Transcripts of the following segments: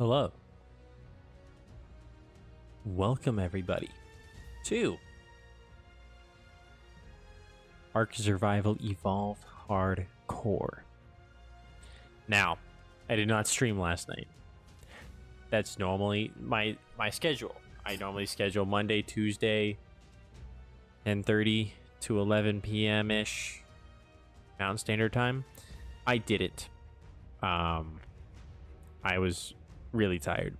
Hello. Welcome everybody to ARK Survival Evolved Hardcore. Now, I did not stream last night. That's normally my schedule. I normally schedule Monday, Tuesday, 10:30 to 11 p.m.-ish Mountain Standard Time. I didn't. I was really tired.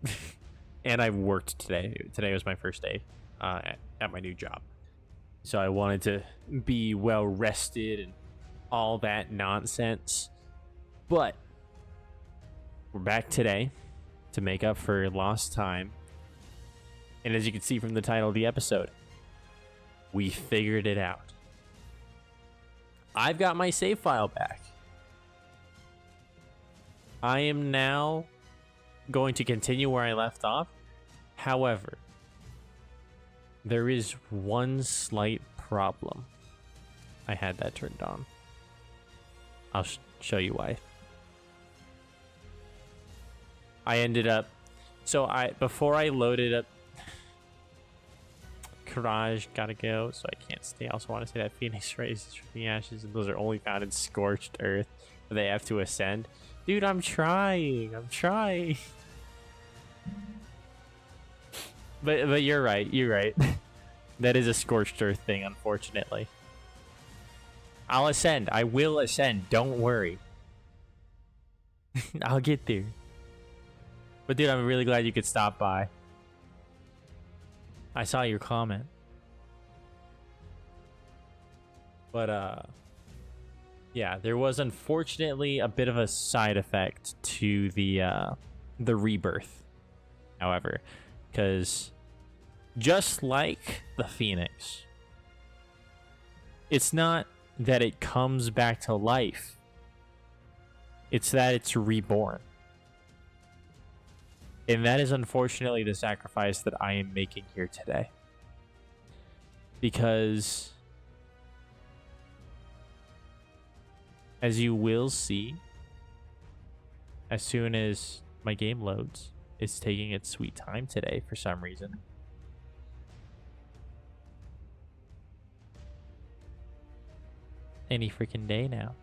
And I worked today. Today was my first day at my new job. So I wanted to be well rested and all that nonsense. But we're back today to make up for lost time. And as you can see from the title of the episode, we figured it out. I've got my save file back. I am now going to continue where I left off. However, there is one slight problem. I had that turned on. I'll show you why. I ended up... before I loaded up... Courage, gotta go, so I can't stay. I also want to say that Phoenix raises from the ashes, and those are only found in Scorched Earth, where they have to ascend. Dude, I'm trying. But you're right. That is a Scorched Earth thing, unfortunately. I'll ascend. I will ascend. Don't worry. I'll get there. But dude, I'm really glad you could stop by. I saw your comment. But, yeah, there was unfortunately a bit of a side effect to the rebirth, however, because just like the Phoenix, it's not that it comes back to life, it's that it's reborn. And that is unfortunately the sacrifice that I am making here today. Because as you will see, as soon as my game loads, it's taking its sweet time today for some reason. Any freaking day now.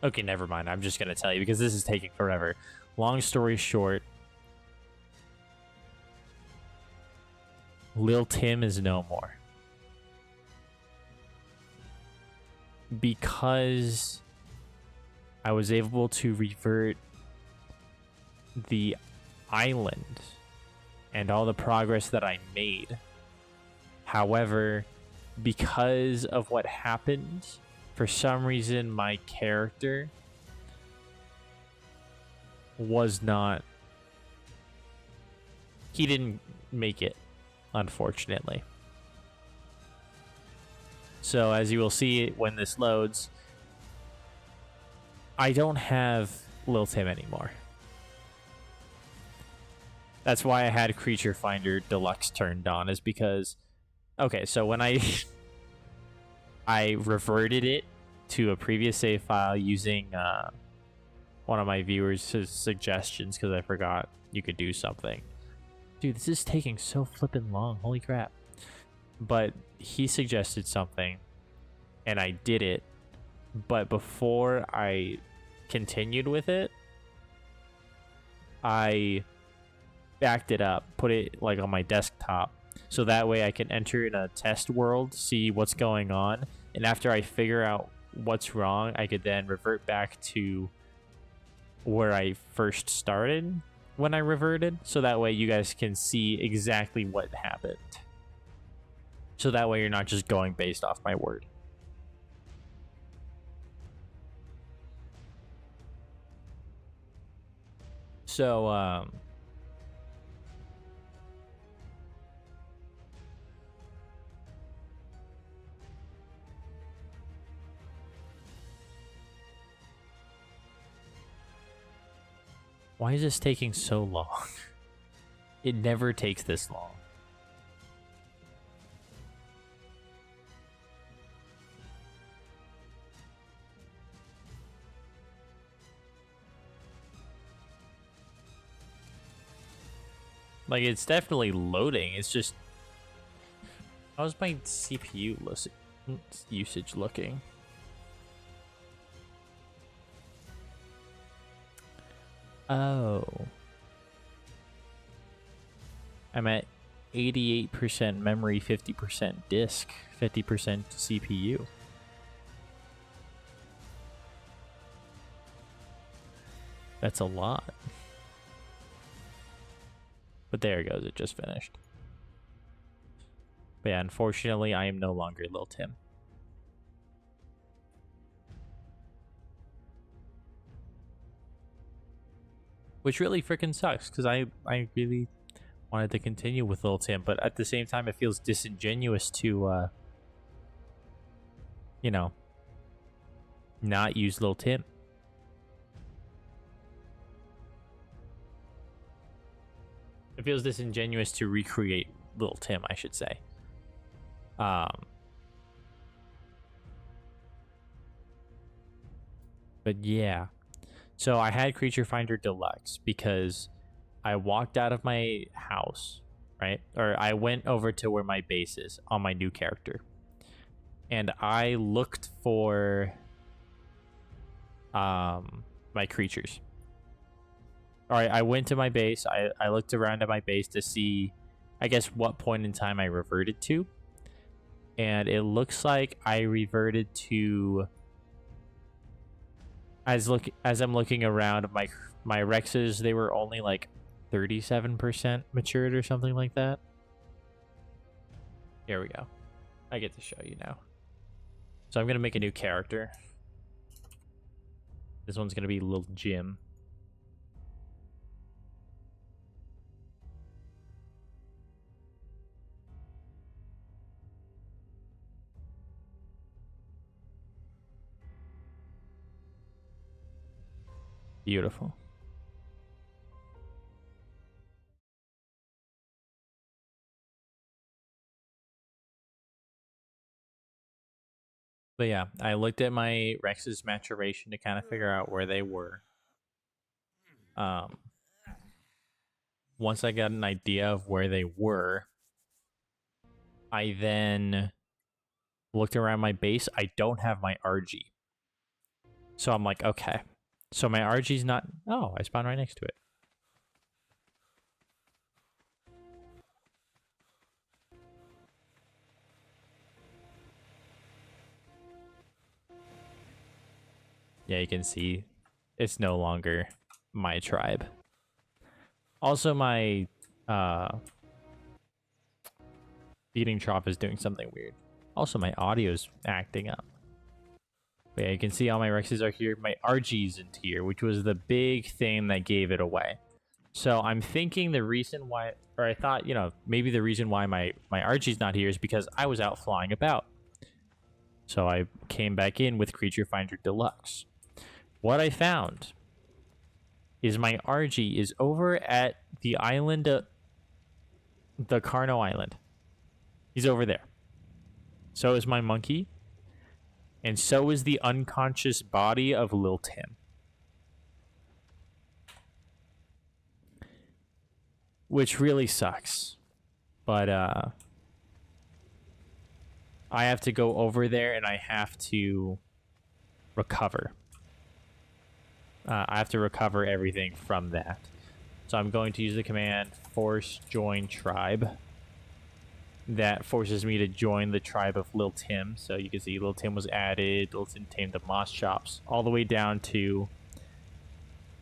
Okay, never mind. I'm just going to tell you because this is taking forever. Long story short, Lil Tim is no more. Because I was able to revert the island and all the progress that I made. However, because of what happened, for some reason my character was not... He didn't make it, unfortunately. So as you will see when this loads, I don't have Lil Tim anymore. That's why I had Creature Finder Deluxe turned on, is because... Okay, so when I reverted it to a previous save file using one of my viewers' suggestions, because I forgot you could do something. Dude, this is taking so flippin' long. Holy crap. But he suggested something, and I did it. But before I continued with it, I backed it up, put it like on my desktop, so that way I can enter in a test world, see what's going on, and after I figure out what's wrong, I could then revert back to where I first started when I reverted, so that way you guys can see exactly what happened. So that way you're not just going based off my word. So, why is this taking so long? It never takes this long. Like, it's definitely loading. It's just... How's my CPU usage looking? Oh. I'm at 88% memory, 50% disk, 50% CPU. That's a lot. But there it goes, it just finished. But yeah, unfortunately, I am no longer Lil Tim. Which really freaking sucks, because I really wanted to continue with Lil Tim, but at the same time, it feels disingenuous to, you know, not use Lil Tim. It feels disingenuous to recreate Lil Tim, I should say. But yeah. So I had Creature Finder Deluxe because I walked out of my house, right? Or I went over to where my base is on my new character. And I looked for my creatures. All right, I went to my base. I looked around at my base to see, I guess, what point in time I reverted to. And it looks like I reverted to... As I'm looking around, my Rexes, they were only like 37% matured or something like that. Here we go. I get to show you now. So I'm gonna make a new character. This one's gonna be Lil Jim. Beautiful. But yeah, I looked at my Rex's maturation to kind of figure out where they were. Once I got an idea of where they were, I then looked around my base. I don't have my RG. So I'm like, okay. So my RG's not... Oh, I spawned right next to it. Yeah, you can see it's no longer my tribe. Also, my feeding trough is doing something weird. Also, my audio's acting up. But yeah, you can see all my Rexes are here. My RG isn't here, which was the big thing that gave it away. So I'm thinking the reason why, or I thought, you know, maybe the reason why my RG's not here is because I was out flying about. So I came back in with Creature Finder Deluxe. What I found is my RG is over at the island, the Carno Island. He's over there. So is my monkey. And so is the unconscious body of Lil Tim. Which really sucks. But, I have to go over there and I have to recover. I have to recover everything from that. So I'm going to use the command force join tribe. That forces me to join the tribe of Lil Tim. So you can see Lil Tim was added, Lil Tim tamed the moss chops, all the way down to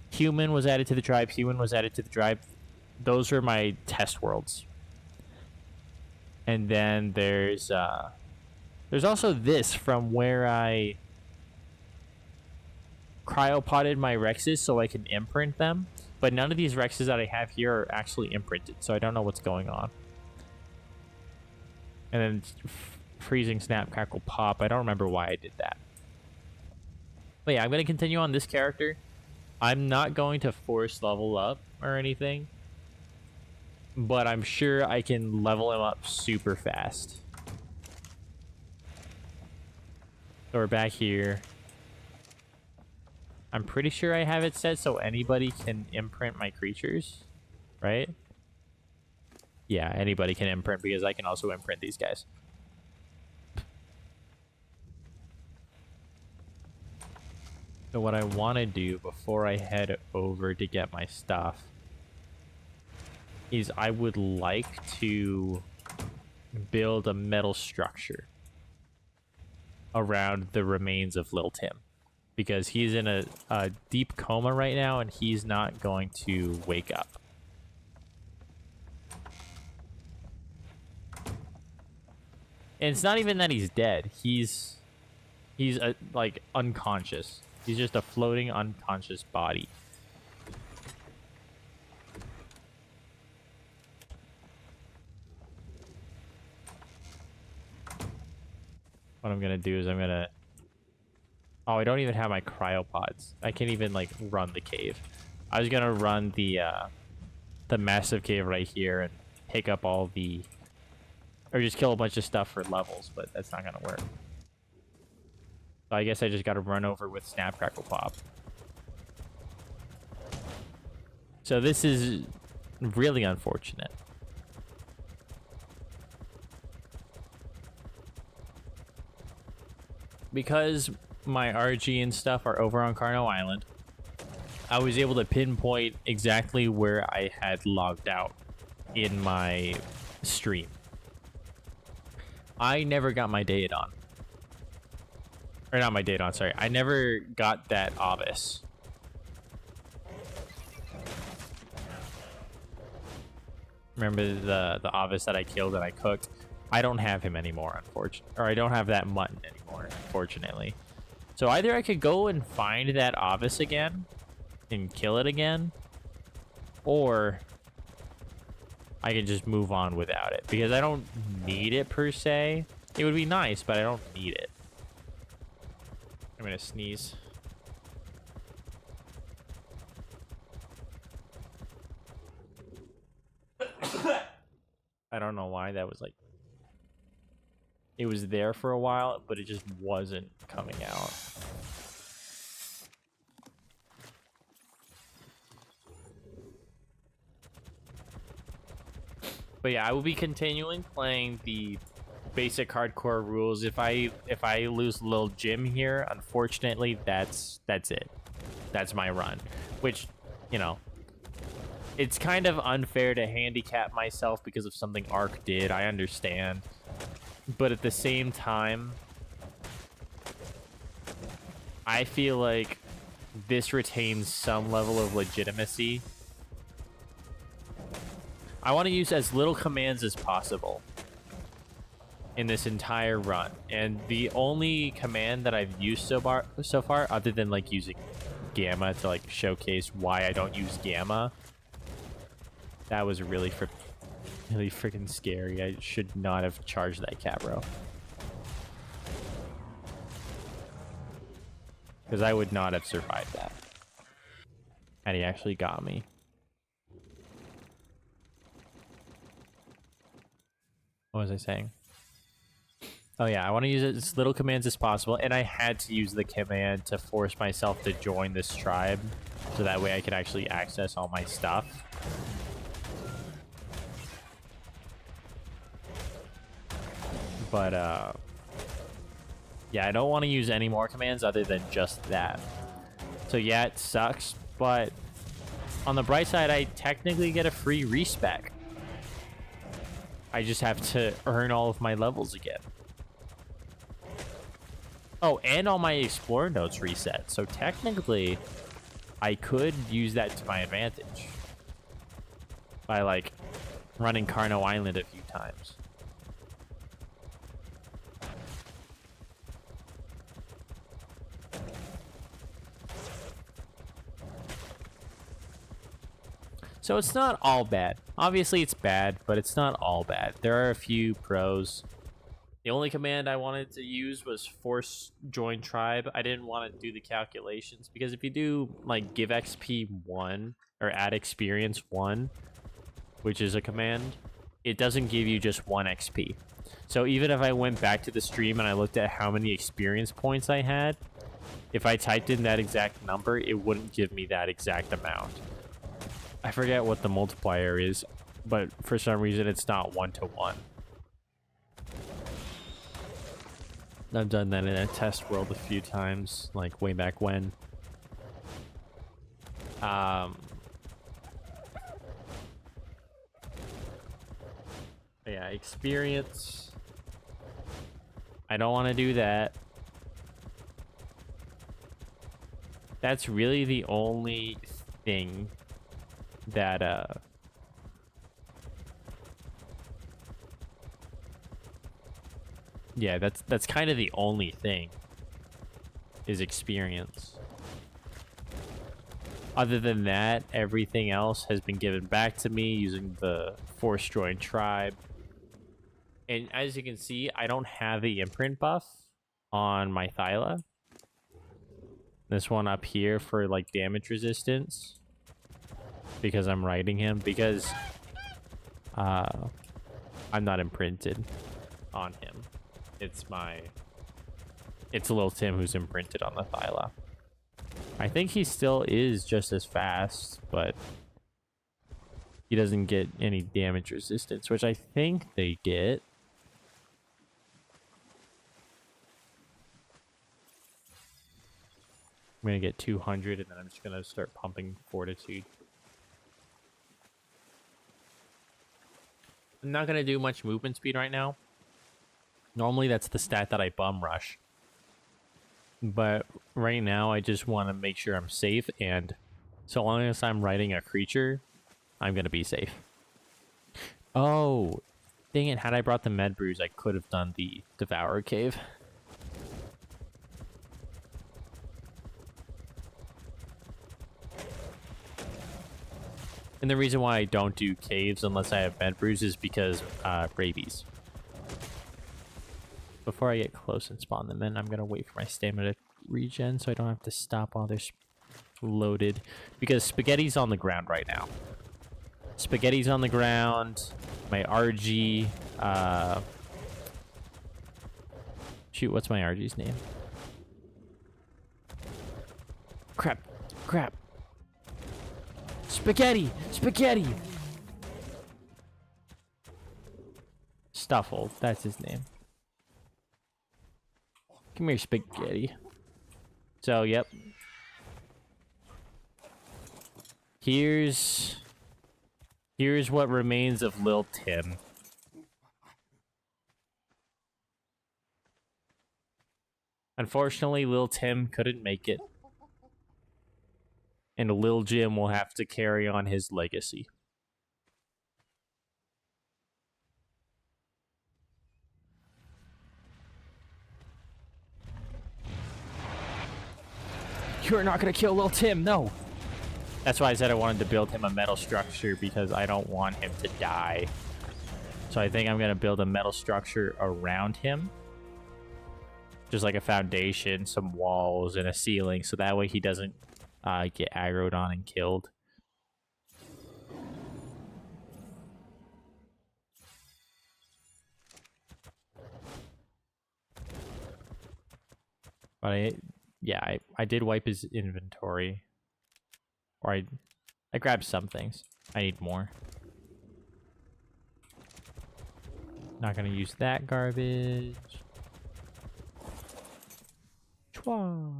human was added to the tribe, human was added to the tribe. Those are my test worlds. And then there's also this from where I cryopotted my Rexes so I can imprint them. But none of these Rexes that I have here are actually imprinted, so I don't know what's going on. And then freezing, snap, crackle, pop. I don't remember why I did that. But yeah, I'm going to continue on this character. I'm not going to force level up or anything. But I'm sure I can level him up super fast. So we're back here. I'm pretty sure I have it set so anybody can imprint my creatures, right? Yeah, anybody can imprint because I can also imprint these guys. So what I want to do before I head over to get my stuff is I would like to build a metal structure around the remains of Lil Tim, because he's in a deep coma right now and he's not going to wake up. And it's not even that he's dead. He's like unconscious. He's just a floating unconscious body. What I'm gonna do is I'm gonna... Oh, I don't even have my cryopods. I can't even like run the cave. I was gonna run the massive cave right here and pick up all the... Or just kill a bunch of stuff for levels, but that's not gonna work. So I guess I just gotta run over with Snap Crackle Pop. So this is really unfortunate. Because my RG and stuff are over on Carno Island, I was able to pinpoint exactly where I had logged out in my stream. I never got my Daedon. Or not my Daedon, sorry. I never got that Obus. Remember the Obus that I killed and I cooked? I don't have him anymore, unfortunately. Or I don't have that mutton anymore, unfortunately. So either I could go and find that Obus again and kill it again, or I can just move on without it, because I don't need it per se. It would be nice, but I don't need it. I'm gonna sneeze. I don't know why that was like... It was there for a while, but it just wasn't coming out. But yeah, I will be continuing playing the basic hardcore rules. If I lose Lil Jim here, unfortunately, that's it. That's my run. Which, you know, it's kind of unfair to handicap myself because of something ARK did. I understand. But at the same time, I feel like this retains some level of legitimacy. I want to use as little commands as possible in this entire run. And the only command that I've used so far, other than like using Gamma to like showcase why I don't use Gamma, that was really freaking scary. I should not have charged that Cabro. Because I would not have survived that. And he actually got me. What was I saying? Oh yeah, I want to use as little commands as possible, and I had to use the command to force myself to join this tribe, so that way I could actually access all my stuff. But, yeah, I don't want to use any more commands other than just that. So yeah, it sucks, but on the bright side, I technically get a free respec. I just have to earn all of my levels again. Oh, and all my Explorer notes reset. So technically, I could use that to my advantage by, like, running Carno Island a few times. So it's not all bad. Obviously it's bad, but it's not all bad. There are a few pros. The only command I wanted to use was force join tribe. I didn't want to do the calculations, because if you do like give XP 1 or add experience 1, which is a command, it doesn't give you just 1 XP. So even if I went back to the stream and I looked at how many experience points I had, if I typed in that exact number, it wouldn't give me that exact amount. I forget what the multiplier is. but for some reason it's not 1-to-1. I've done that in a test world a few times, like way back when. Yeah, experience. I don't want to do that. That's really the only thing that yeah, that's kind of the only thing is experience. Other than that, everything else has been given back to me using the Force Join Tribe. And as you can see, I don't have the imprint buff on my Thyla. This one up here for like damage resistance. Because I'm riding him. Because I'm not imprinted on him. It's Lil Tim who's imprinted on the Thyla. I think he still is just as fast, but he doesn't get any damage resistance, which I think they get. I'm going to get 200, and then I'm just going to start pumping Fortitude. I'm not going to do much movement speed right now. Normally, that's the stat that I bum rush. But right now, I just want to make sure I'm safe, and so long as I'm riding a creature, I'm going to be safe. Oh, dang it. Had I brought the med brews, I could have done the Devourer Cave. And the reason why I don't do caves unless I have med brews is because rabies. Before I get close and spawn them in, I'm going to wait for my stamina to regen so I don't have to stop while they're loaded. Because Spaghetti's on the ground right now. Spaghetti's on the ground. My RG... Shoot, what's my RG's name? Crap. Crap. Spaghetti! Spaghetti! Stuffle, that's his name. Come here, Spaghetti. So, yep. Here's what remains of Lil Tim. Unfortunately, Lil Tim couldn't make it. And Lil Jim will have to carry on his legacy. You're not gonna kill Lil Tim, no! That's why I said I wanted to build him a metal structure, because I don't want him to die. So I think I'm gonna build a metal structure around him. Just like a foundation, some walls, and a ceiling, so that way he doesn't get aggroed on and killed. But I did wipe his inventory. Or I grabbed some things. I need more. Not gonna use that garbage. Chua.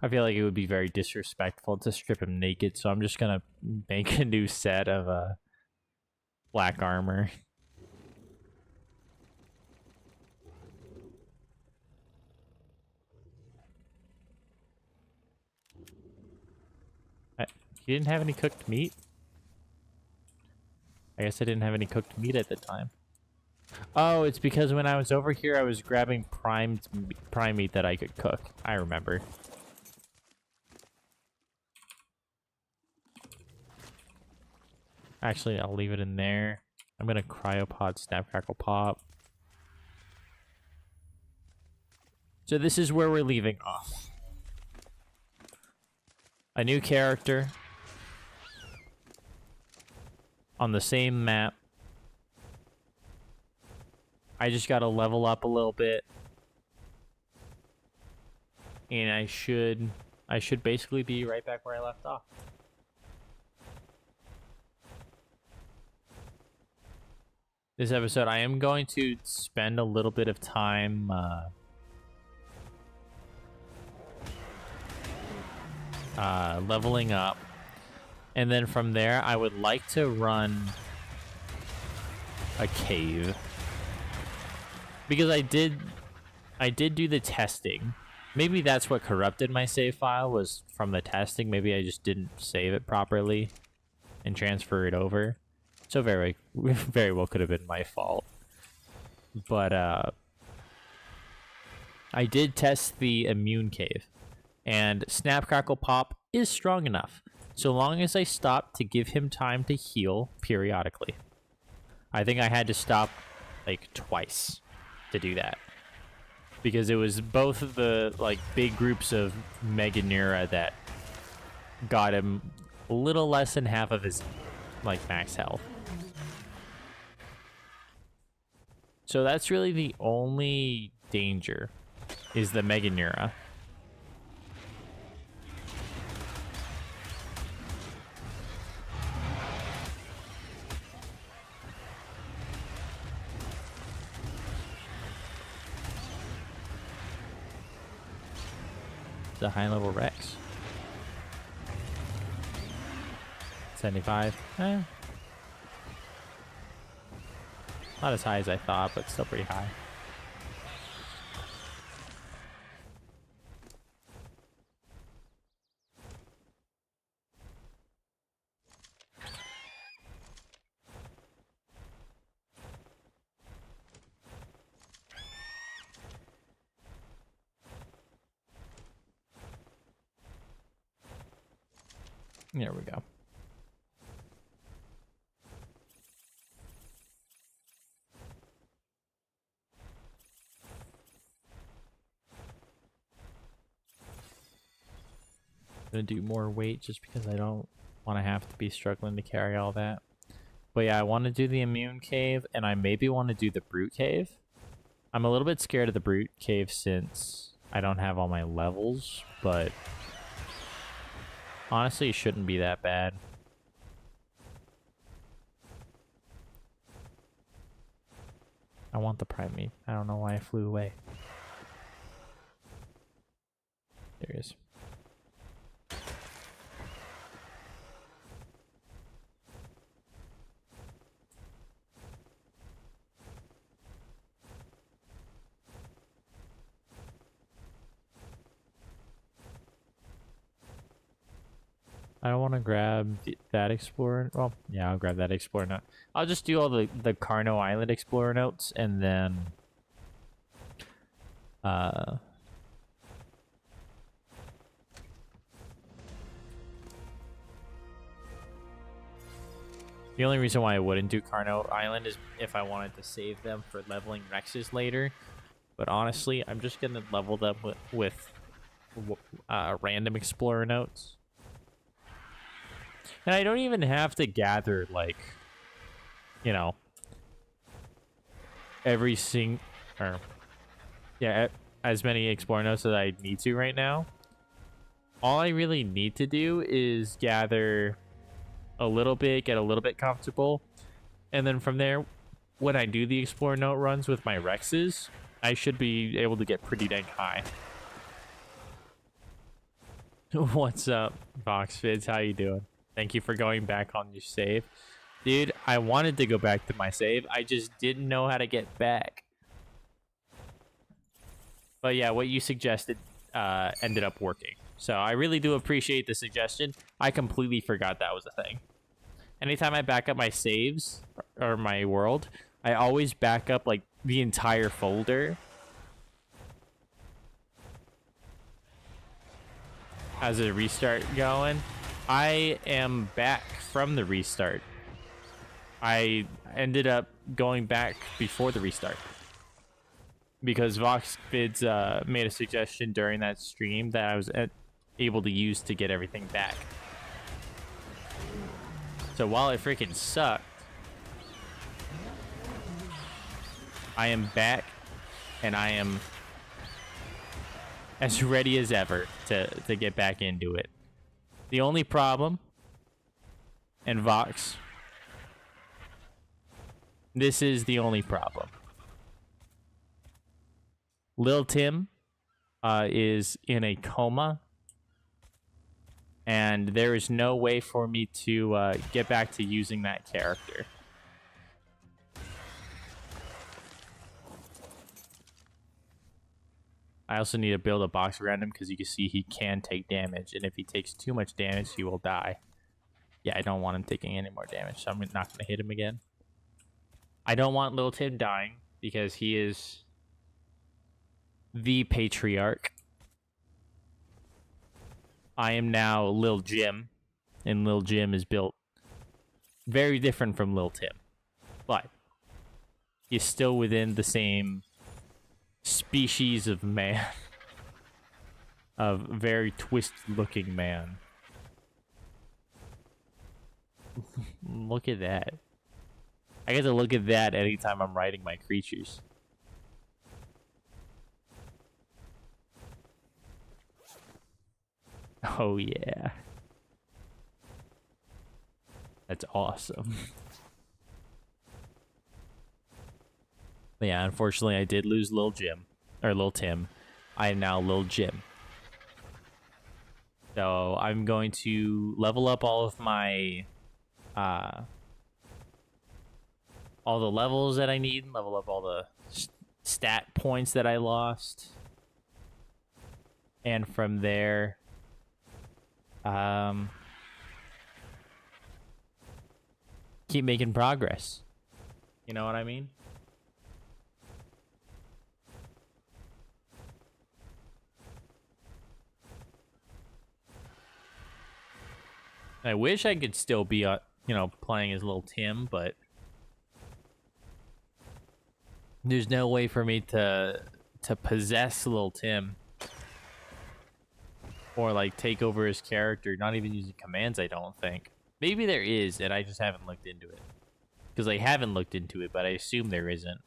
I feel like it would be very disrespectful to strip him naked, so I'm just gonna make a new set of black armor. He didn't have any cooked meat? I guess I didn't have any cooked meat at the time. Oh, it's because when I was over here, I was grabbing prime meat that I could cook. I remember. Actually, I'll leave it in there. I'm gonna cryopod snap crackle pop. So this is where we're leaving off. A new character on the same map. I just gotta level up a little bit. And I should I should basically be right back where I left off. This episode, I am going to spend a little bit of time leveling up. And then from there, I would like to run a cave. Because I did do the testing. Maybe that's what corrupted my save file, was from the testing. Maybe I just didn't save it properly and transfer it over. So very well could have been my fault. But I did test the immune cave. And Snap Crackle Pop is strong enough, so long as I stop to give him time to heal periodically. I think I had to stop like twice to do that, because it was both of the like big groups of Meganura that got him a little less than half of his like max health. So that's really the only danger, is the Meganura. The high level Rex. 75. Not as high as I thought, but still pretty high. There we go. I'm gonna do more weight just because I don't want to have to be struggling to carry all that. But yeah, I want to do the immune cave, and I maybe want to do the brute cave. I'm a little bit scared of the brute cave since I don't have all my levels, but honestly, it shouldn't be that bad. I want the primate. I don't know why I flew away. There he is. I don't want to grab that explorer. Well, yeah, I'll grab that explorer note. I'll just do all the Carno Island explorer notes, and then the only reason why I wouldn't do Carno Island is if I wanted to save them for leveling Rexes later. But honestly, I'm just gonna level them with random explorer notes. And I don't even have to gather, like, you know, as many explorer notes as I need to right now. All I really need to do is gather a little bit, get a little bit comfortable, and then from there, when I do the explorer note runs with my Rexes, I should be able to get pretty dang high. What's up, Foxfids? How you doing? Thank you for going back on your save. Dude, I wanted to go back to my save. I just didn't know how to get back. But yeah, what you suggested ended up working. So I really do appreciate the suggestion. I completely forgot that was a thing. Anytime I back up my saves or my world, I always back up like the entire folder as a restart going. I am back from the restart. I ended up going back before the restart because VoxVids made a suggestion during that stream that I was able to use to get everything back. So while it freaking sucked, I am back and I am as ready as ever to get back into it. The only problem, and Vox, this is the only problem. Lil Tim is in a coma, and there is no way for me to get back to using that character. I also need to build a box around him because you can see he can take damage, and if he takes too much damage, he will die. Yeah, I don't want him taking any more damage, so I'm not going to hit him again. I don't want Lil Tim dying because he is the patriarch. I am now Lil Jim, and Lil Jim is built very different from Lil Tim, but he's still within the same species of man, of very twisted looking man. Look at that. I get to look at that anytime I'm riding my creatures. Oh yeah. That's awesome. But yeah, unfortunately I did lose Lil Jim. Or Lil Tim. I am now Lil Jim. So I'm going to level up all of my all the levels that I need, level up all the stat points that I lost. And from there, keep making progress. You know what I mean? I wish I could still be, you know, playing as Lil Tim, but there's no way for me to possess Lil Tim or like take over his character, not even using commands, I don't think. Maybe there is, and I just haven't looked into it. Because I haven't looked into it, but I assume there isn't.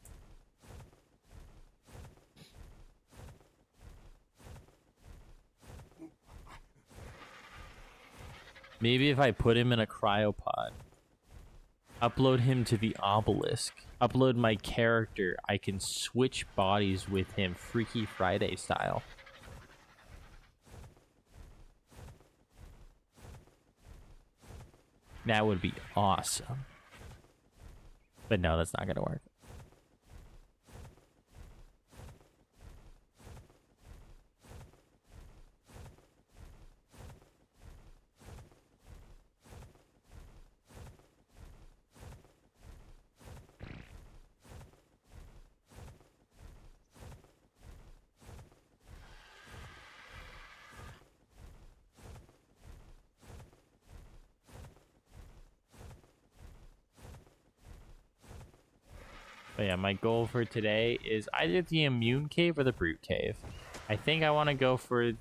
Maybe if I put him in a cryopod, upload him to the obelisk, upload my character, I can switch bodies with him Freaky Friday style. That would be awesome. But no, that's not gonna work. But yeah, my goal for today is either the immune cave or the brute cave. I think I want to go for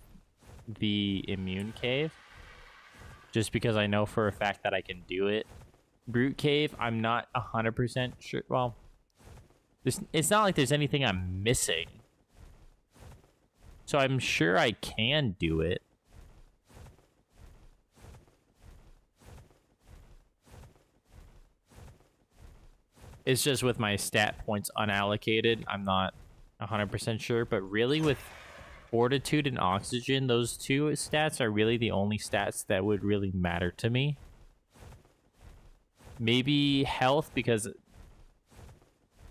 the immune cave, just because I know for a fact that I can do it. Brute cave, I'm not 100% sure. Well, it's not like there's anything I'm missing. So I'm sure I can do it. It's just with my stat points unallocated, I'm not 100% sure. But really, with fortitude and oxygen, those two stats are really the only stats that would really matter to me. Maybe health, because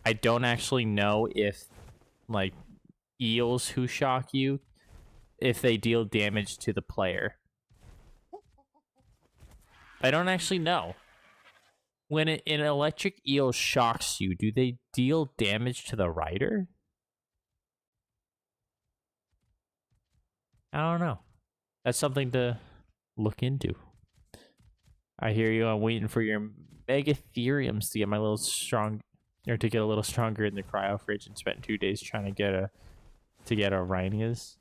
I don't actually know if, like, eels who shock you, if they deal damage to the player. I don't actually know. When an electric eel shocks you, do they deal damage to the rider? I don't know. That's something to look into. I hear you. I'm waiting for your megatheriums to get my little strong, or to get a little stronger in the cryo fridge, and spent 2 days trying to get a Rhinias.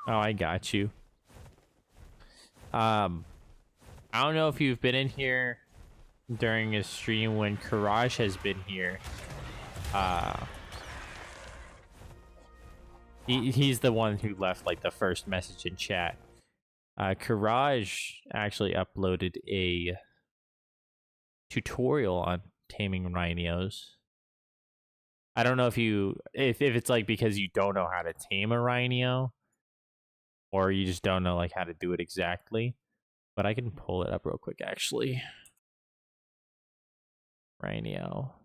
Oh, I got you. I don't know if you've been in here during a stream when Courage has been here. He's the one who left like the first message in chat. Courage actually uploaded a tutorial on taming rhinos. I don't know if it's like because you don't know how to tame a rhino, or you just don't know like how to do it exactly. But I can pull it up real quick actually. Rhino.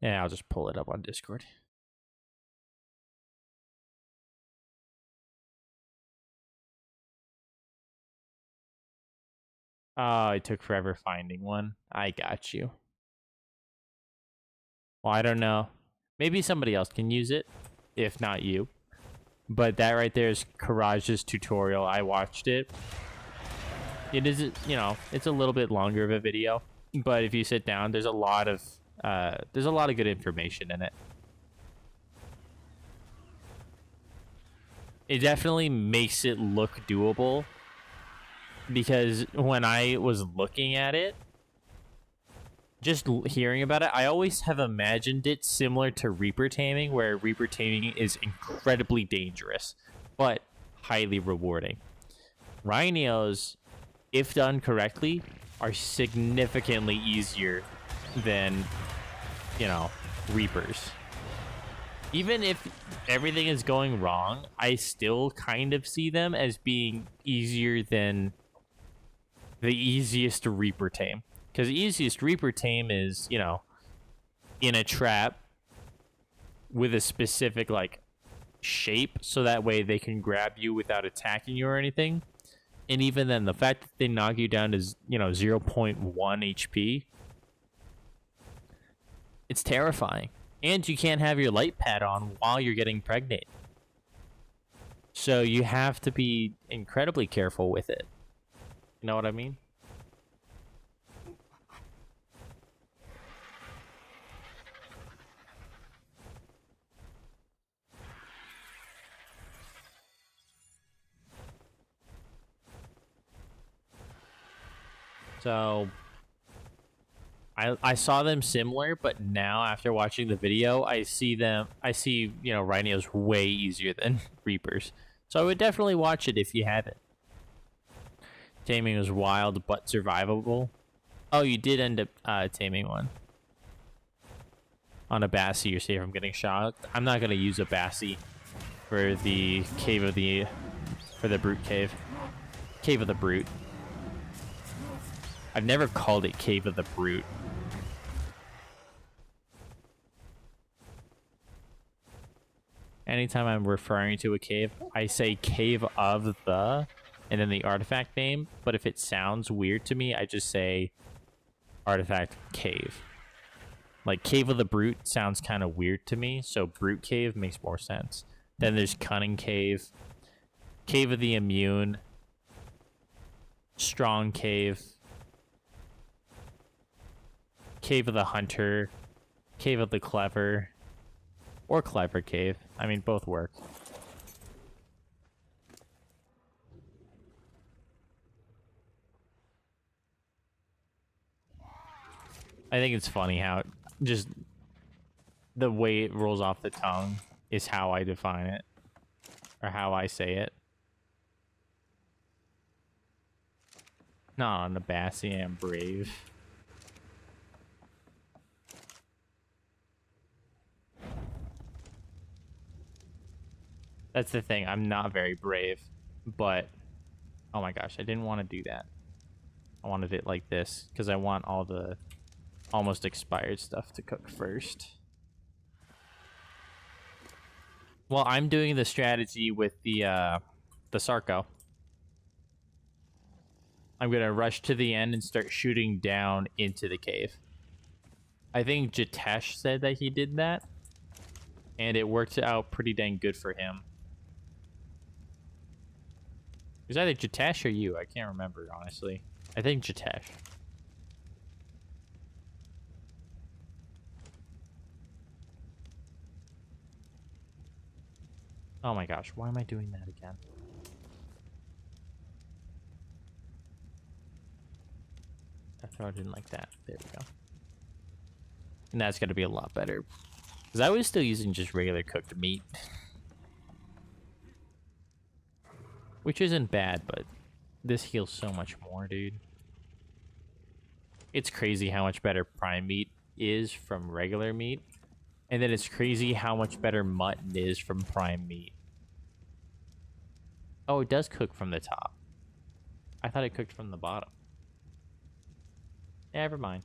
Yeah, I'll just pull it up on Discord. Oh, it took forever finding one. I got you. Well, I don't know. Maybe somebody else can use it, if not you. But that right there is Courage's tutorial. I watched it. It is, you know, it's a little bit longer of a video, but if you sit down, there's a lot of good information in it. It definitely makes it look doable, because when I was looking at it, just hearing about it, I always have imagined it similar to Reaper taming, where Reaper taming is incredibly dangerous, but highly rewarding. Rhinos, if done correctly, are significantly easier than, you know, Reapers. Even if everything is going wrong, I still kind of see them as being easier than the easiest Reaper tame. Because the easiest Reaper tame is, you know, in a trap with a specific, like, shape, so that way they can grab you without attacking you or anything. And even then, the fact that they knock you down to, you know, 0.1 HP, it's terrifying. And you can't have your light pad on while you're getting pregnant. So you have to be incredibly careful with it. You know what I mean? So I saw them similar, but now after watching the video, I see, you know, rhinos way easier than Reapers. So I would definitely watch it if you haven't. Taming was wild but survivable. Oh, you did end up taming one. On a Bassie, you're safe from getting shot. I'm not gonna use a Bassie for the Brute Cave. Cave of the Brute. I've never called it Cave of the Brute. Anytime I'm referring to a cave, I say Cave of the, and then the artifact name. But if it sounds weird to me, I just say artifact cave. Like Cave of the Brute sounds kind of weird to me, so Brute Cave makes more sense. Then there's Cunning Cave, Cave of the Immune, Strong Cave, Cave of the Hunter, Cave of the Clever, or Clever Cave. I mean, both work. I think it's funny how just the way it rolls off the tongue is how I define it, or how I say it. Not on the Bassie, I'm brave. That's the thing, I'm not very brave, but oh my gosh, I didn't want to do that. I wanted it like this, because I want all the almost expired stuff to cook first. Well, I'm doing the strategy with the Sarco. I'm gonna rush to the end and start shooting down into the cave. I think Jitesh said that he did that, and it worked out pretty dang good for him. It was either Jitesh or you. I can't remember, honestly. I think Jitesh. Oh my gosh, why am I doing that again? I thought I didn't like that. There we go. And that's going to be a lot better. Because I was still using just regular cooked meat. Which isn't bad, but this heals so much more, dude. It's crazy how much better prime meat is from regular meat. And then it's crazy how much better mutton is from prime meat. Oh, it does cook from the top. I thought it cooked from the bottom. Never mind.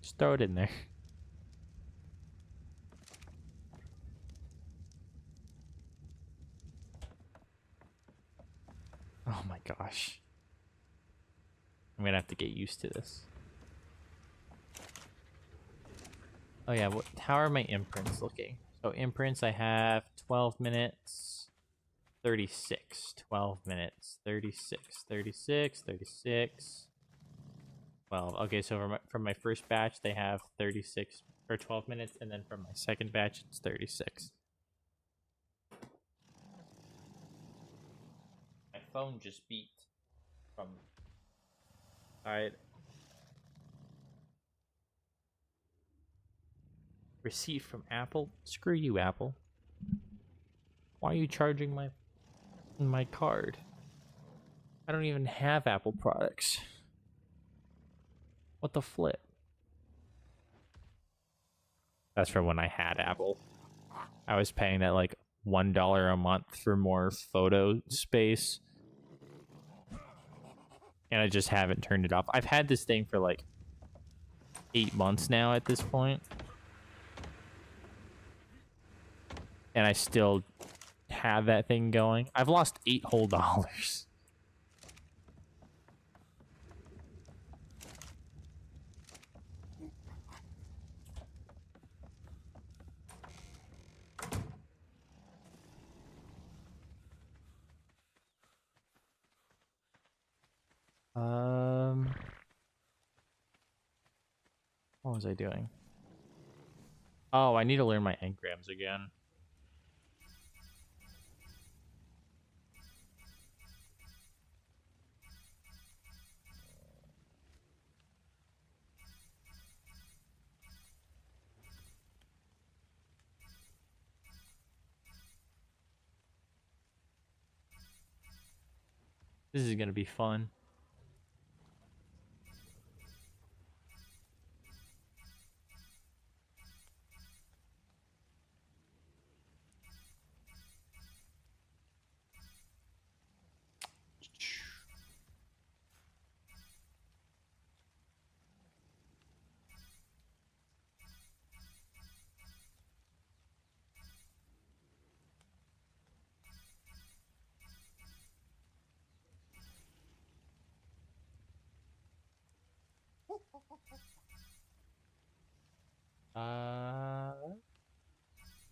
Just throw it in there. Oh my gosh. I'm gonna have to get used to this. Oh yeah, how are my imprints looking? So imprints, I have 12 minutes, 36, 12 minutes, 36, 36, 36, 12. Okay, so from my first batch, they have 36 or 12 minutes, and then from my second batch, it's 36. My phone just beeped from... Alright. Receipt from Apple? Screw you, Apple. Why are you charging my card? I don't even have Apple products. What the flip? That's from when I had Apple. I was paying that like $1 a month for more photo space. And I just haven't turned it off. I've had this thing for like 8 months now at this point. And I still have that thing going. I've lost $8 whole. What was I doing? Oh, I need to learn my engrams again. This is gonna be fun.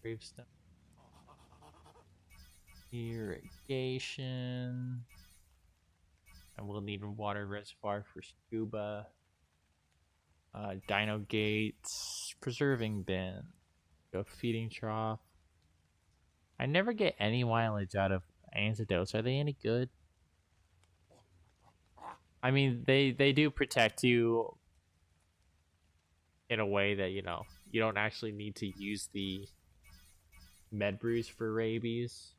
Gravestone. Irrigation. And we'll need a water reservoir for scuba. Dino gates. Preserving bin. Go feeding trough. I never get any mileage out of antidotes. Are they any good? I mean, they do protect you in a way that, you know, you don't actually need to use the med brews for rabies.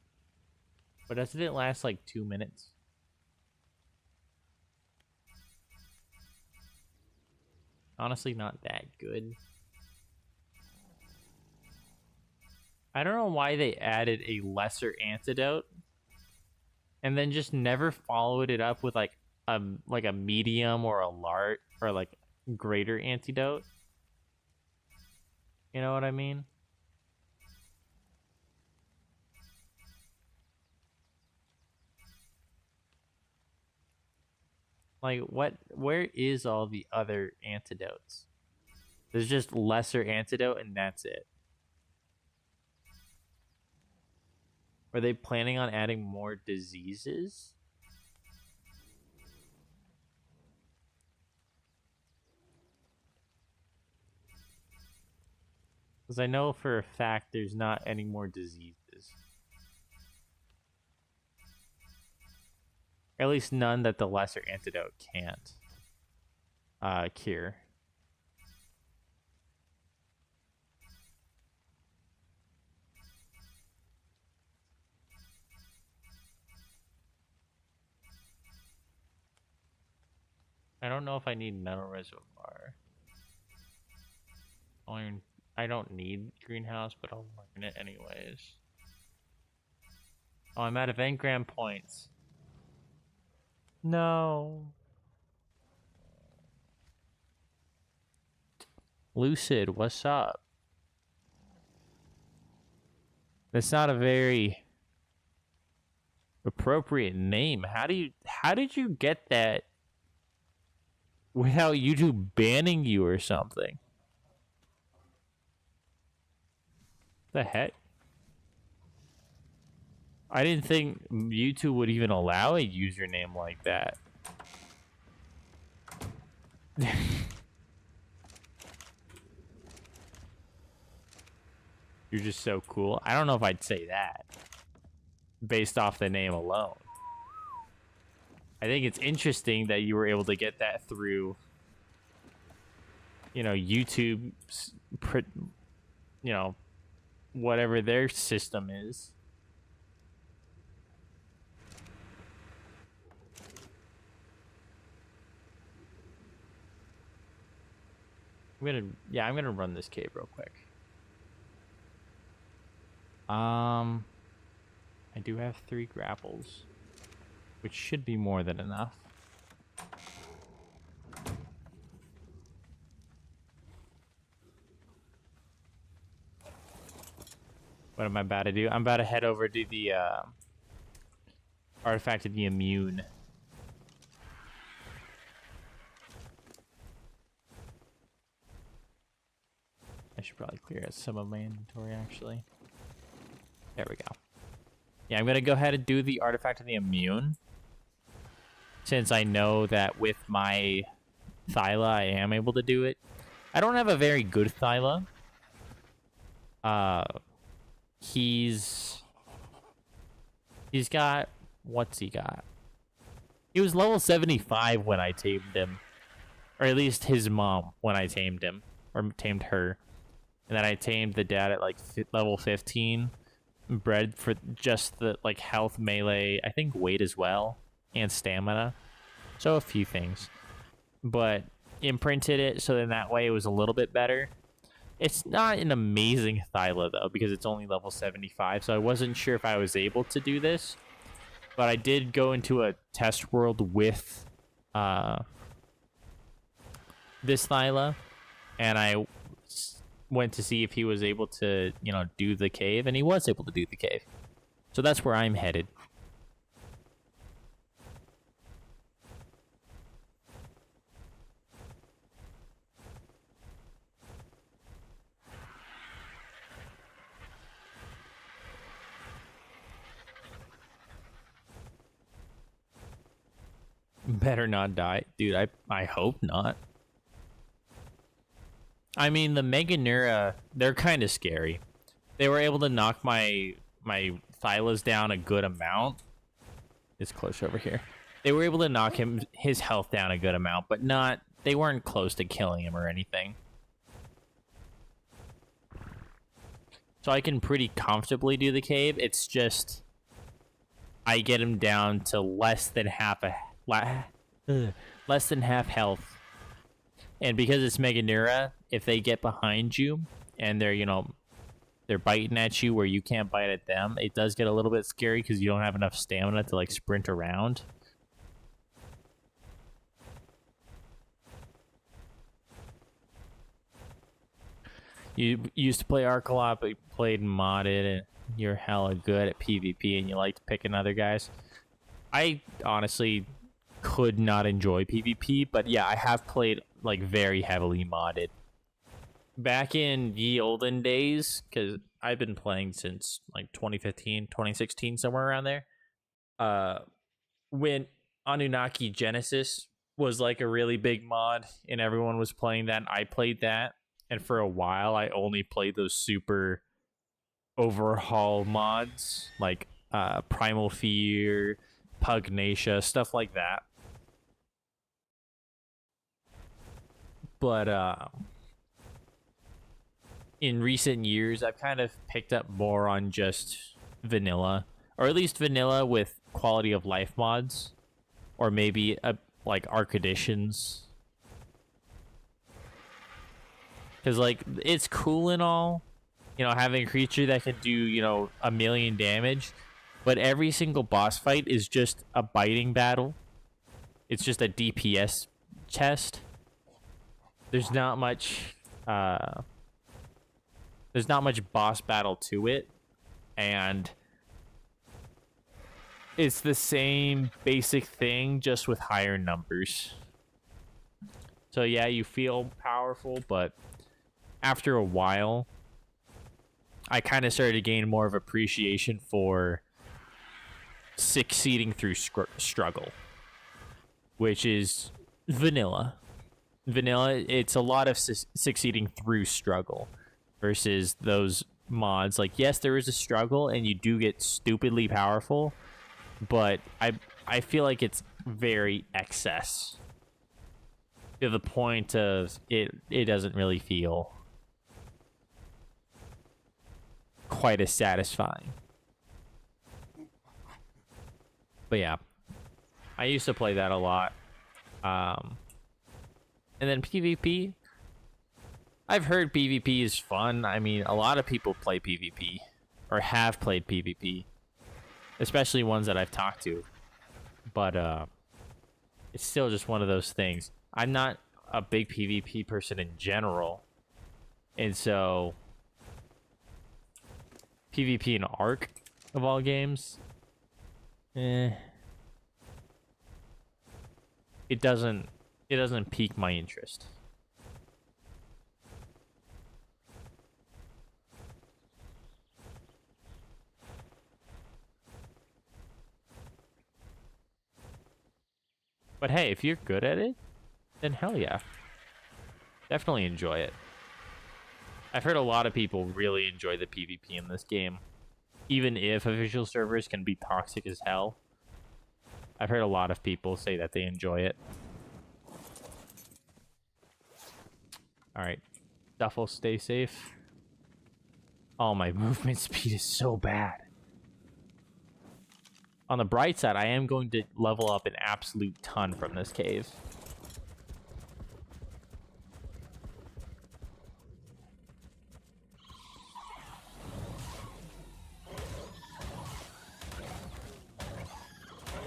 But doesn't it last like 2 minutes? Honestly, not that good. I don't know why they added a lesser antidote and then just never followed it up with like a medium or a large or like greater antidote. You know what I mean? Like where is all the other antidotes? There's just lesser antidote and that's it. Are they planning on adding more diseases? Because I know for a fact there's not any more diseases. Or at least none that the lesser antidote can't cure. I don't know if I need metal reservoir. I don't need greenhouse, but I'll learn it anyways. Oh, I'm out of engram points. No. Lucid, what's up? That's not a very appropriate name. How did you get that without YouTube banning you or something? The heck? I didn't think YouTube would even allow a username like that. You're just so cool. I don't know if I'd say that based off the name alone. I think it's interesting that you were able to get that through, you know, YouTube's, you know, whatever their system is. I'm gonna run this cave real quick. I do have 3 grapples, which should be more than enough. What am I about to do? I'm about to head over to the artifact of the immune. I should probably clear out some of my inventory, actually. There we go. Yeah, I'm going to go ahead and do the artifact of the immune. Since I know that with my Thyla, I am able to do it. I don't have a very good Thyla. He's got... What's he got? He was level 75 when I tamed him. Or at least his mom when I tamed him. Or tamed her. And then I tamed the dad at like level 15. Bred for just the like health, melee, I think weight as well. And stamina. So a few things. But imprinted it so then that way it was a little bit better. It's not an amazing Thyla though, because it's only level 75. So I wasn't sure if I was able to do this. But I did go into a test world with this Thyla. And I went to see if he was able to, you know, do the cave, and he was able to do the cave. So that's where I'm headed. Better not die. Dude, I hope not. I mean, the Meganura, they're kind of scary. They were able to knock my Thylas down a good amount. It's close over here. They were able to knock his health down a good amount, but they weren't close to killing him or anything. So I can pretty comfortably do the cave. It's just I get him down to less than half health. And because it's Meganura, if they get behind you and they're, you know, they're biting at you where you can't bite at them, it does get a little bit scary because you don't have enough stamina to like sprint around. You used to play ARK a lot, but you played modded and you're hella good at PvP and you liked picking other guys. I honestly could not enjoy PvP, but yeah, I have played like very heavily modded. Back in ye olden days, because I've been playing since like 2015, 2016, somewhere around there. When Anunnaki Genesis was like a really big mod and everyone was playing that, and I played that. And for a while, I only played those super overhaul mods, like Primal Fear, Pugnacia, stuff like that. But in recent years, I've kind of picked up more on just vanilla, or at least vanilla with quality of life mods, or maybe like ARK editions. Because, like, it's cool and all, you know, having a creature that can do, you know, 1,000,000 damage. But every single boss fight is just a biting battle. It's just a DPS test. There's not much boss battle to it. And it's the same basic thing, just with higher numbers. So yeah, you feel powerful, but after a while, I kind of started to gain more of appreciation for succeeding through struggle, which is vanilla. Vanilla, it's a lot of succeeding through struggle versus those mods. Like, yes, there is a struggle and you do get stupidly powerful, but I feel like it's very excess to the point of it doesn't really feel quite as satisfying. But yeah, I used to play that a lot. And then PvP. I've heard PvP is fun. I mean, a lot of people play PvP or have played PvP, especially ones that I've talked to. But it's still just one of those things. I'm not a big PvP person in general. And so PvP and ARK of all games, it doesn't pique my interest. But hey, if you're good at it, then hell yeah. Definitely enjoy it. I've heard a lot of people really enjoy the PvP in this game. Even if official servers can be toxic as hell, I've heard a lot of people say that they enjoy it. Alright. Duffel, stay safe. Oh, my movement speed is so bad. On the bright side, I am going to level up an absolute ton from this cave.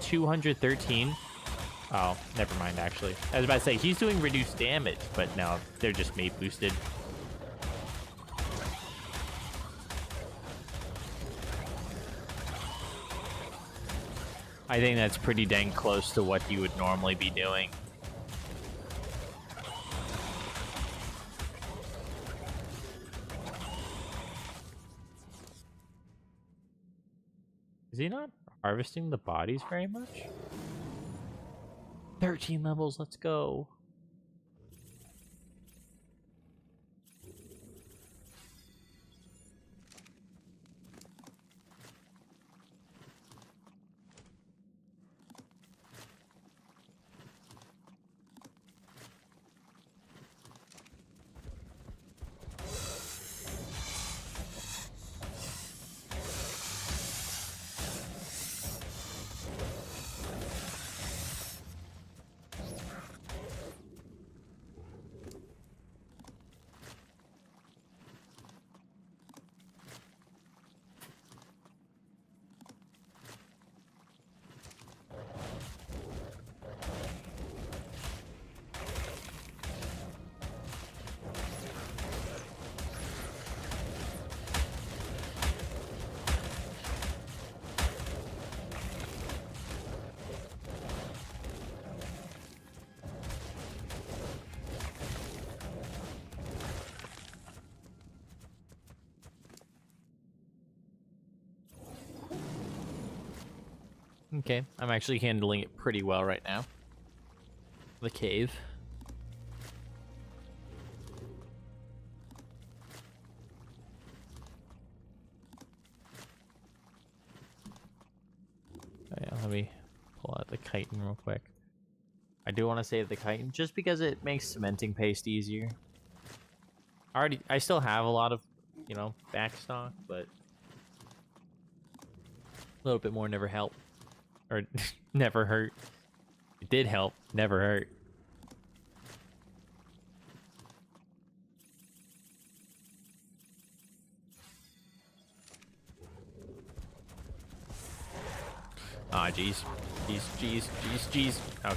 $213. Oh, never mind, actually. I was about to say, he's doing reduced damage, but no, they're just mate boosted. I think that's pretty dang close to what he would normally be doing. Is he not harvesting the bodies very much? 13 levels, let's go. Okay, I'm actually handling it pretty well right now. The cave. Oh yeah, let me pull out the chitin real quick. I do want to save the chitin just because it makes cementing paste easier. I still have a lot of, you know, back stock, but a little bit more never help. Or never hurt. It did help. Never hurt. Ah, jeez. Jeez. Okay.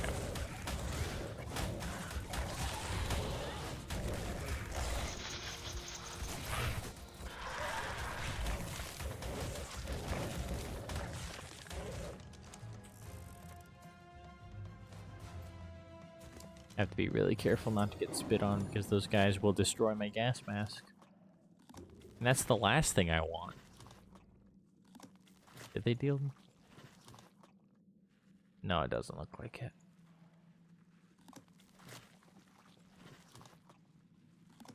I have to be really careful not to get spit on because those guys will destroy my gas mask. And that's the last thing I want. Did they deal? No, it doesn't look like it.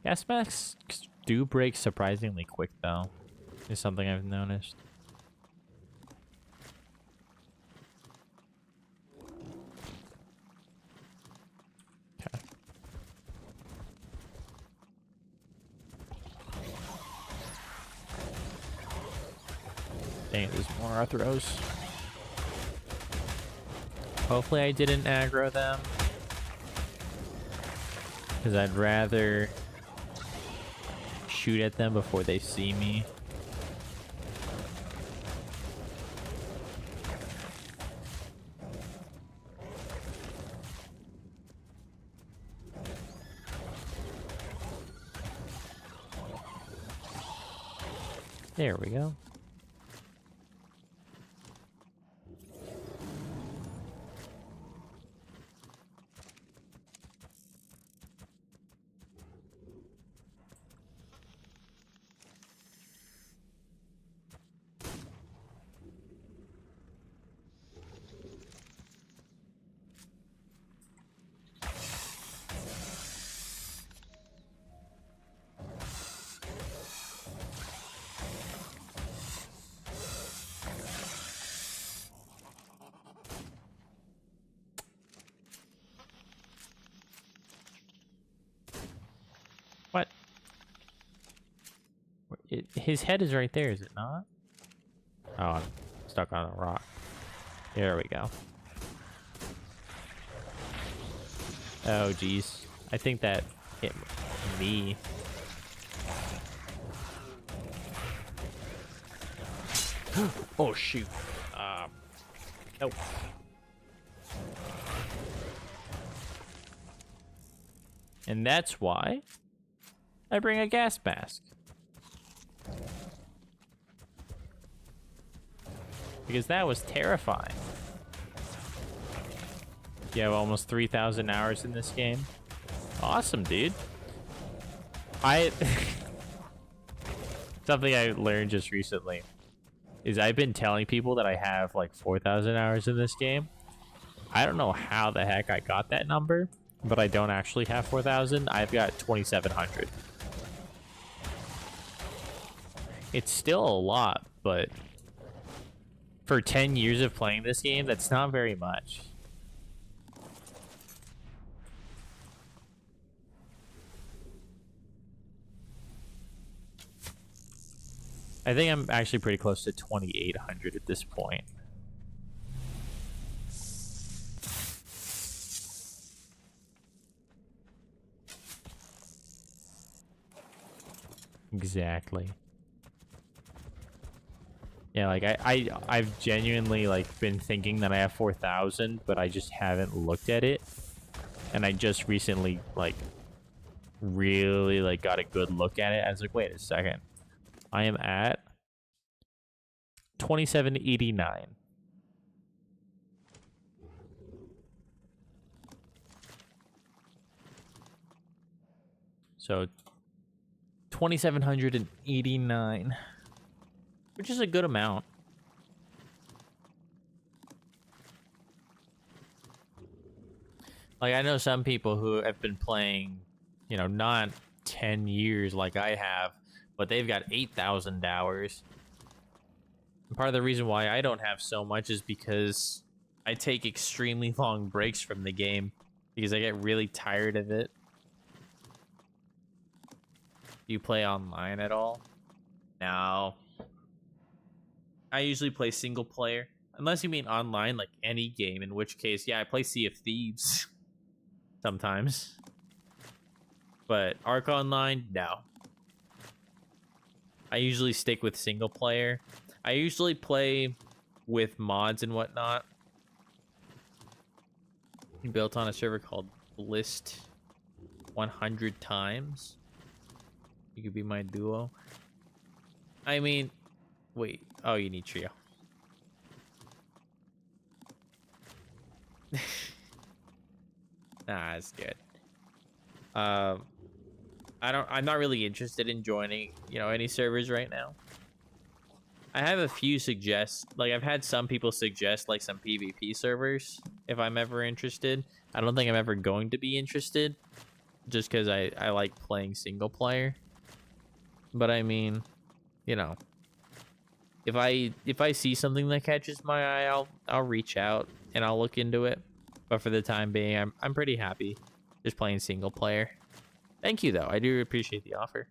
Gas masks do break surprisingly quick, though. Is something I've noticed. Okay. Dang it, there's more Arthros. Hopefully I didn't aggro them. Because I'd rather shoot at them before they see me. There we go. What? His head is right there, is it not? Oh, I'm stuck on a rock. There we go. Oh, geez. I think that hit me. Oh, shoot. Nope. And that's why I bring a gas mask. Because that was terrifying. You have almost 3,000 hours in this game. Awesome, dude. Something I learned just recently is I've been telling people that I have like 4,000 hours in this game. I don't know how the heck I got that number, but I don't actually have 4,000. I've got 2,700. It's still a lot, but for 10 years of playing this game, that's not very much. I think I'm actually pretty close to 2,800 at this point. Exactly. Yeah, like I've genuinely like been thinking that I have 4,000, but I just haven't looked at it. And I just recently like really like got a good look at it. I was like, wait a second. I am at 2,789. So 2,789, which is a good amount. Like I know some people who have been playing, you know, not 10 years like I have, but they've got 8,000 hours. And part of the reason why I don't have so much is because I take extremely long breaks from the game because I get really tired of it. Do you play online at all? No. I usually play single player. Unless you mean online, like any game, in which case, yeah, I play Sea of Thieves sometimes. But ARK Online, no. I usually stick with single player. I usually play with mods and whatnot. Built on a server called List 100 times. You could be my duo. I mean, wait. Oh, you need trio. Nah, it's good. I'm not really interested in joining, any servers right now. I have a few I've had some people suggest like some PvP servers if I'm ever interested. I don't think I'm ever going to be interested just because I like playing single player. But I mean, if I see something that catches my eye, I'll reach out and I'll look into it. But for the time being, I'm pretty happy just playing single player. Thank you though. I do appreciate the offer.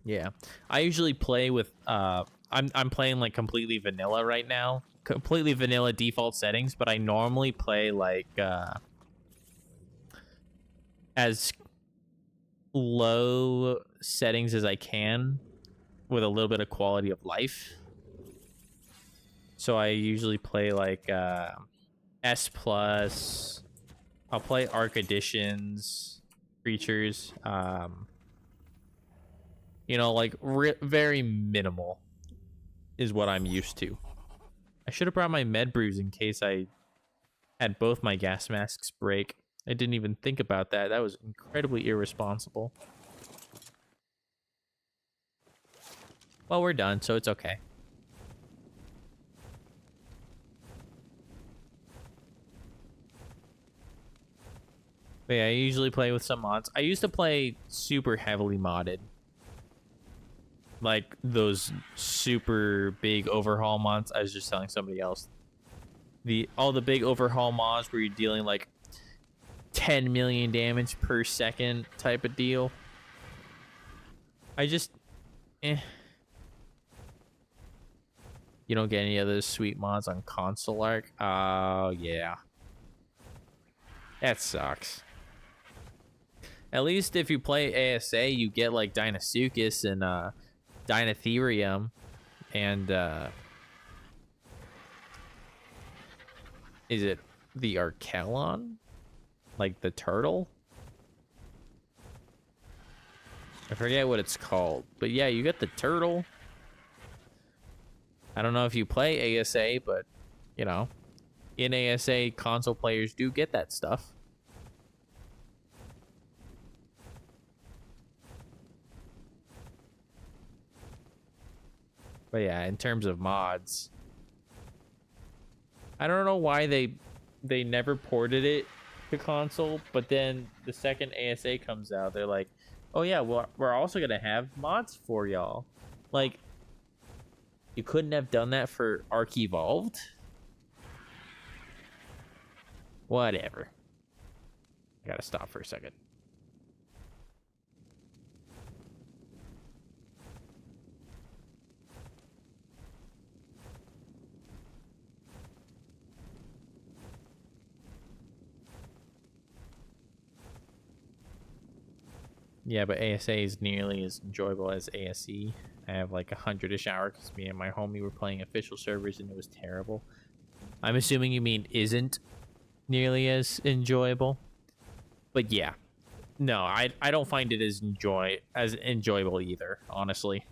Yeah. I usually play with I'm playing like completely vanilla right now. Completely vanilla default settings, but I normally play like as low settings as I can with a little bit of quality of life. So I usually play like S+. I'll play ARK editions, creatures. Like very minimal is what I'm used to. I should have brought my med brews in case I had both my gas masks break. I didn't even think about that. That was incredibly irresponsible. Well, we're done, so it's okay. But yeah, I usually play with some mods. I used to play super heavily modded. Like those super big overhaul mods. I was just telling somebody else. All the big overhaul mods where you're dealing like 10 million damage per second type of deal. I just... You don't get any of those sweet mods on console ARK? Oh, yeah. That sucks. At least if you play ASA, you get like Dinosuchus and Dinotherium and is it the Archelon? Like the turtle? I forget what it's called. But yeah, you get the turtle. I don't know if you play ASA, but in ASA, console players do get that stuff. But yeah, in terms of mods, I don't know why they never ported it to console, but then the second ASA comes out, they're like, oh yeah, well, we're also gonna have mods for y'all. Like, you couldn't have done that for ARK Evolved? Whatever. I gotta stop for a second. Yeah, but ASA is nearly as enjoyable as ASE. I have like 100-ish hours because me and my homie were playing official servers and it was terrible. I'm assuming you mean isn't nearly as enjoyable. But yeah. No, I don't find it as enjoyable either, honestly.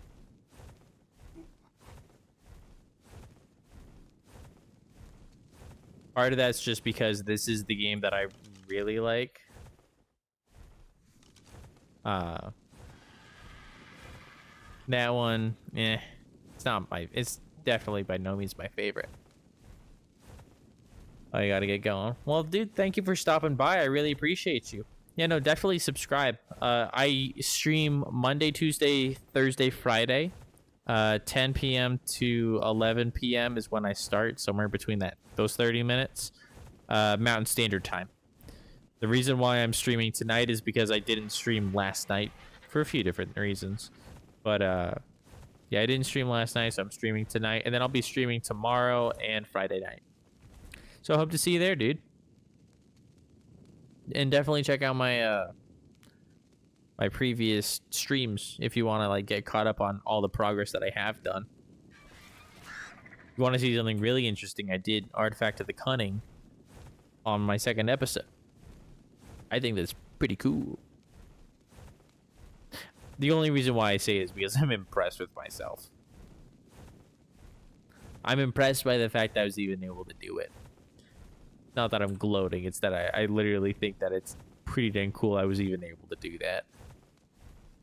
Part of that's just because this is the game that I really like. That one, it's definitely by no means my favorite. Oh, you gotta get going. Well, dude, thank you for stopping by. I really appreciate you. Yeah, no, definitely subscribe. I stream Monday, Tuesday, Thursday, Friday. 10 p.m. to 11 p.m. is when I start, somewhere between those 30 minutes. Mountain Standard Time. The reason why I'm streaming tonight is because I didn't stream last night for a few different reasons. But yeah, I didn't stream last night, so I'm streaming tonight, and then I'll be streaming tomorrow and Friday night. So I hope to see you there, dude. And definitely check out my my previous streams if you want to like get caught up on all the progress that I have done. If you want to see something really interesting, I did Artifact of the Cunning on my second episode. I think that's pretty cool. The only reason why I say it is because I'm impressed with myself. I'm impressed by the fact that I was even able to do it. Not that I'm gloating, it's that I literally think that it's pretty dang cool I was even able to do that.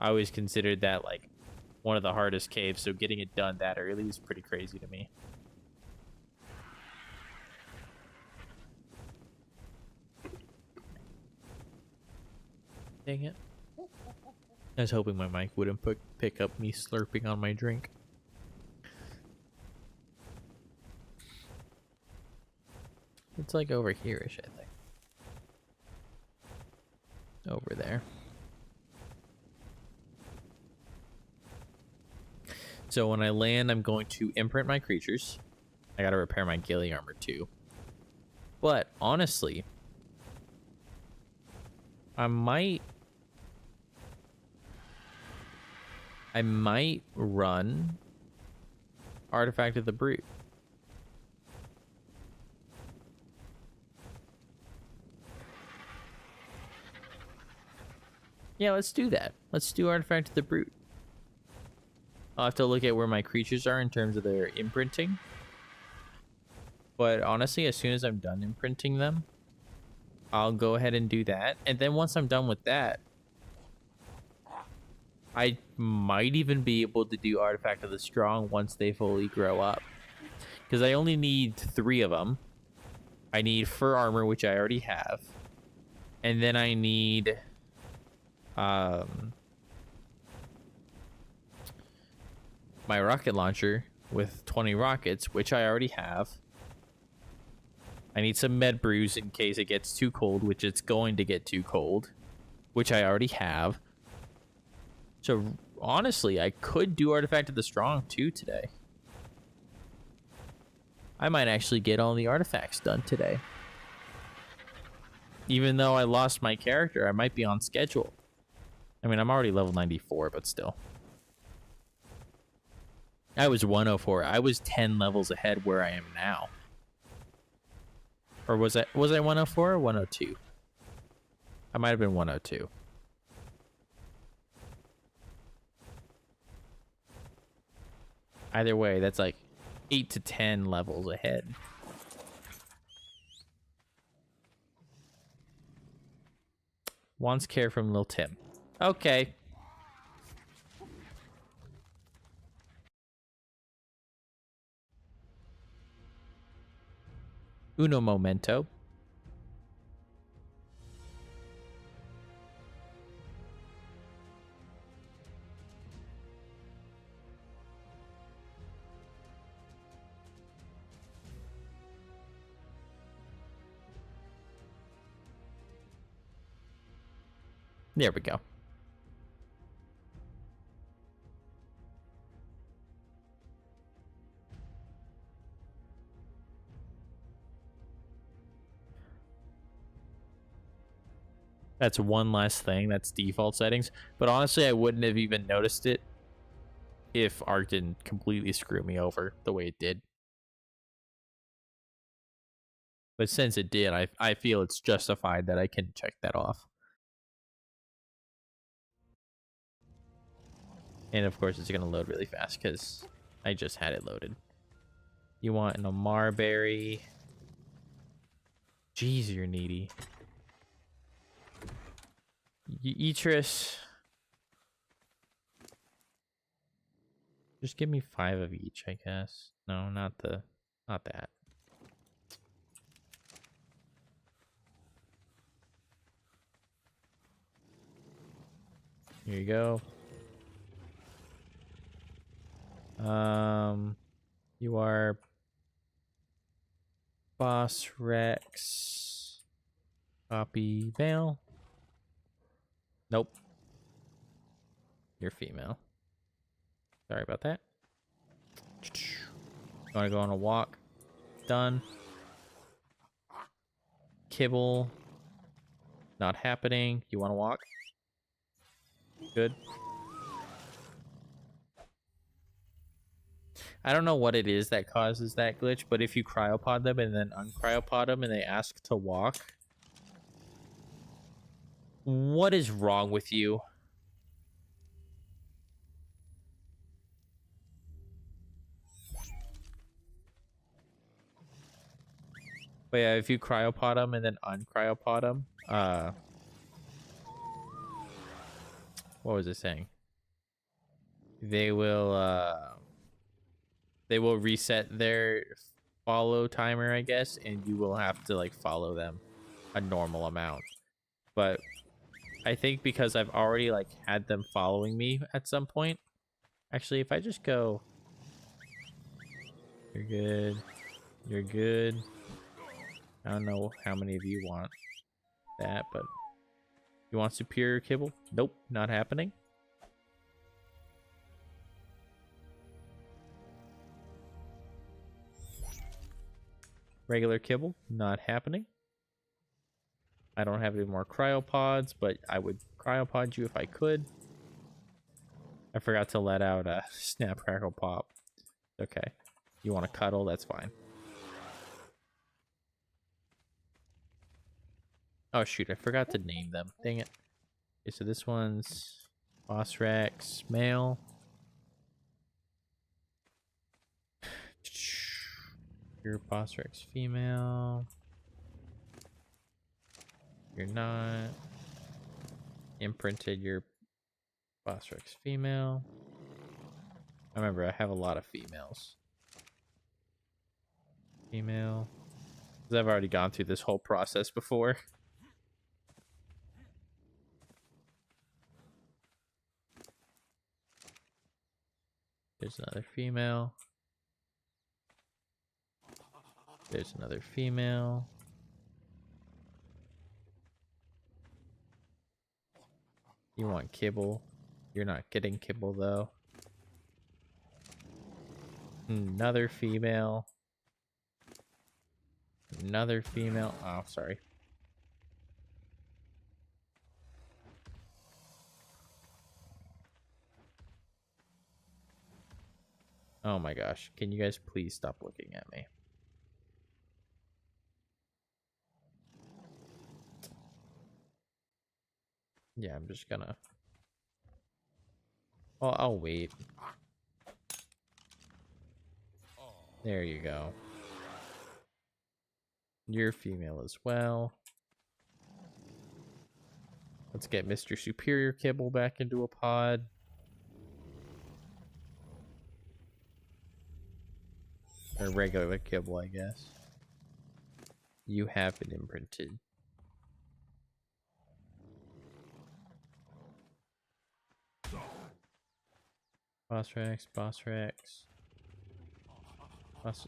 I always considered that like one of the hardest caves, so getting it done that early is pretty crazy to me. Dang it. I was hoping my mic wouldn't pick up me slurping on my drink. It's like over here-ish, I think. Over there. So when I land, I'm going to imprint my creatures. I gotta repair my ghillie armor too. But honestly, I might run Artifact of the Brute. Yeah, let's do that. Let's do Artifact of the Brute. I'll have to look at where my creatures are in terms of their imprinting. But honestly, as soon as I'm done imprinting them, I'll go ahead and do that. And then once I'm done with that, I might even be able to do Artifact of the Strong once they fully grow up. Because I only need 3 of them. I need fur armor, which I already have. And then I need... my rocket launcher with 20 rockets, which I already have. I need some med brews in case it gets too cold, which it's going to get too cold, which I already have. So honestly, I could do Artifact of the Strong too today. I might actually get all the artifacts done today. Even though I lost my character, I might be on schedule. I mean, I'm already level 94, but still. I was 104. I was 10 levels ahead where I am now. Or was I 104 or 102? I might have been 102. Either way, that's like 8 to 10 levels ahead. Wants care from Lil Tim. Okay. Uno momento. There we go. That's one less thing. That's default settings. But honestly, I wouldn't have even noticed it if ARK didn't completely screw me over the way it did. But since it did, I feel it's justified that I can check that off. And of course, it's going to load really fast because I just had it loaded. You want an Omar berry. Jeez, you're needy. Eatris. Just give me 5 of each, I guess. No, not that. Here you go. You are Boss Rex. Copy Veil. Nope. You're female. Sorry about that. Want to go on a walk? Done. Kibble. Not happening. You want to walk? Good. I don't know what it is that causes that glitch, but if you cryopod them and then uncryopod them and they ask to walk, what is wrong with you? But yeah, if you cryopod them and then uncryopod them, what was it saying? They will reset their follow timer, I guess, and you will have to like follow them a normal amount. But I think because I've already like had them following me at some point. Actually, if I just go, you're good, you're good. I don't know how many of you want that, but you want superior kibble? Nope, not happening. Regular kibble, not happening. I don't have any more cryopods, but I would cryopod you if I could. I forgot to let out a snap, crackle, pop. Okay. You want to cuddle? That's fine. Oh, shoot. I forgot to name them. Dang it. Okay, so this one's Boss Rex male. You're Boss Rex female. You're not. Imprinted, you're Boss Rex female. I remember I have a lot of females. Female. Because I've already gone through this whole process before. There's another female. There's another female. You want kibble. You're not getting kibble though. Another female. Another female. Oh, sorry. Oh my gosh. Can you guys please stop looking at me? Yeah, I'm just gonna... Well, I'll wait. There you go. You're female as well. Let's get Mr. Superior Kibble back into a pod. Or regular kibble, I guess. You have been imprinted. Boss Rex, Boss Rex. Boss...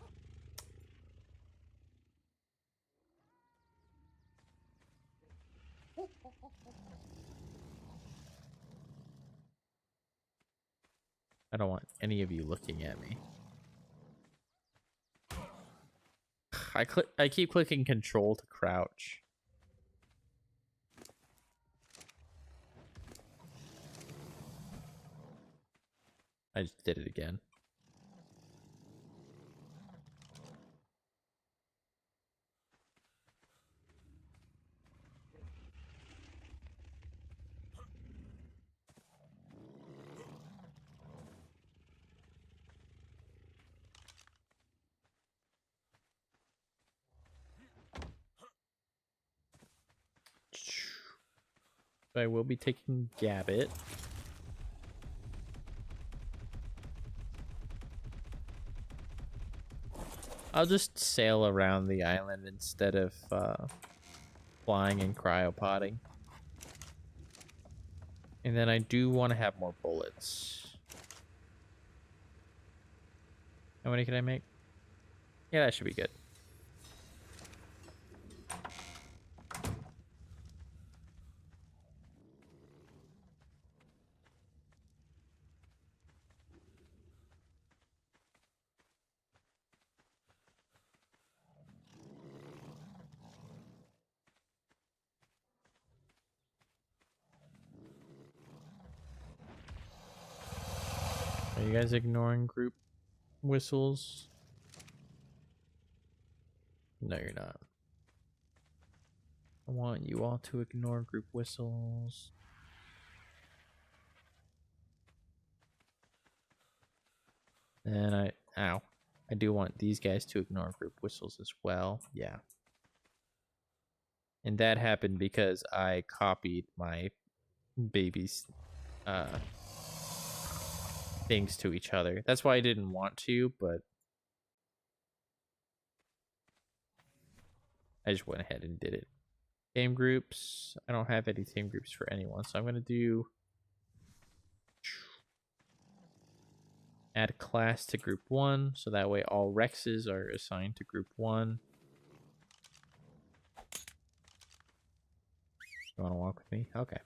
I don't want any of you looking at me. I keep clicking control to crouch. I just did it again. So I will be taking Gabbit. I'll just sail around the island instead of flying and cryopoding. And then I do want to have more bullets. How many can I make? Yeah, that should be good. you guys ignoring group whistles? No, you're not. I want you all to ignore group whistles. And I do want these guys to ignore group whistles as well. Yeah. And that happened because I copied my babies' things to each other. That's why I didn't want to, but I just went ahead and did it. Team groups. I don't have any team groups for anyone, so I'm going to do add a class to group 1, so that way all Rexes are assigned to group 1. You want to walk with me? Okay.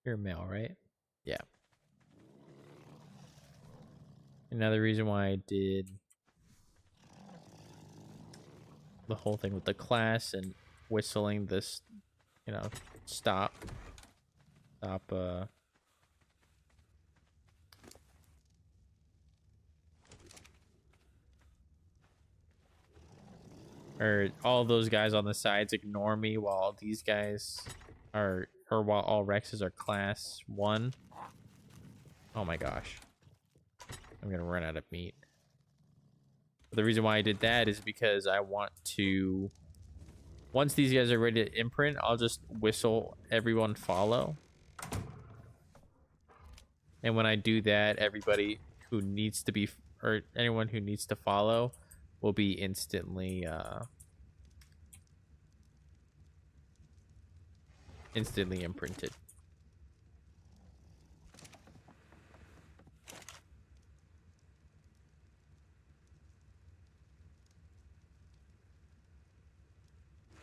You're male, right? Yeah. Another reason why I did the whole thing with the class and whistling this, you know, stop, or all those guys on the sides ignore me while these guys are, or while all Rexes are class 1. Oh my gosh. I'm gonna run out of meat. The reason why I did that is because I want to, once these guys are ready to imprint, I'll just whistle everyone follow. And when I do that, everybody who needs to be, or anyone who needs to follow will be instantly imprinted.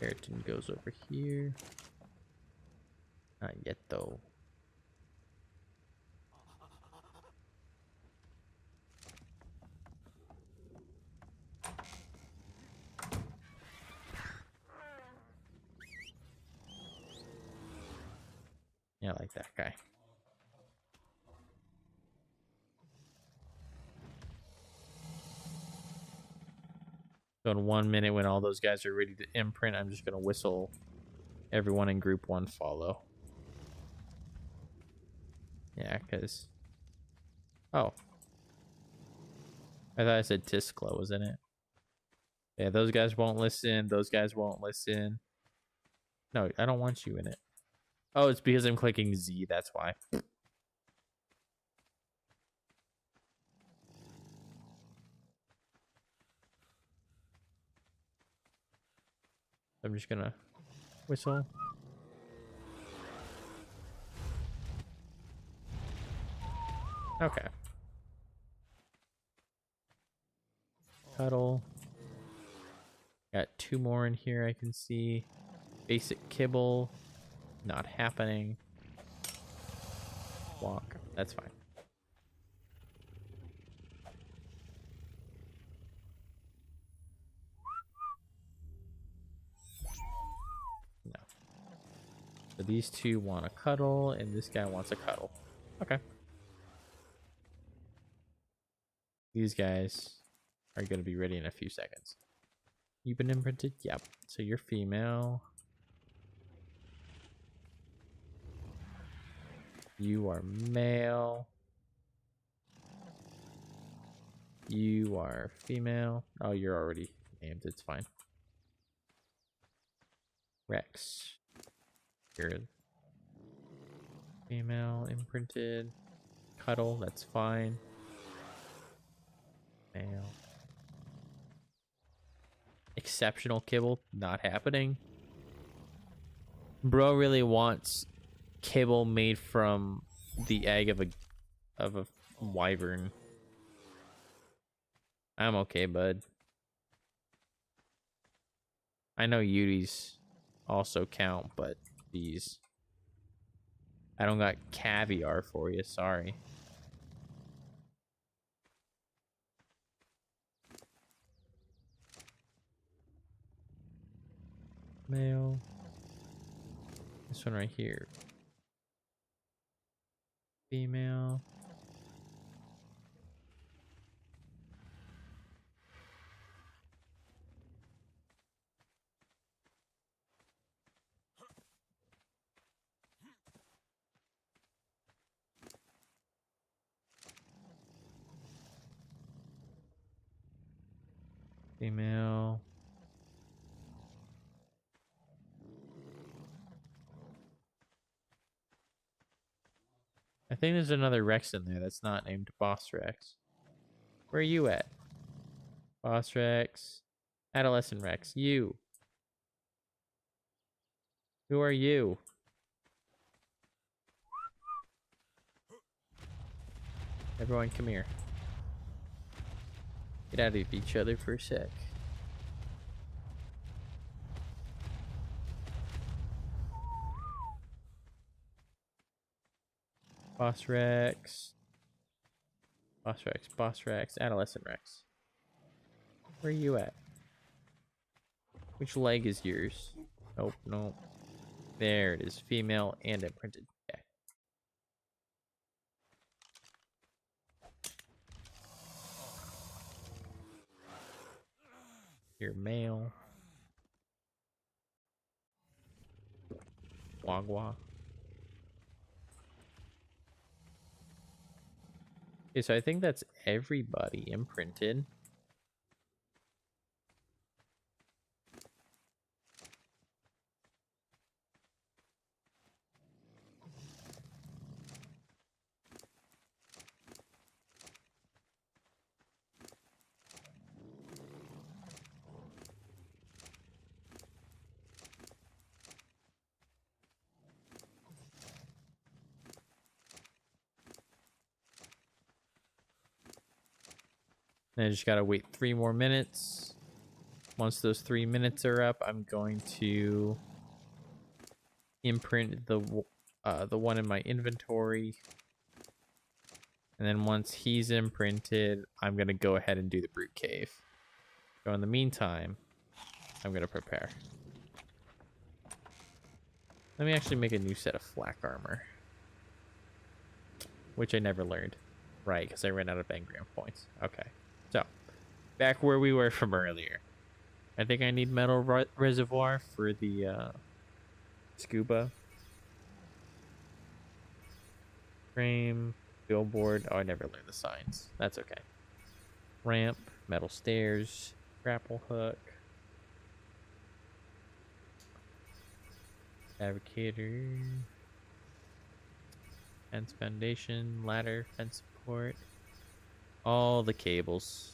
Keratin goes over here. Not yet, though. Yeah, I like that guy. So in 1 minute, when all those guys are ready to imprint, I'm just going to whistle everyone in group 1 follow. Yeah, because... Oh. I thought I said Tiskla, wasn't it? Yeah, those guys won't listen. Those guys won't listen. No, I don't want you in it. Oh, it's because I'm clicking Z, that's why. I'm just gonna whistle. Okay. Cuddle. Got 2 more in here I can see. Basic kibble. Not happening. Walk. That's fine. No. So these 2 want a cuddle, and this guy wants a cuddle. Okay. These guys are going to be ready in a few seconds. You've been imprinted? Yep. So you're female. You are male. You are female. Oh, you're already named. It's fine. Rex. You're female, imprinted. Cuddle, that's fine. Male. Exceptional kibble, not happening. Bro really wants kibble made from the egg of a wyvern. I'm okay, bud. I know Uties also count, but these. I don't got caviar for you, sorry. Male. This one right here. Female. Female. I think there's another Rex in there that's not named Boss Rex. Where are you at? Boss Rex. Adolescent Rex. You. Who are you? Everyone, come here. Get out of each other for a sec. Boss Rex. Boss Rex. Boss Rex. Adolescent Rex. Where are you at? Which leg is yours? Nope, nope. There it is. Female and imprinted. Yeah. You're male. Wagwa. Okay, so I think that's everybody imprinted. And I just gotta wait 3 more minutes. Once those 3 minutes are up, I'm going to imprint the one in my inventory. And then once he's imprinted, I'm gonna go ahead and do the brute cave. So in the meantime, I'm gonna prepare. Let me actually make a new set of flak armor, which I never learned. Right, because I ran out of engram points. Okay. So, back where we were from earlier. I think I need metal reservoir for the scuba. Frame, billboard. Oh, I never learned the signs. That's okay. Ramp, metal stairs, grapple hook. Fabricator. Fence foundation, ladder, fence support. All the cables.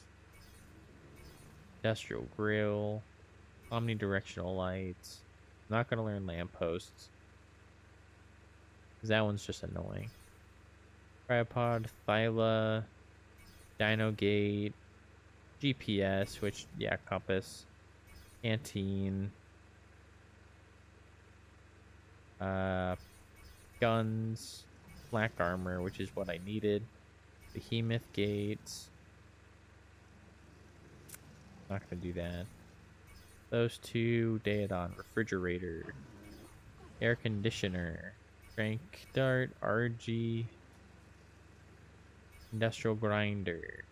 Industrial grill. Omnidirectional lights. I'm not going to learn lampposts, because that one's just annoying. Tripod, Thyla, Dino Gate, GPS, which, yeah, compass. Canteen. Guns. Black armor, which is what I needed. Behemoth gates. Not gonna do that. Those two. Daedon. Refrigerator. Air conditioner. Crank dart. RG. Industrial grinder.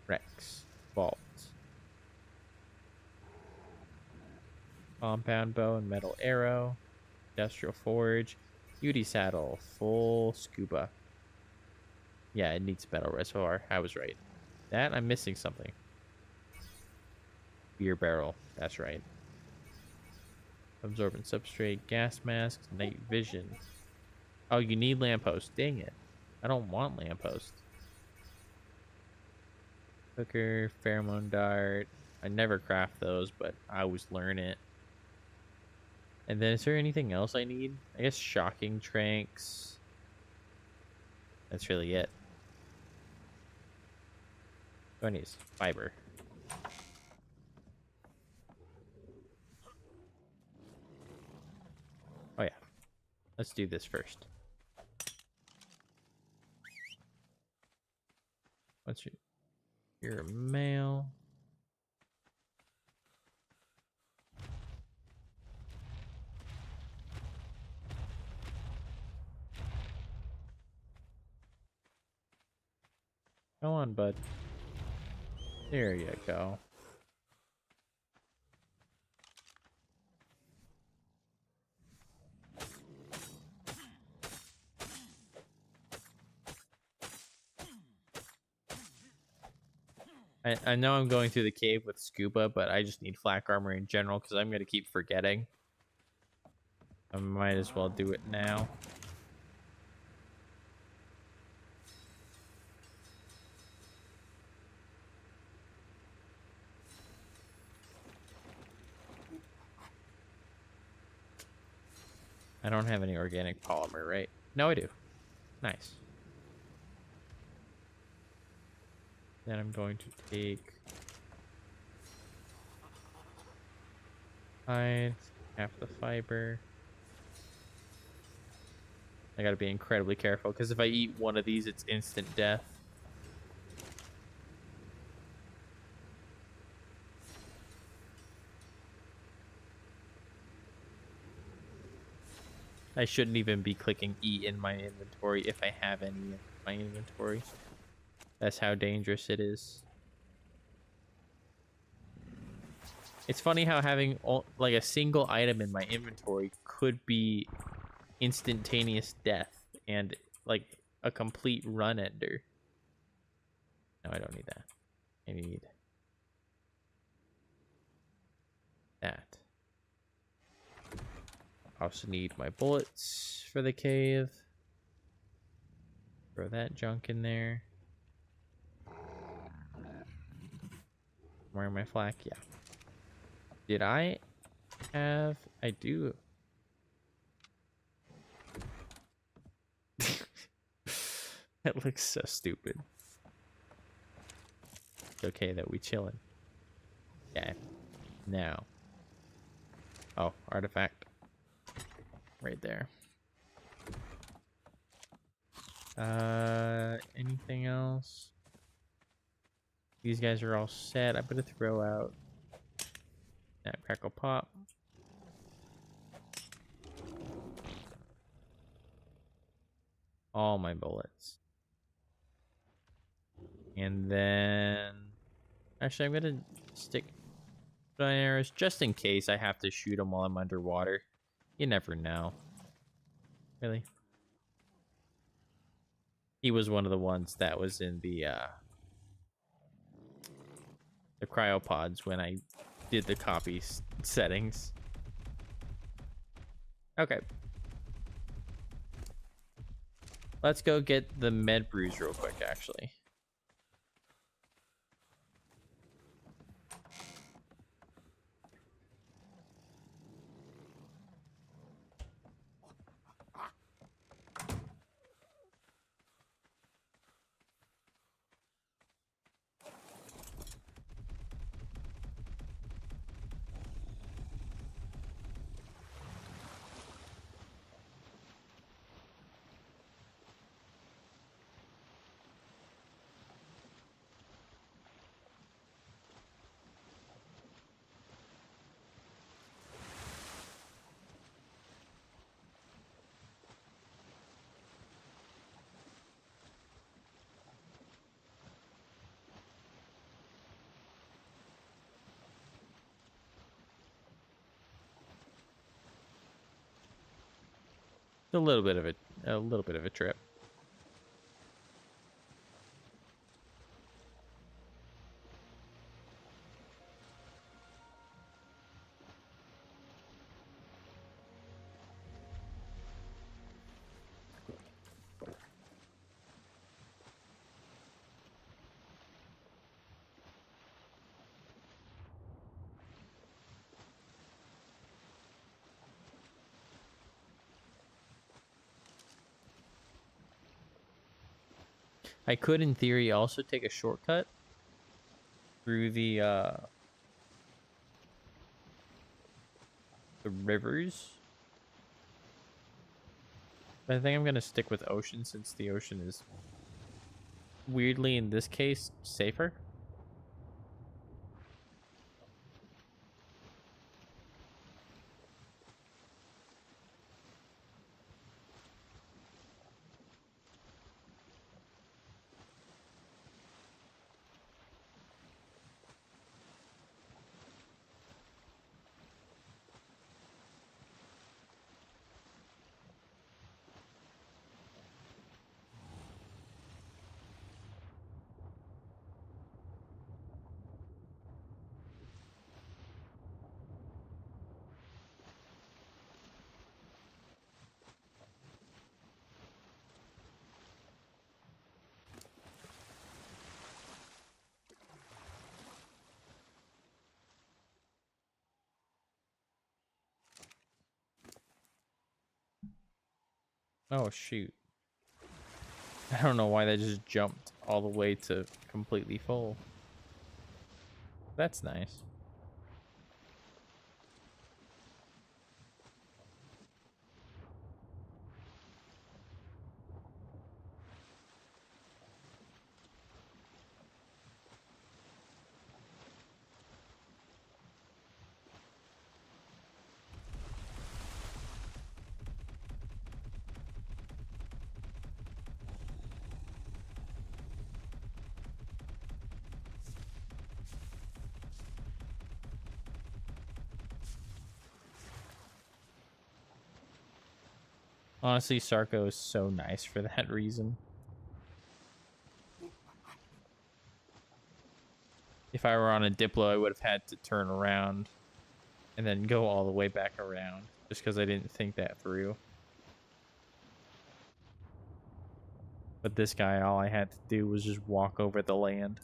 Rex. Vault. Compound bow and metal arrow. Industrial forge. Beauty saddle. Full scuba. Yeah, it needs metal reservoir. I was right. That, I'm missing something. Beer barrel. That's right. Absorbent substrate. Gas mask. Night vision. Oh, you need lamppost. Dang it. I don't want lamppost. Cooker. Pheromone dart. I never craft those, but I always learn it. And then is there anything else I need? I guess shocking tranks. That's really it. Oh, I need fiber. Let's do this first. What's your... You're a male. Go on, bud. There you go. I know I'm going through the cave with scuba, but I just need flak armor in general because I'm going to keep forgetting. I might as well do it now. I don't have any organic polymer, right? No, I do. Nice. Then I'm going to take hide, half the fiber. I gotta be incredibly careful because if I eat one of these, it's instant death. I shouldn't even be clicking E in my inventory if I have any in my inventory. That's how dangerous it is. It's funny how having like a single item in my inventory could be instantaneous death and like a complete run ender. No, I don't need that. I need that. I also need my bullets for the cave. Throw that junk in there. Wearing my flak, yeah. Did I have... I do. That looks so stupid. It's okay that we chilling. Okay. Now. Oh, artifact. Right there. Anything else? These guys are all set. I'm gonna throw out that crackle pop. All my bullets. And then... Actually, I'm gonna stick arrows just in case I have to shoot them while I'm underwater. You never know. Really? He was one of the ones that was in the cryopods when I did the copy settings. Okay. Let's go get the med brews real quick, actually. A little bit of a trip. I could, in theory, also take a shortcut through the rivers. I think I'm gonna stick with ocean since the ocean is weirdly in this case safer. Oh shoot. I don't know why that just jumped all the way to completely full. That's nice. Honestly, Sarko is so nice for that reason. If I were on a Diplo, I would have had to turn around and then go all the way back around just because I didn't think that through. But this guy, all I had to do was just walk over the land.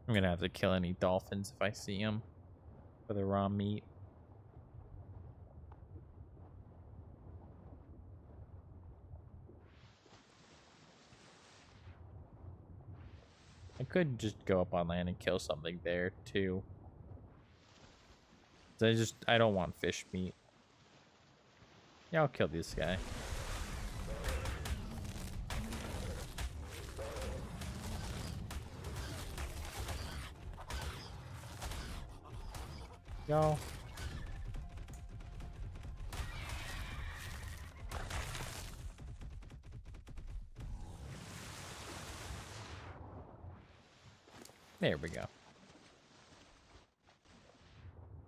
I'm gonna have to kill any dolphins if I see them for the raw meat. I could just go up on land and kill something there too. I don't want fish meat. Yeah, I'll kill this guy. Yo. There we go.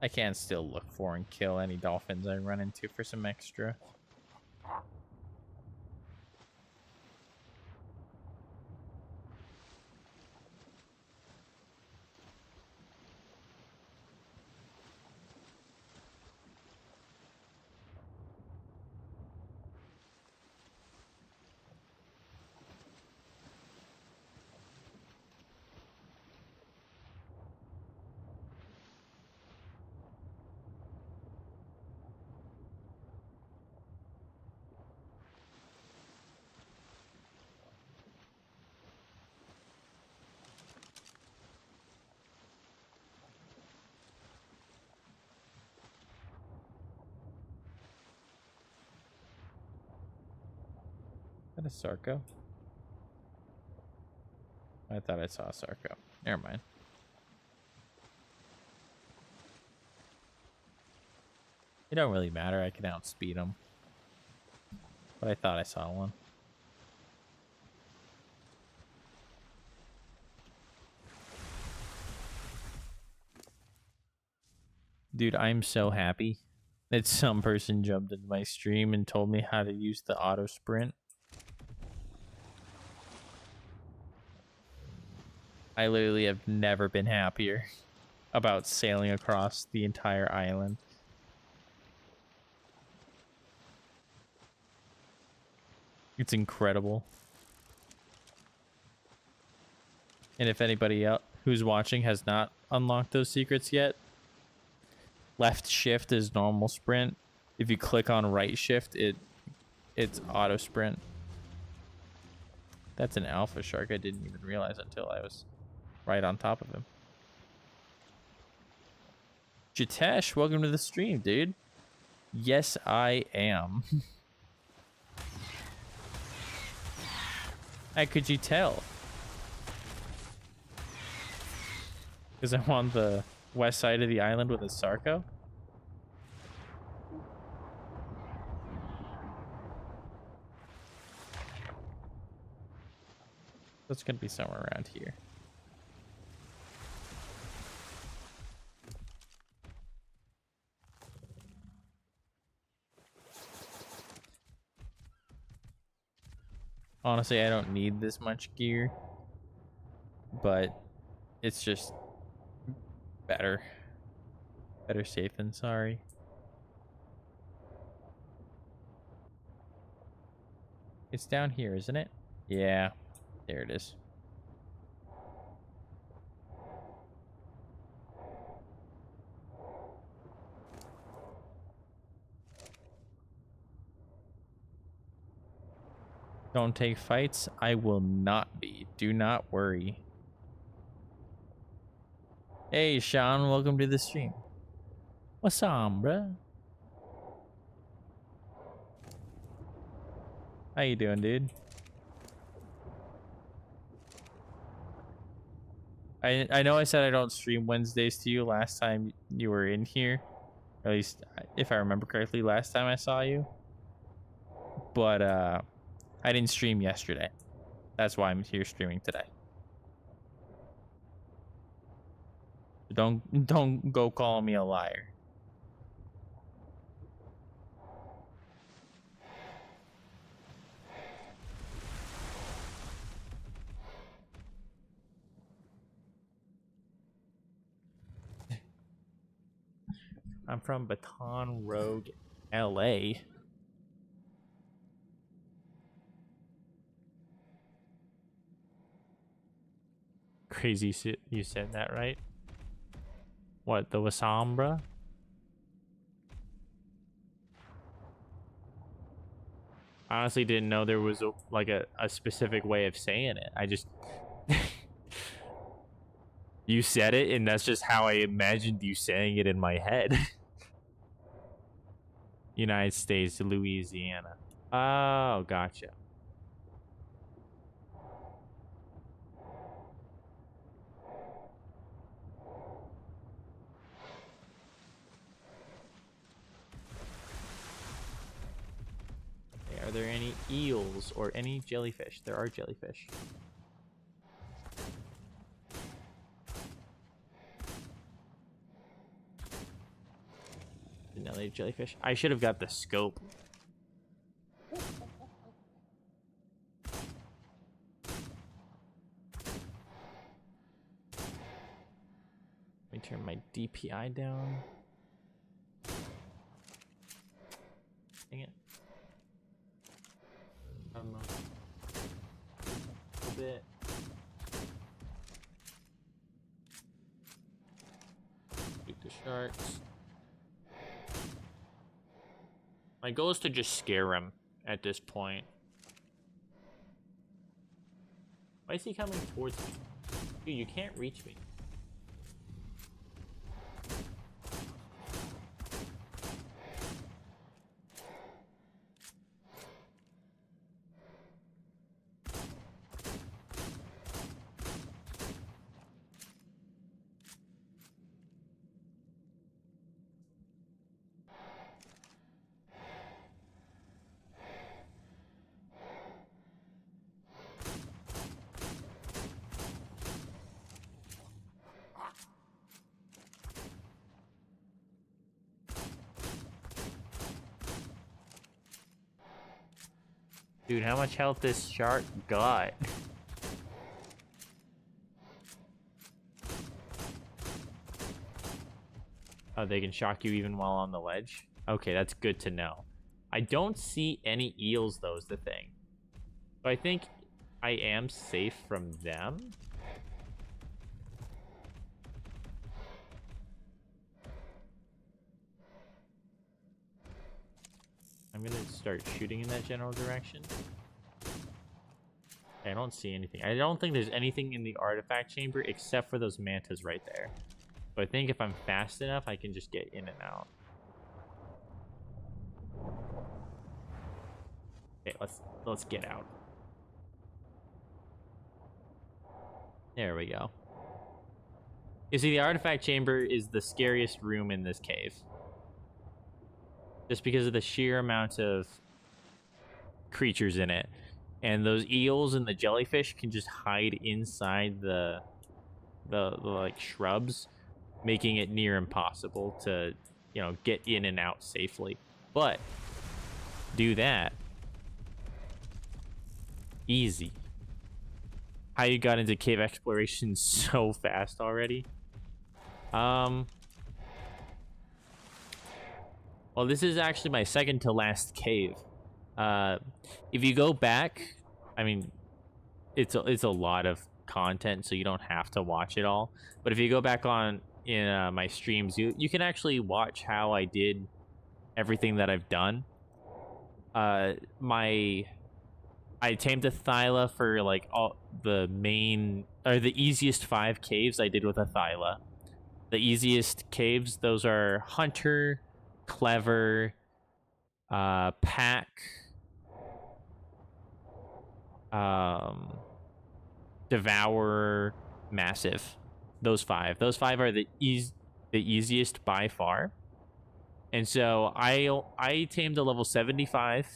I can still look for and kill any dolphins I run into for some extra. Is that a Sarko? I thought I saw a Sarko. Never mind. It don't really matter. I can outspeed them. But I thought I saw one. Dude, I'm so happy that some person jumped into my stream and told me how to use the auto sprint. I literally have never been happier about sailing across the entire island. It's incredible. And if anybody else who's watching has not unlocked those secrets yet, left shift is normal sprint. If you click on right shift, it's auto sprint. That's an alpha shark. I didn't even realize until I was right on top of him. Jitesh, welcome to the stream, dude. Yes, I am. How could you tell? Because I'm on the west side of the island with a Sarco? That's gonna be somewhere around here. Honestly, I don't need this much gear, but it's just better. Better safe than sorry. It's down here, isn't it? Yeah, there it is. Don't take fights. I will not be. Do not worry. Hey, Sean, welcome to the stream. What's up, bruh? How you doing, dude? I know I said I don't stream Wednesdays to you last time you were in here. At least, if I remember correctly, last time I saw you. But, I didn't stream yesterday. That's why I'm here streaming today. Don't go call me a liar. I'm from Baton Rouge, LA. Crazy you said that, right? What, the Wasambra? I honestly didn't know there was a specific way of saying it. I just you said it, and that's just how I imagined you saying it in my head. United States, Louisiana. Oh, gotcha. Are there any eels or any jellyfish? There are jellyfish. Another jellyfish. I should have got the scope. Let me turn my DPI down. Dang it. A bit. Shoot the sharks. My goal is to just scare him at this point. Why is he coming towards me? Dude, you can't reach me. Dude, how much health this shark got? Oh, they can shock you even while on the ledge? Okay, that's good to know. I don't see any eels, though, is the thing. So I think I am safe from them. I'm gonna start shooting in that general direction. I don't see anything. I don't think there's anything in the artifact chamber except for those mantas right there. But I think if I'm fast enough, I can just get in and out. Okay, let's get out. There we go. You see, the artifact chamber is the scariest room in this cave. Just because of the sheer amount of creatures in it. And those eels and the jellyfish can just hide inside the like shrubs, making it near impossible to, you know, get in and out safely. But do that. Easy. How you got into cave exploration so fast already? Well, this is actually my second to last cave. If you go back, I mean, it's a lot of content, so you don't have to watch it all. But if you go back on in my streams, you can actually watch how I did everything that I've done. I tamed a Thyla for like all the main or the easiest 5 caves I did with a Thyla. The easiest caves, those are Hunter, Clever, Pack, Devourer, Massive. Those 5. Those 5 are the easiest by far. And so I tamed a level 75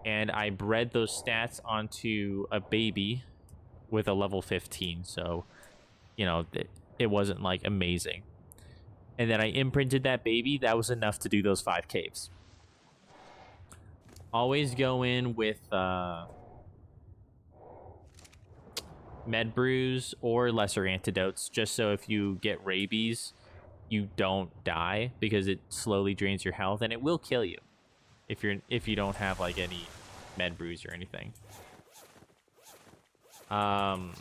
and I bred those stats onto a baby with a level 15. So, you know, it wasn't like amazing. And then I imprinted that baby. That was enough to do those 5 caves. Always go in with med brews or lesser antidotes, just so if you get rabies, you don't die, because it slowly drains your health and it will kill you if you don't have like any med brews or anything. But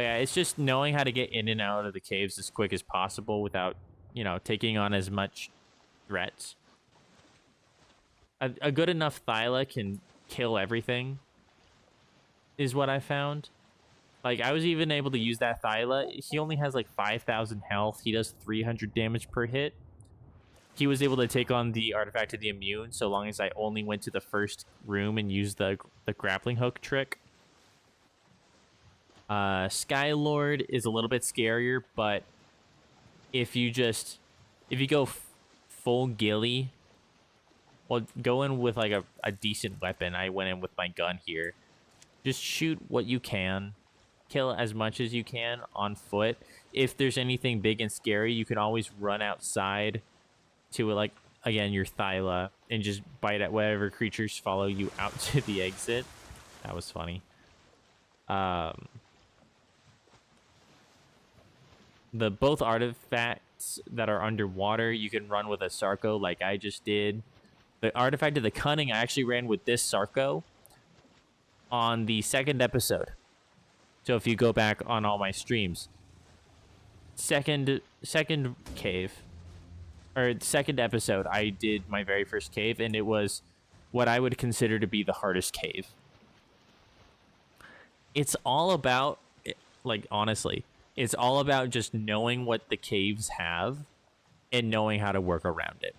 yeah, it's just knowing how to get in and out of the caves as quick as possible without, you know, taking on as much threats. A good enough Thyla can kill everything, is what I found. Like, I was even able to use that Thyla. He only has like 5,000 health. He does 300 damage per hit. He was able to take on the Artifact of the Immune so long as I only went to the first room and used the grappling hook trick. Skylord is a little bit scarier, but if you go full ghillie, well, go in with like a decent weapon. I went in with my gun here. Just shoot what you can. Kill as much as you can on foot. If there's anything big and scary, you can always run outside to, like, again, your Thyla and just bite at whatever creatures follow you out to the exit. That was funny. The both artifacts that are underwater, you can run with a Sarco like I just did. The Artifact of the Cunning, I actually ran with this Sarco on the 2nd episode. So if you go back on all my streams, second cave, or 2nd episode, I did my very first cave, and it was what I would consider to be the hardest cave. It's all about, like, honestly, it's all about just knowing what the caves have and knowing how to work around it.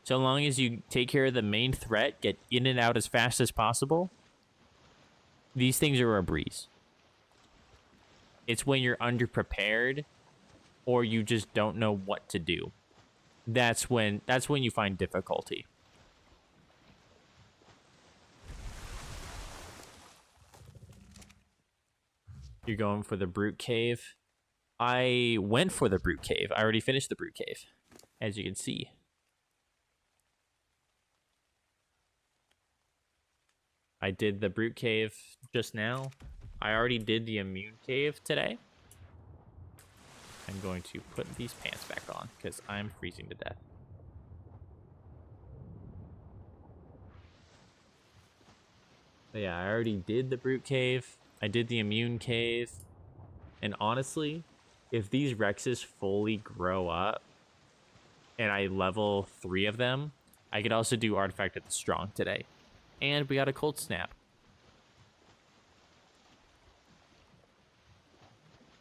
So long as you take care of the main threat, get in and out as fast as possible, these things are a breeze. It's when you're underprepared or you just don't know what to do. That's when you find difficulty. You're going for the Brute Cave. I went for the Brute Cave. I already finished the Brute Cave, as you can see. I did the brute cave just now. I already did the immune cave today. I'm going to put these pants back on because I'm freezing to death. But yeah, I already did the brute cave. I did the immune cave. And honestly, if these Rexes fully grow up and I level 3 of them, I could also do Artifact of the Strong today. And we got a cold snap.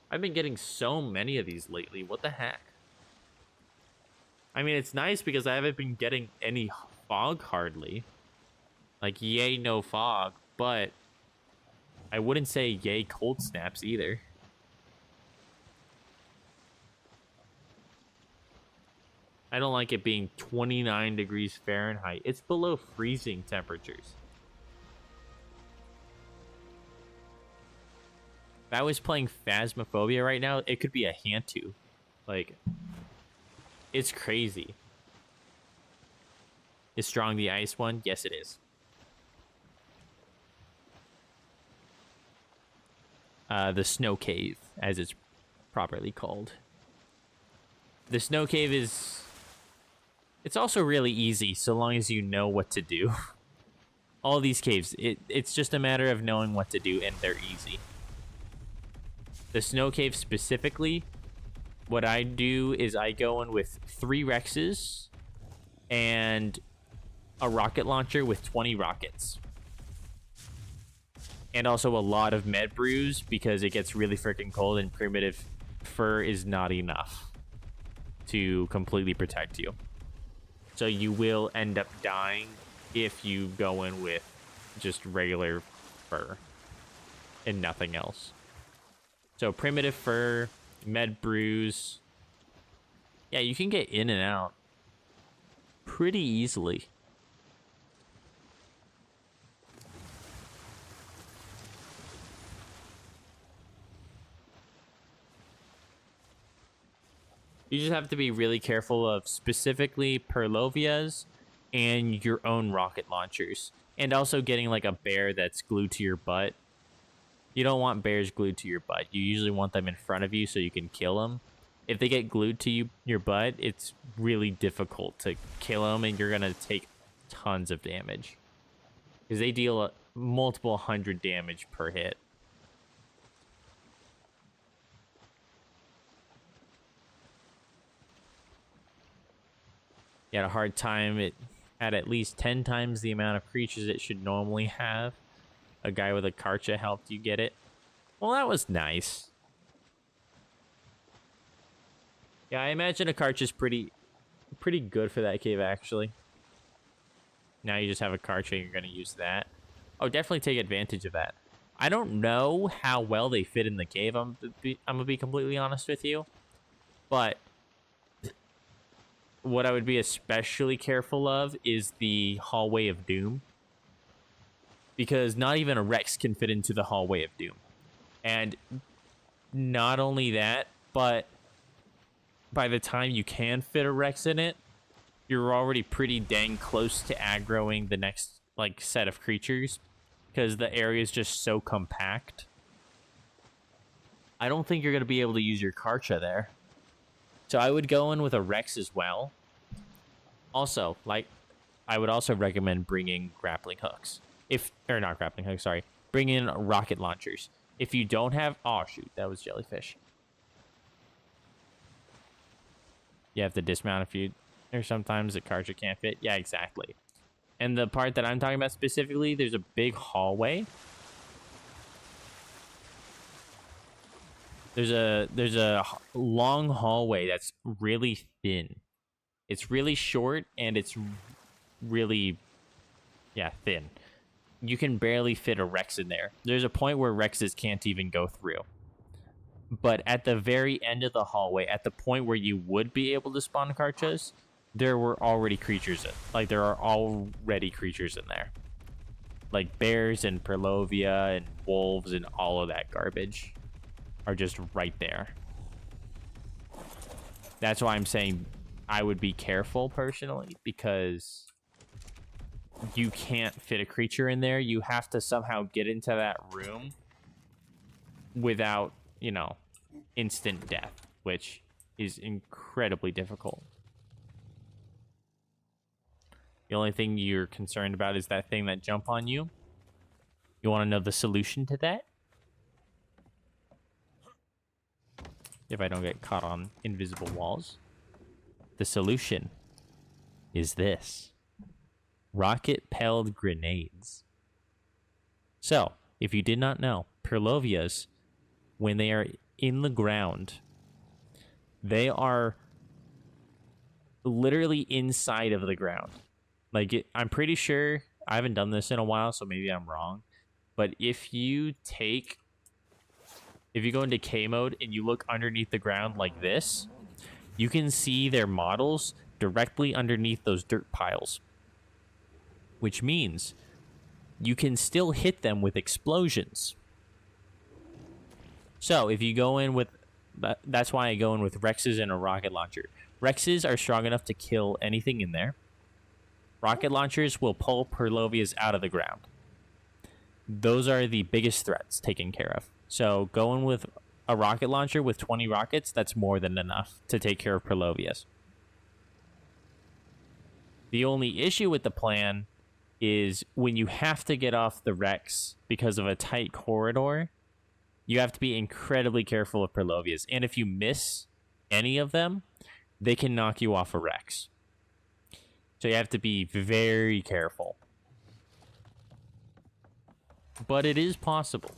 I've been getting so many of these lately. What the heck? I mean, it's nice because I haven't been getting any fog hardly. Like, yay, no fog. But I wouldn't say yay cold snaps either. I don't like it being 29 degrees Fahrenheit. It's below freezing temperatures. If I was playing Phasmophobia right now, it could be a Hantu. Like, it's crazy. Is Strong the ice one? Yes, it is. The Snow Cave, as it's properly called. The Snow Cave is... It's also really easy, so long as you know what to do. All these caves, it's just a matter of knowing what to do, and they're easy. The Snow Cave specifically, what I do is I go in with 3 Rexes and a rocket launcher with 20 rockets. And also a lot of med brews because it gets really freaking cold and primitive fur is not enough to completely protect you. So you will end up dying if you go in with just regular fur and nothing else. So primitive fur, med brews. Yeah, you can get in and out pretty easily. You just have to be really careful of specifically Perlovias and your own rocket launchers. And also getting like a bear that's glued to your butt. You don't want bears glued to your butt. You usually want them in front of you so you can kill them. If they get glued to your butt, it's really difficult to kill them and you're going to take tons of damage. Because they deal multiple 100 damage per hit. You had a hard time. It had at least 10 times the amount of creatures it should normally have. A guy with a Karcha helped you get it. Well, that was nice. Yeah, I imagine a Karcha's pretty good for that cave, actually. Now you just have a Karcha, you're going to use that. Oh, definitely take advantage of that. I don't know how well they fit in the cave, I'm going to be completely honest with you. But what I would be especially careful of is the Hallway of Doom. Because not even a Rex can fit into the Hallway of Doom. And not only that, but by the time you can fit a Rex in it, you're already pretty dang close to aggroing the next like set of creatures. Because the area is just so compact. I don't think you're going to be able to use your Karcha there. So I would go in with a Rex as well. Also, like, I would also recommend bringing grappling hooks. Or not grappling hooks, sorry. Bring in rocket launchers. If you don't have... Oh, shoot, that was jellyfish. You have to dismount if you... Or sometimes the Karcha can't fit. Yeah, exactly. And the part that I'm talking about specifically, there's a big hallway. There's a long hallway that's really thin. It's really short and it's really, yeah, thin. You can barely fit a Rex in there. There's a point where Rexes can't even go through. But at the very end of the hallway, at the point where you would be able to spawn Karchas, there were already creatures in. Like, there are already creatures in there. Like bears and Perlovia and wolves and all of that garbage are just right there. That's why I'm saying I would be careful personally, because you can't fit a creature in there. You have to somehow get into that room without, you know, instant death, which is incredibly difficult. The only thing you're concerned about is that thing that jump on you. You want to know the solution to that? If I don't get caught on invisible walls. The solution is this. Rocket-propelled grenades. So, if you did not know, Purlovias, when they are in the ground, they are literally inside of the ground. Like, I'm pretty sure, I haven't done this in a while, so maybe I'm wrong. But if you go into K mode and you look underneath the ground like this, you can see their models directly underneath those dirt piles. Which means you can still hit them with explosions. So if you go in with, that's why I go in with Rexes and a rocket launcher. Rexes are strong enough to kill anything in there. Rocket launchers will pull Purlovias out of the ground. Those are the biggest threats taken care of. So going with a rocket launcher with 20 rockets, that's more than enough to take care of Purlovias. The only issue with the plan is when you have to get off the Rex because of a tight corridor, you have to be incredibly careful of Purlovias. And if you miss any of them, they can knock you off a Rex. So you have to be very careful. But it is possible.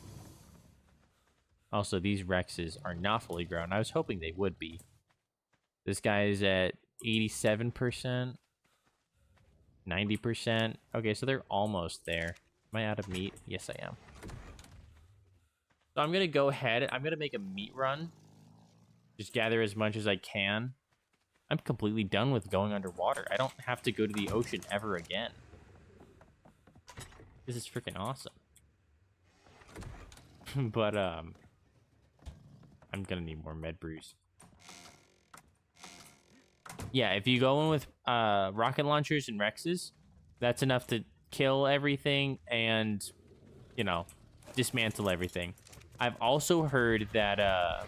Also, these Rexes are not fully grown. I was hoping they would be. This guy is at 87%. 90%. Okay, so they're almost there. Am I out of meat? Yes, I am. So I'm going to go ahead. I'm going to make a meat run. Just gather as much as I can. I'm completely done with going underwater. I don't have to go to the ocean ever again. This is freaking awesome. But, I'm gonna need more med brews. Yeah, if you go in with rocket launchers and Rexes, that's enough to kill everything and, you know, dismantle everything. I've also heard that,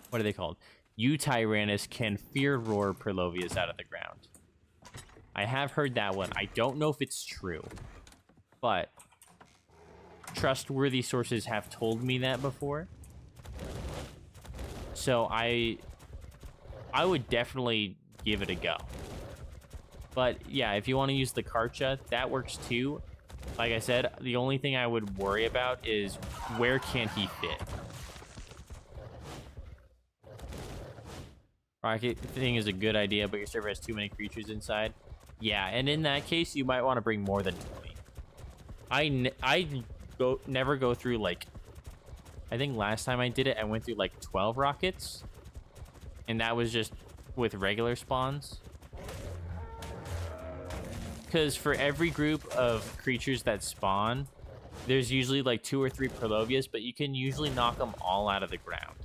what are they called? Tyrannus can fear roar Purlovias out of the ground. I have heard that one. I don't know if it's true, but trustworthy sources have told me that before. So I would definitely give it a go. But yeah, if you want to use the Karcha, that works too. Like I said, the only thing I would worry about is where can he fit? Rocket thing is a good idea, but your server has too many creatures inside. Yeah, and in that case, you might want to bring more than 20. I never go through, like, I think last time I did it, I went through like 12 rockets. And that was just with regular spawns. Because for every group of creatures that spawn, there's usually like 2 or 3 Purlovias, but you can usually knock them all out of the ground.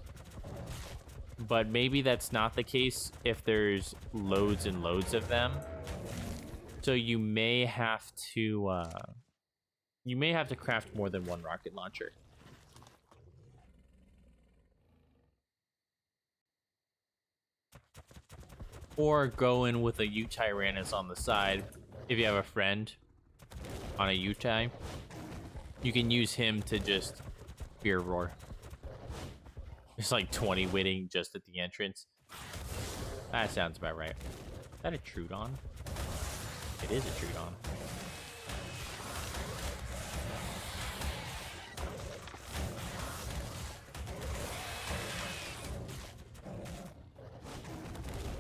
But maybe that's not the case if there's loads and loads of them. So you may have to craft more than one rocket launcher. Or go in with a Tyrannus on the side. If you have a friend on a Utai, you can use him to just fear roar. It's like 20 witting just at the entrance. That sounds about right. Is that a Trudon? It is a Trudon.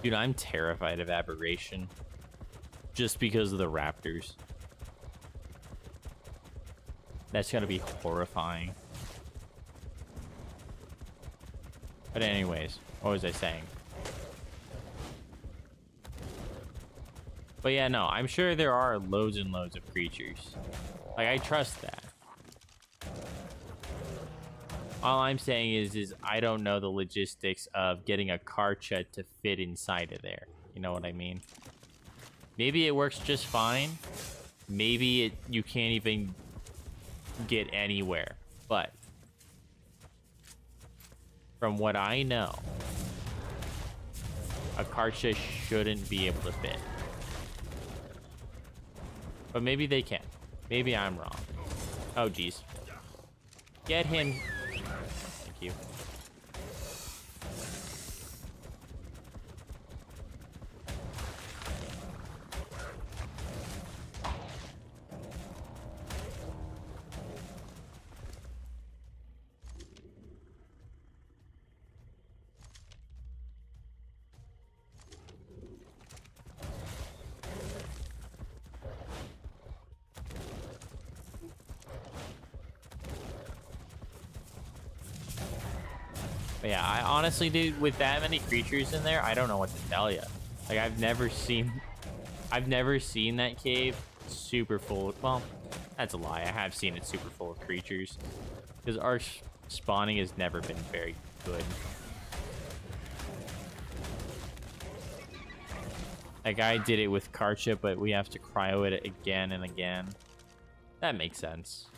Dude, I'm terrified of Aberration. Just because of the raptors. That's gonna be horrifying. But anyways, what was I saying? But yeah, no, I'm sure there are loads and loads of creatures. Like, I trust that. All I'm saying is I don't know the logistics of getting a Karcha to fit inside of there. You know what I mean? Maybe it works just fine. Maybe you can't even get anywhere. But from what I know, a Karcha shouldn't be able to fit. But maybe they can. Maybe I'm wrong. Oh, geez. Get him. Thank you. But yeah, I honestly, dude, with that many creatures in there, I don't know what to tell you. Like, I've never seen that cave super full. Well, that's a lie. I have seen it super full of creatures. Because our spawning has never been very good. Like, I did it with Karcha, but we have to cryo it again and again. That makes sense.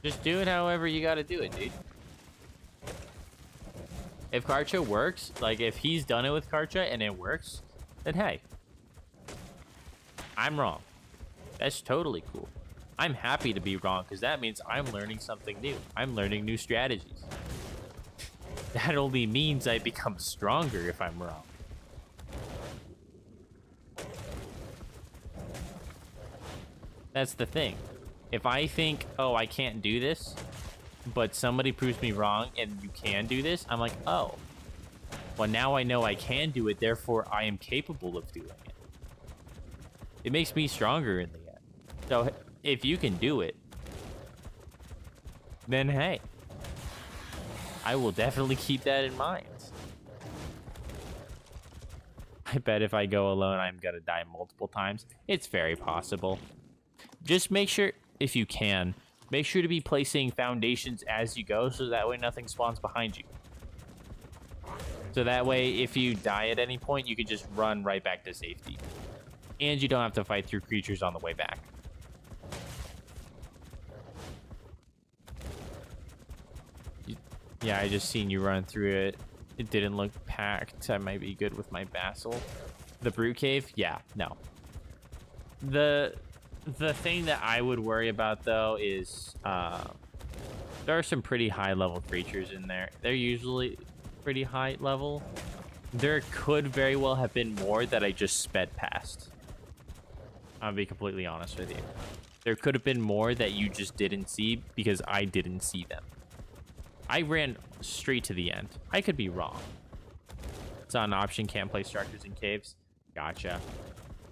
Just do it however you gotta do it, dude. If Karcha works, like if he's done it with Karcha and it works, then hey, I'm wrong. That's totally cool. I'm happy to be wrong because that means I'm learning something new. I'm learning new strategies. That only means I become stronger if I'm wrong. That's the thing. If I think, oh, I can't do this, but somebody proves me wrong and you can do this, I'm like, oh, well, now I know I can do it, therefore I am capable of doing it. It makes me stronger in the end. So if you can do it, then hey, I will definitely keep that in mind. I bet if I go alone, I'm gonna die multiple times. It's very possible. Just make sure, if you can, make sure to be placing foundations as you go so that way nothing spawns behind you. So that way, if you die at any point, you can just run right back to safety. And you don't have to fight through creatures on the way back. Yeah, I just seen you run through it. It didn't look packed. I might be good with my Basil. The Brute Cave? Yeah, no. The thing that I would worry about, though, is there are some pretty high-level creatures in there. They're usually pretty high level. There could very well have been more that I just sped past. I'll be completely honest with you. There could have been more that you just didn't see because I didn't see them. I ran straight to the end. I could be wrong. It's not an option. Can't play structures in caves. Gotcha.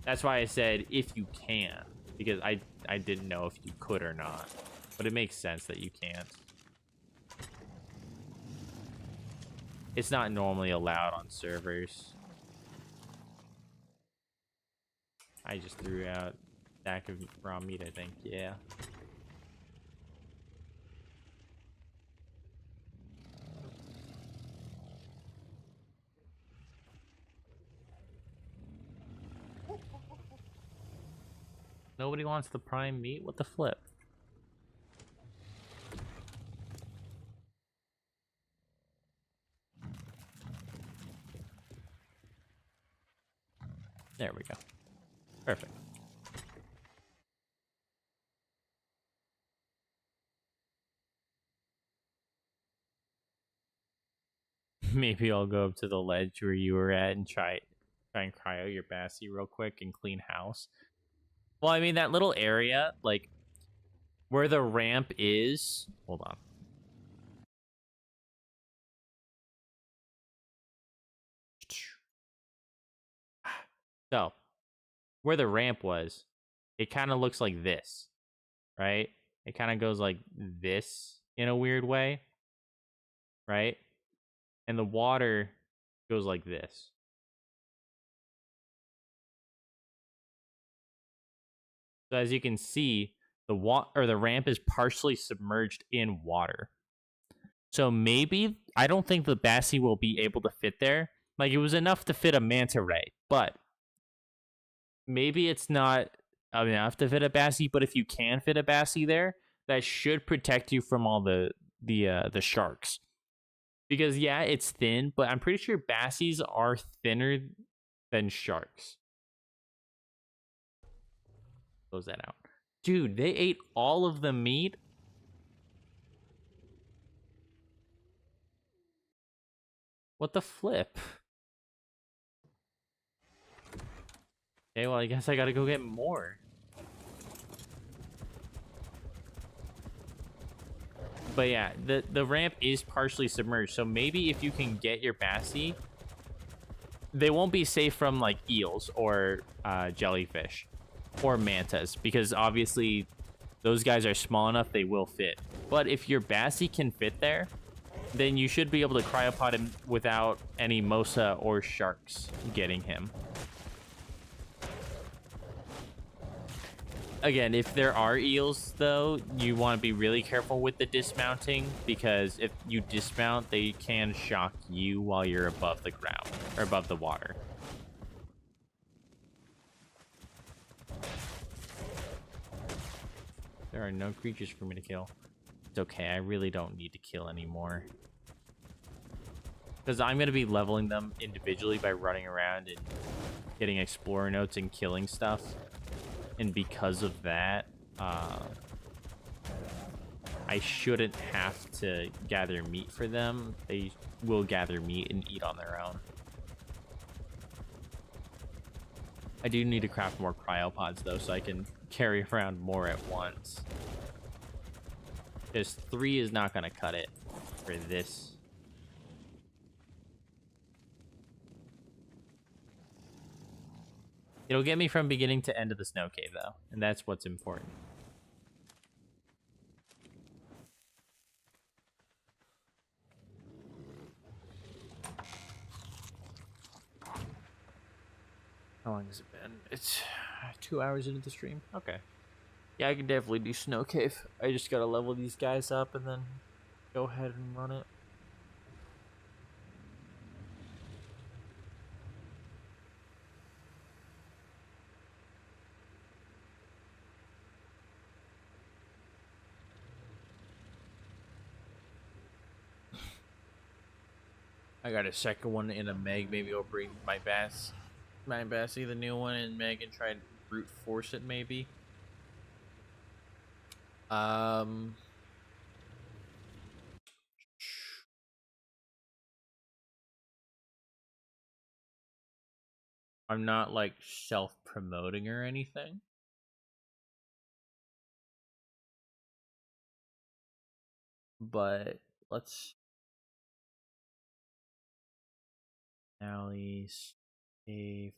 That's why I said if you can. Because I didn't know if you could or not. But it makes sense that you can't. It's not normally allowed on servers. I just threw out a stack of raw meat, I think. Yeah. Nobody wants the prime meat? What the flip? There we go. Perfect. Maybe I'll go up to the ledge where you were at and try and cryo your Bassie real quick and clean house. Well, I mean, that little area, like, where the ramp is... Hold on. So, where the ramp was, it kind of looks like this, right? It kind of goes like this in a weird way, right? And the water goes like this. So as you can see, the ramp is partially submerged in water. So maybe, I don't think the Bassie will be able to fit there. Like, it was enough to fit a manta ray, but maybe it's not enough to fit a Bassie. But if you can fit a Bassie there, that should protect you from all the sharks. Because yeah, it's thin, but I'm pretty sure Bassies are thinner than sharks. Close that out. Dude, they ate all of the meat. What the flip? Okay, well, I guess I gotta go get more. But yeah, the ramp is partially submerged, so maybe if you can get your Bassie, they won't be safe from like eels or jellyfish or mantas, because obviously those guys are small enough they will fit. But if your Bassie can fit there, then you should be able to cryopod him without any Mosa or sharks getting him. Again, if there are eels, though, you want to be really careful with the dismounting, because if you dismount, they can shock you while you're above the ground, or above the water. There are no creatures for me to kill. It's okay, I really don't need to kill anymore. Because I'm going to be leveling them individually by running around and getting explorer notes and killing stuff. And because of that, I shouldn't have to gather meat for them. They will gather meat and eat on their own. I do need to craft more cryopods, though, so I can carry around more at once. Because 3 is not going to cut it for this. It'll get me from beginning to end of the snow cave, though, and that's what's important. How long has it been? It's 2 hours into the stream. Okay. Yeah, I can definitely do snow cave. I just gotta level these guys up and then go ahead and run it. I got a second one in a Meg. Maybe I'll bring my Bassie, the new one, in Meg and try and brute force it. Maybe. I'm not like self-promoting or anything. But let's alleys, cave,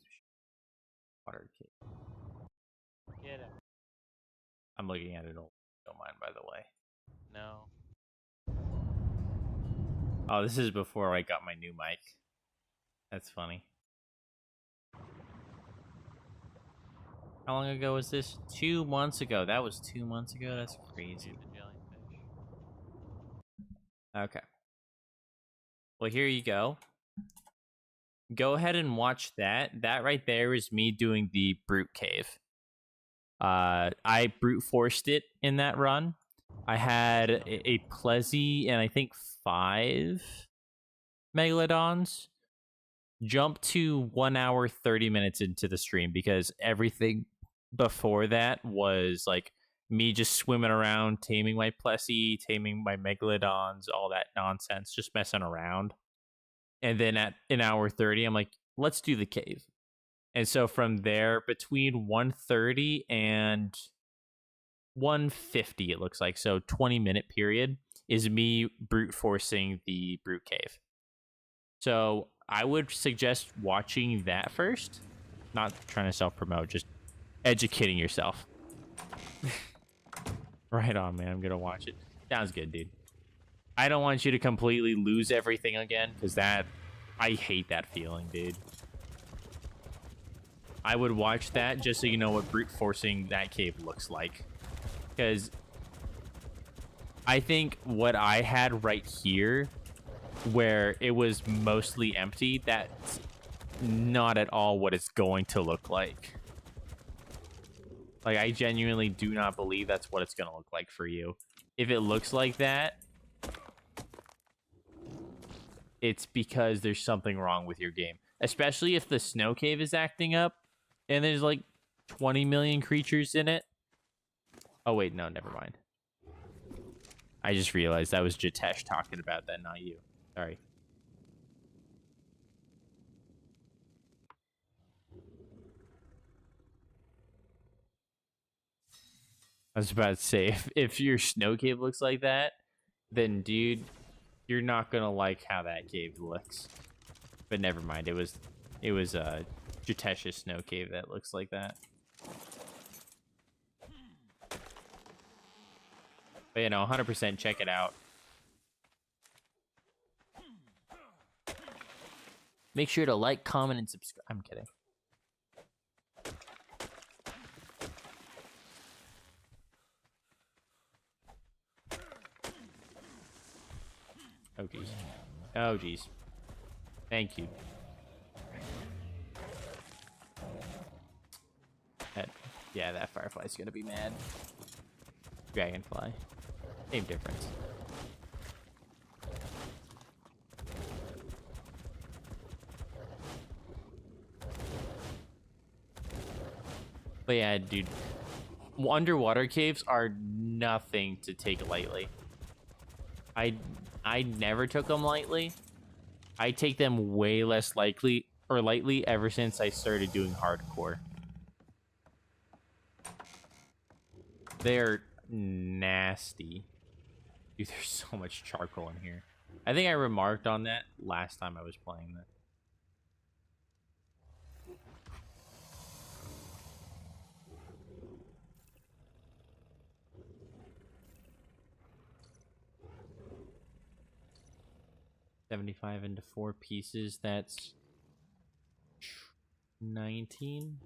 water cave. Get him. I'm looking at it. Don't mind, by the way. No. Oh, this is before I got my new mic. That's funny. How long ago was this? 2 months ago. That was 2 months ago. That's crazy. The jellyfish. Okay. Well, here you go. Go ahead and watch that. That right there is me doing the brute cave. I brute forced it in that run. I had a Plezzy and I think 5 Megalodons. Jump to 1 hour 30 minutes into the stream, because everything before that was like me just swimming around, taming my Plessy, taming my Megalodons, all that nonsense, just messing around. And then at an hour 30, I'm like, let's do the cave. And so from there, between 1:30 and 1:50, it looks like, so 20-minute period, is me brute forcing the brute cave. So I would suggest watching that first. Not trying to self-promote, just educating yourself. Right on, man. I'm going to watch it. Sounds good, dude. I don't want you to completely lose everything again, because I hate that feeling, dude. I would watch that just so you know what brute forcing that cave looks like. Because I think what I had right here, where it was mostly empty, that's not at all what it's going to look like. Like, I genuinely do not believe that's what it's going to look like for you. If it looks like that, it's because there's something wrong with your game. Especially if the snow cave is acting up and there's like 20 million creatures in it. Oh, wait, no, never mind. I just realized that was Jitesh talking about that, not you. Sorry. I was about to say, if your snow cave looks like that, then, dude, you're not gonna like how that cave looks. But never mind, it was Jitesh's snow cave that looks like that. But, you know, 100% check it out. Make sure to like, comment, and subscribe. I'm kidding. Oh, geez. Oh, geez. Thank you. Yeah, that firefly's gonna be mad. Dragonfly. Same difference. But yeah, dude. Underwater caves are nothing to take lightly. I never took them lightly. I take them way less lightly ever since I started doing hardcore. They're nasty. Dude, there's so much charcoal in here. I think I remarked on that last time I was playing that. $75 into 4 pieces, that's 19.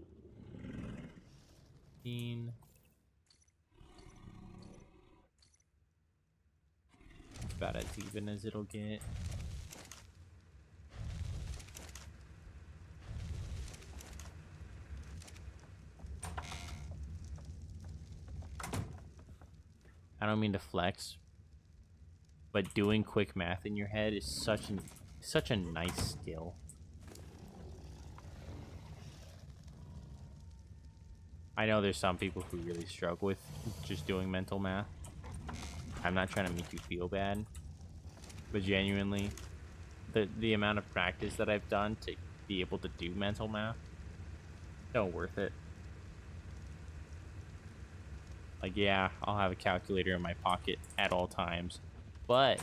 About as even as it'll get. I don't mean to flex, but doing quick math in your head is such a nice skill. I know there's some people who really struggle with just doing mental math. I'm not trying to make you feel bad, but genuinely, the amount of practice that I've done to be able to do mental math, so worth it. Like, yeah, I'll have a calculator in my pocket at all times, but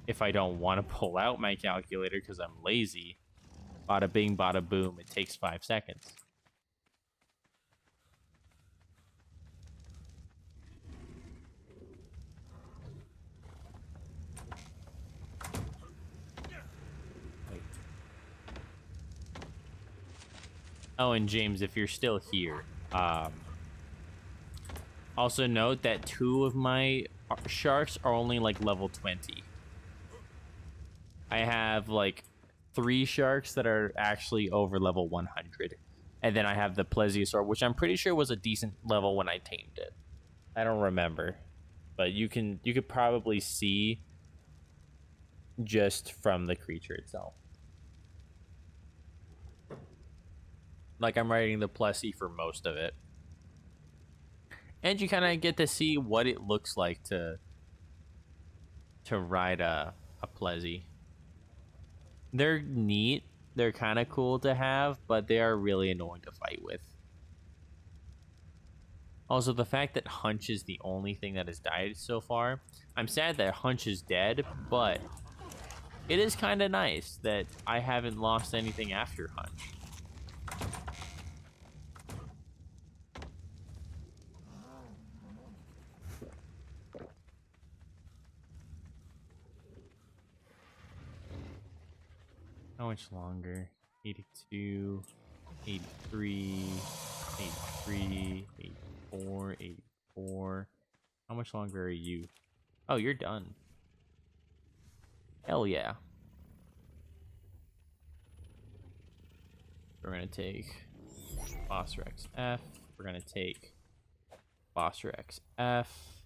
if I don't want to pull out my calculator because I'm lazy, bada bing, bada boom, it takes 5 seconds. Oh, and James, if you're still here, also note that 2 of my sharks are only like level 20. I have like 3 sharks that are actually over level 100. And then I have the plesiosaur, which I'm pretty sure was a decent level when I tamed it. I don't remember, but you could probably see just from the creature itself. Like, I'm riding the Plessy for most of it. And you kind of get to see what it looks like to ride a Plessy. They're neat. They're kind of cool to have, but they are really annoying to fight with. Also, the fact that Hunch is the only thing that has died so far. I'm sad that Hunch is dead, but it is kind of nice that I haven't lost anything after Hunch. How much longer? 82, 83, 83, 84, 84. How much longer are you? Oh, you're done. Hell yeah. We're gonna take Boss Rex F. We're gonna take Boss Rex F.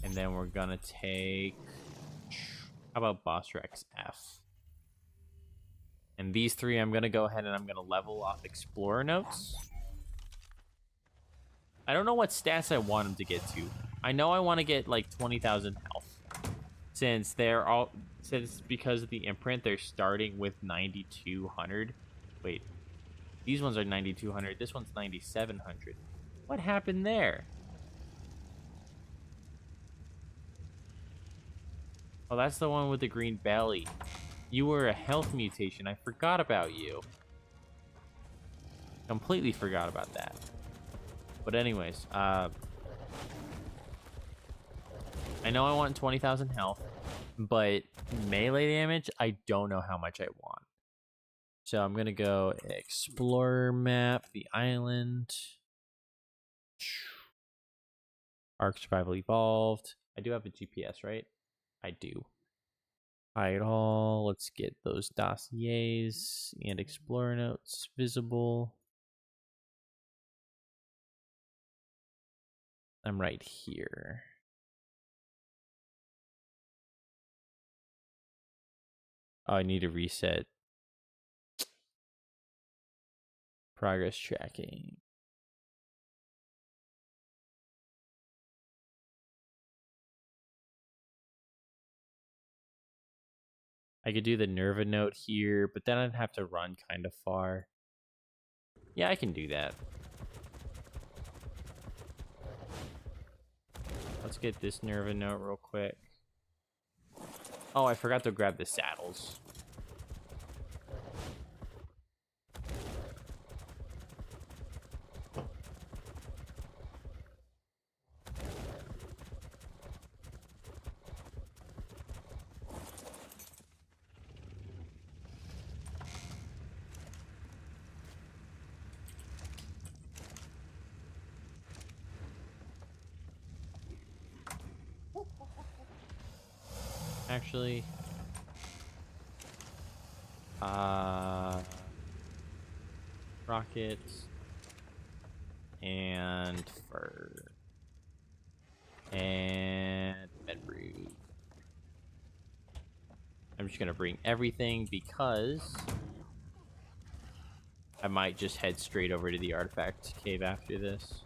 And then we're gonna take... How about Boss Rex F? And these three, I'm gonna go ahead and I'm gonna level up Explorer Notes. I don't know what stats I want them to get to. I know I want to get like 20,000 health. Since because of the imprint, they're starting with 9,200. Wait, these ones are 9,200. This one's 9,700. What happened there? Oh, that's the one with the green belly. You were a health mutation. I forgot about you. Completely forgot about that. But anyways, I know I want 20,000 health, but melee damage, I don't know how much I want. So I'm going to go Explorer map, the island. ARK Survival Evolved. I do have a GPS, right? I do. Hide all. Let's get those dossiers and Explorer Notes visible. I'm right here. Oh, I need to reset. Progress tracking. I could do the Nerva note here, but then I'd have to run kind of far. Yeah, I can do that. Let's get this Nerva note real quick. Oh, I forgot to grab the saddles. Actually, rockets and fur and bedroot. I'm just gonna bring everything because I might just head straight over to the artifact cave after this.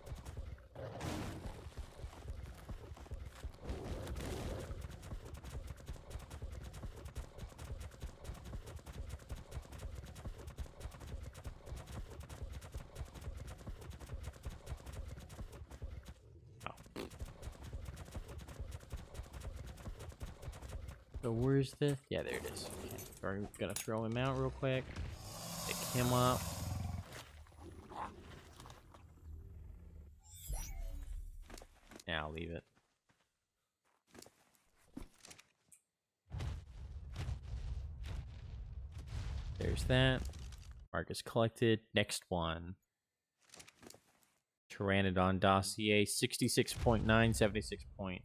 So where's the... Yeah, there it is. Okay. We're gonna throw him out real quick. Pick him up. Yeah, I'll leave it. There's that. Marcus collected. Next one. Pteranodon dossier 66.9, 76.8.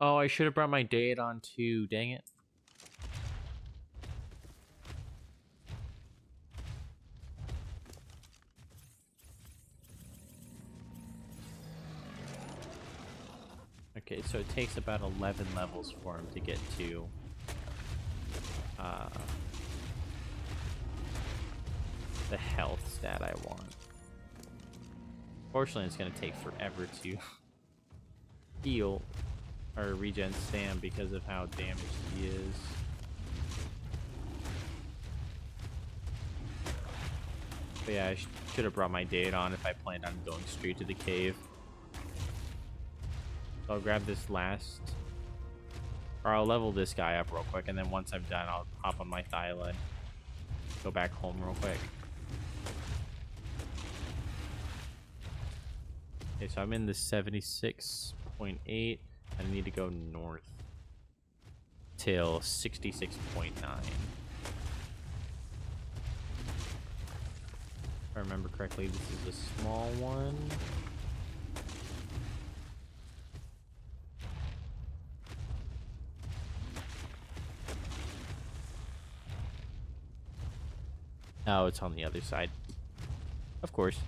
Oh, I should have brought my Daedon too. Dang it. Okay, so it takes about 11 levels for him to get to the health stat I want. Fortunately, it's going to take forever to heal or regen Sam because of how damaged he is. But yeah, I should have brought my date on if I planned on going straight to the cave. So I'll grab this last, or I'll level this guy up real quick, and then once I'm done, I'll hop on my Thyla and go back home real quick. Okay, so I'm in the 76.8, and I need to go north till 66.9. If I remember correctly, this is a small one. Oh, it's on the other side. Of course.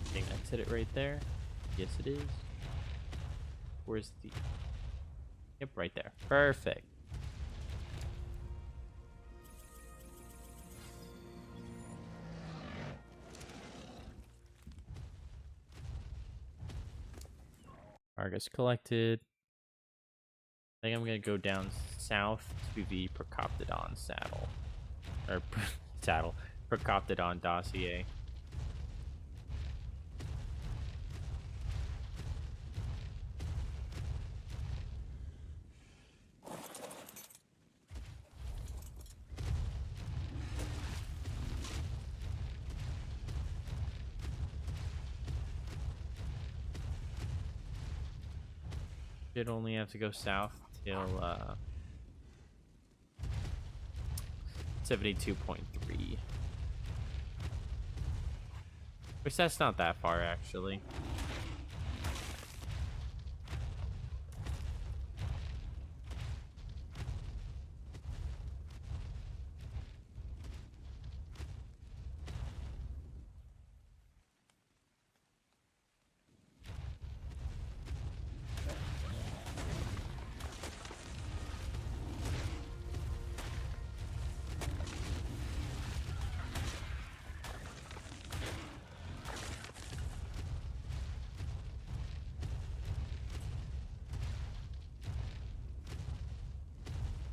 I think that's it right there. Yes, it is. Where's the... Yep, right there. Perfect. Argus collected. I think I'm gonna go down south to the Procoptodon saddle. Or saddle. Procoptodon dossier. Should only have to go south till 72.3. Which that's not that far actually.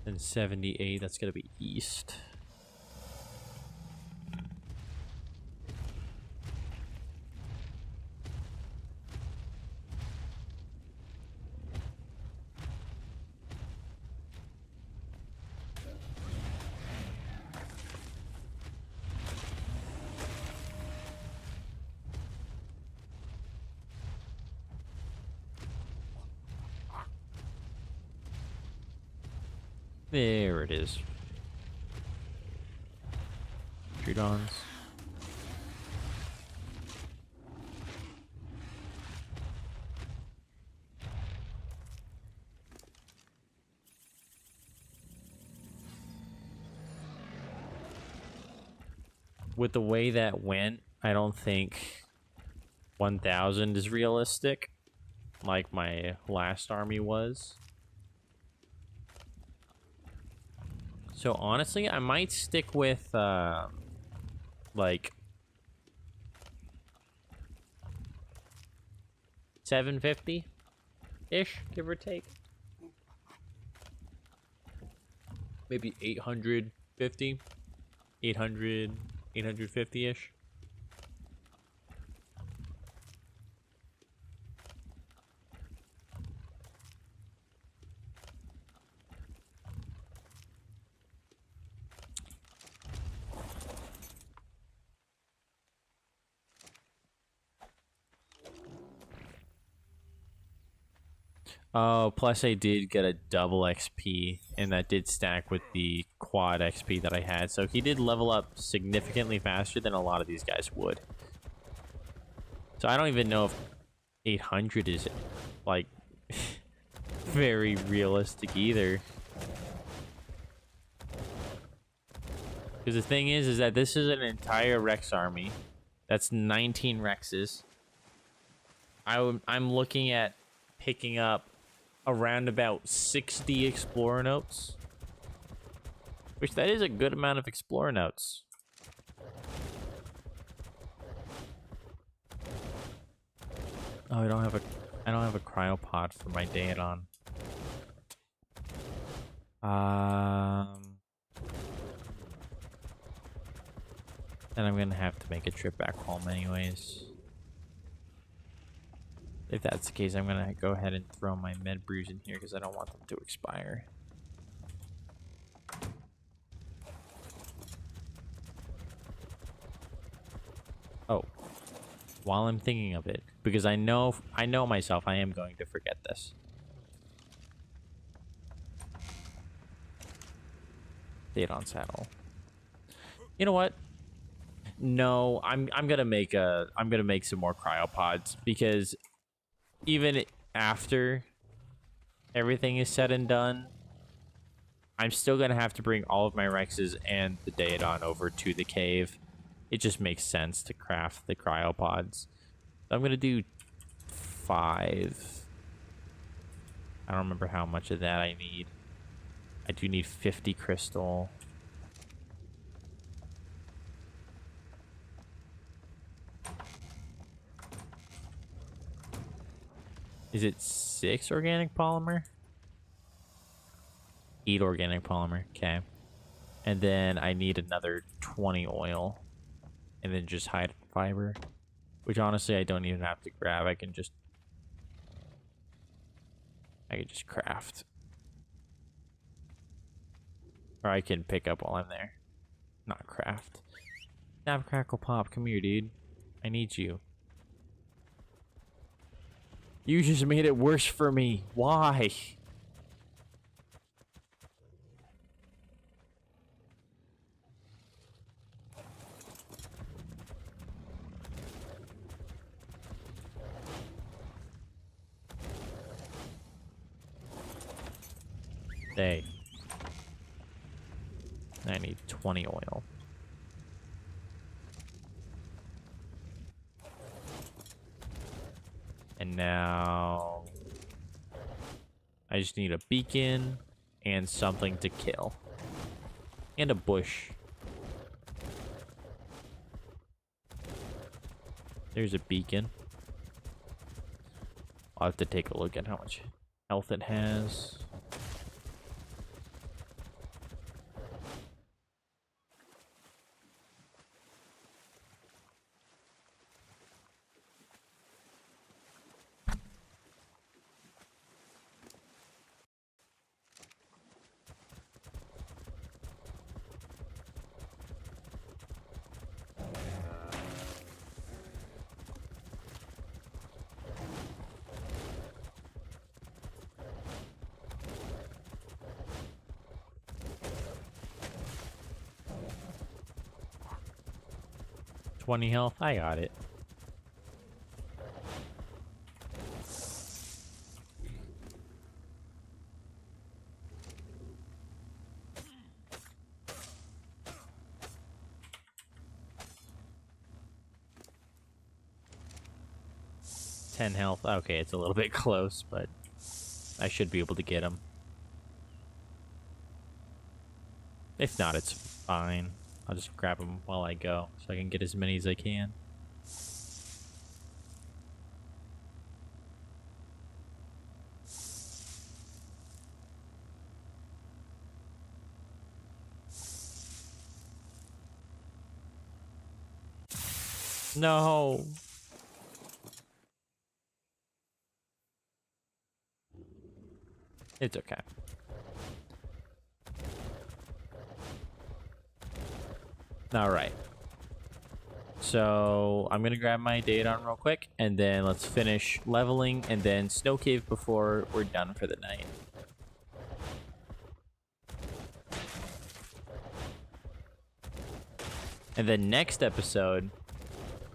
And 78, that's gonna be east. There it is. Trudons. With the way that went, I don't think 1,000 is realistic, like my last army was. So honestly, I might stick with like 750 ish, give or take. Maybe 850, 800, 850 ish. Oh, plus I did get a double XP, and that did stack with the quad XP that I had. So he did level up significantly faster than a lot of these guys would. So I don't even know if 800 is, like, very realistic either. Because the thing is that this is an entire Rex army. That's 19 Rexes. I'm looking at picking up around about 60 Explorer notes. Which that is a good amount of Explorer notes. Oh, I don't have a cryopod for my Daedon. Then I'm gonna have to make a trip back home anyways. If that's the case, I'm gonna go ahead and throw my med brews in here because I don't want them to expire. Oh, while I'm thinking of it, because I know myself, I am going to forget this. Daedon saddle. You know what? No, I'm gonna make some more cryopods, because even after everything is said and done, I'm still gonna have to bring all of my Rexes and the Daedon over to the cave. It just makes sense to craft the cryopods. So I'm gonna do 5. I don't remember how much of that I need. I do need 50 crystal. Is it 6 organic polymer? 8 organic polymer. Okay. And then I need another 20 oil. And then just hide fiber. Which honestly I don't even have to grab. I can just craft. Or I can pick up while I'm there. Not craft. Snap, crackle, pop. Come here, dude. I need you. You just made it worse for me. Why? Hey. I need 20 oil. And now I just need a beacon and something to kill. And a bush. There's a beacon. I'll have to take a look at how much health it has. Health, I got it. Health. Okay, it's a little bit close, but I should be able to get him. If not, it's fine. I'll just grab them while I go so I can get as many as I can. No. It's okay. All right. So I'm going to grab my Daedon real quick, and then let's finish leveling and then Snow Cave before we're done for the night. And the next episode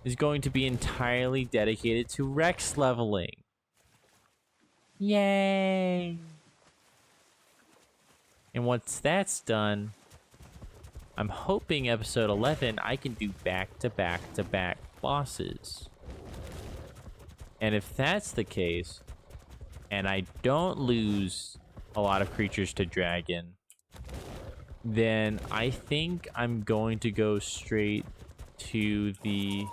is going to be entirely dedicated to Rex leveling. Yay! And once that's done, I'm hoping episode 11 I can do back-to-back-to-back bosses. And if that's the case, and I don't lose a lot of creatures to dragon, then I think I'm going to go straight to the...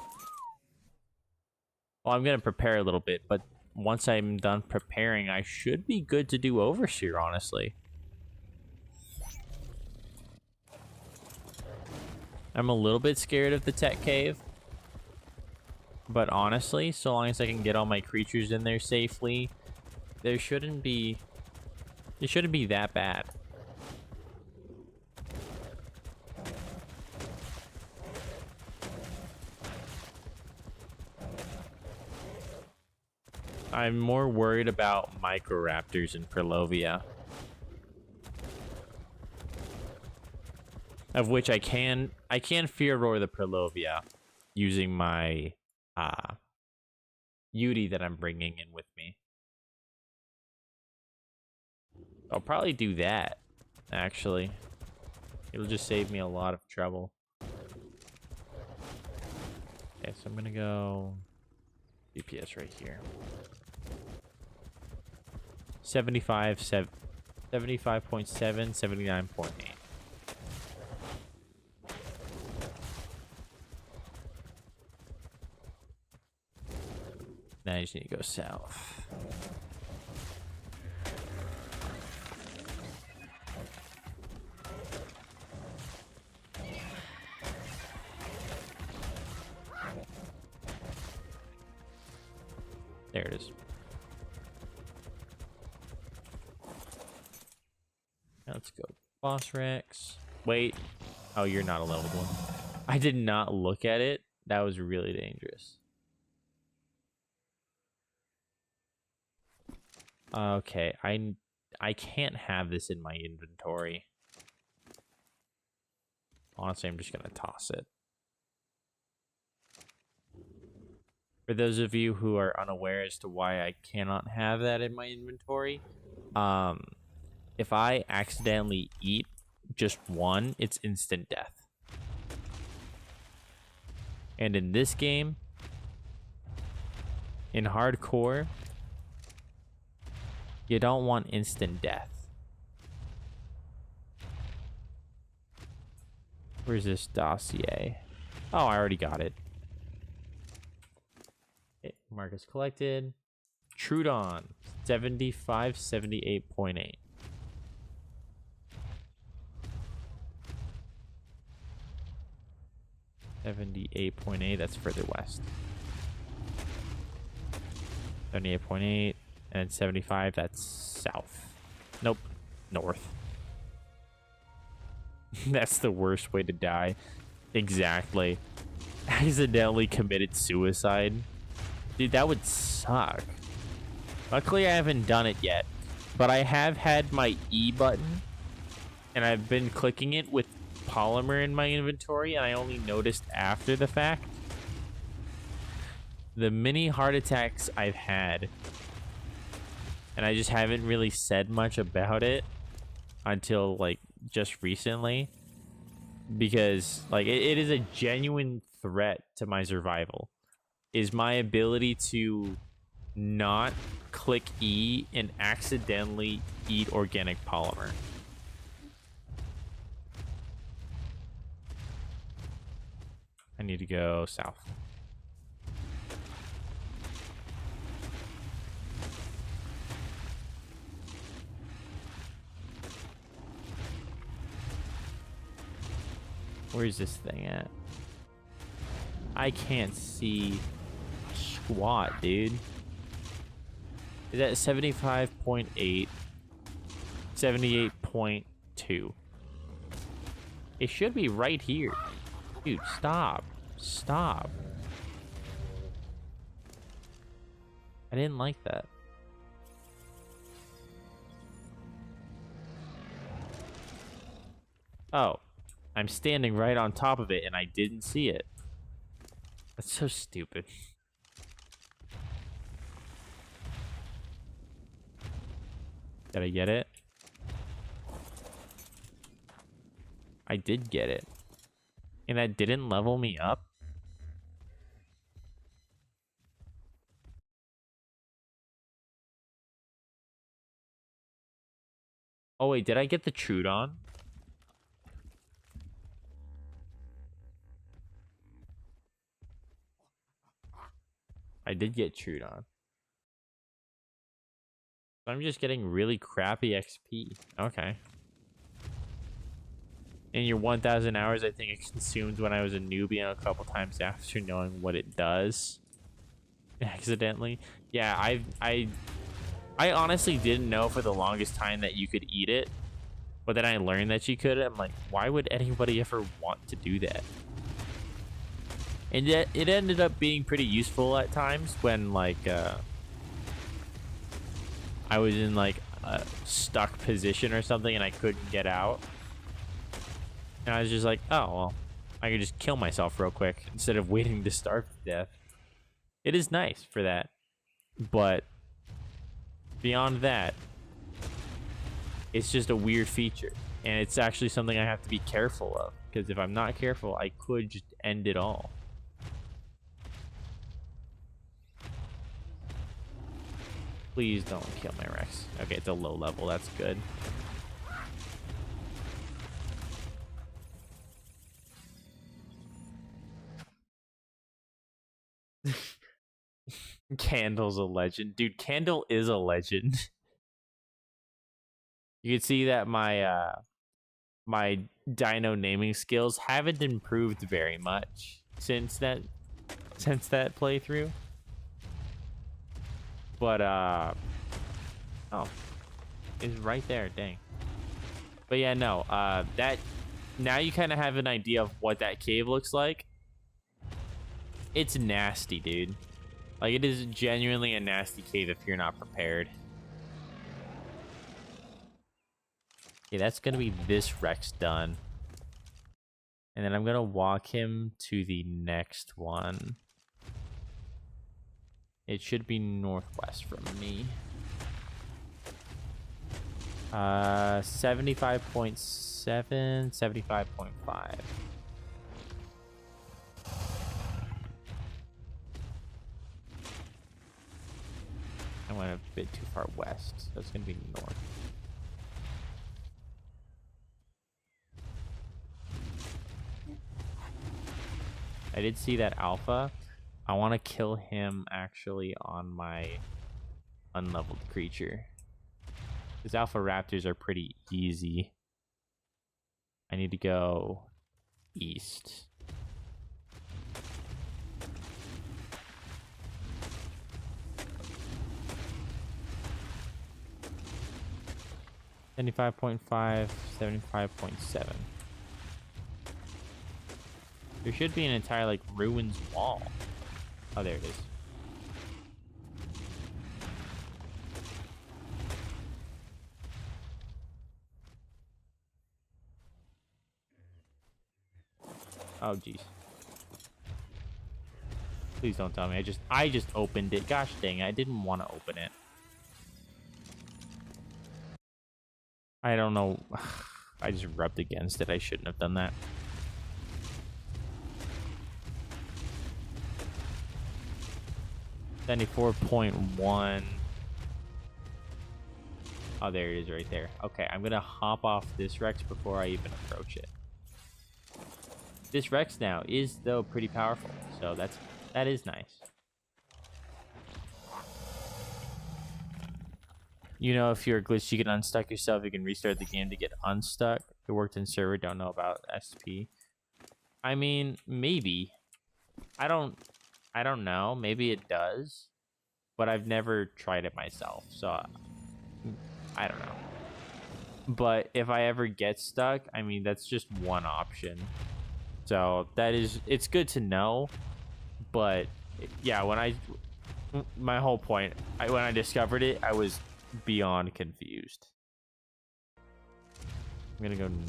Well, I'm going to prepare a little bit, but once I'm done preparing, I should be good to do Overseer, honestly. I'm a little bit scared of the tech cave. But honestly, so long as I can get all my creatures in there safely, it shouldn't be that bad. I'm more worried about Microraptors in Perlovia. Of which I can Fear Roar the Perlovia using my Yudi that I'm bringing in with me. I'll probably do that, actually. It'll just save me a lot of trouble. Okay, so I'm gonna go DPS right here. 75.7, 79.8. Now I just need to go south. There it is. Now let's go. Boss Rex. Wait. Oh, you're not a leveled one. I did not look at it. That was really dangerous. Okay, I can't have this in my inventory. Honestly, I'm just gonna toss it. For those of you who are unaware as to why I cannot have that in my inventory, if I accidentally eat just one, it's instant death. And in this game, in hardcore, you don't want instant death. Where's this dossier? Oh, I already got it. Okay, Marcus collected. Trudon, 75, 78.8. $78.8, that's further west. 78.8 and 75, that's south. Nope, north. That's the worst way to die. Exactly. Accidentally committed suicide. Dude, that would suck. Luckily, I haven't done it yet, but I have had my E button, and I've been clicking it with polymer in my inventory, and I only noticed after the fact. The many heart attacks I've had, and I just haven't really said much about it until like just recently, because like it is a genuine threat to my survival, is my ability to not click E and accidentally eat organic polymer. I need to go south. Where's this thing at? I can't see squat, dude. Is that 75.8? 78.2. It should be right here. Dude, stop. Stop. I didn't like that. Oh. I'm standing right on top of it and I didn't see it. That's so stupid. Did I get it? I did get it. And that didn't level me up? Oh wait, did I get the Trudon? I did get Trudon. I'm just getting really crappy XP. Okay. In your 1,000 hours, I think it consumed when I was a newbie and a couple times after knowing what it does. Accidentally. Yeah, I honestly didn't know for the longest time that you could eat it. But then I learned that you could. I'm like, why would anybody ever want to do that? And yet, it ended up being pretty useful at times when, like, I was in, like, a stuck position or something and I couldn't get out. And I was just like, oh, well, I could just kill myself real quick instead of waiting to starve to death. It is nice for that. But beyond that, it's just a weird feature. And it's actually something I have to be careful of. Because if I'm not careful, I could just end it all. Please don't kill my Rex. Okay, it's a low level. That's good. Candle's a legend. Dude, Candle is a legend. You can see that my my dino naming skills haven't improved very much since that playthrough. But oh, it's right there, dang. But yeah, no, that now you kind of have an idea of what that cave looks like. It's nasty, dude. Like, it is genuinely a nasty cave if you're not prepared. Okay, that's gonna be this Rex done. And then I'm gonna walk him to the next one. It should be northwest from me. 75.7, 75.5. I went a bit too far west, so it's gonna be north. I did see that alpha. I want to kill him actually on my unleveled creature. Because alpha raptors are pretty easy. I need to go east. 75.5, 75.7. There should be an entire, like, ruins wall. Oh, there it is. Oh, jeez. Please don't tell me. I just opened it. Gosh dang, I didn't want to open it. I don't know. I just rubbed against it. I shouldn't have done that. $74.1. Oh, there it is right there. Okay, I'm gonna hop off this Rex before I even approach it. This Rex now is though pretty powerful, so that is nice. You know, if you're glitched, you can unstuck yourself. You can restart the game to get unstuck. It worked in server. Don't know about SP. I mean, maybe. I don't know. Maybe it does, but I've never tried it myself, so I don't know. But if I ever get stuck, I mean, that's just one option. So it's good to know. But yeah, my whole point, when I discovered it, I was beyond confused. I'm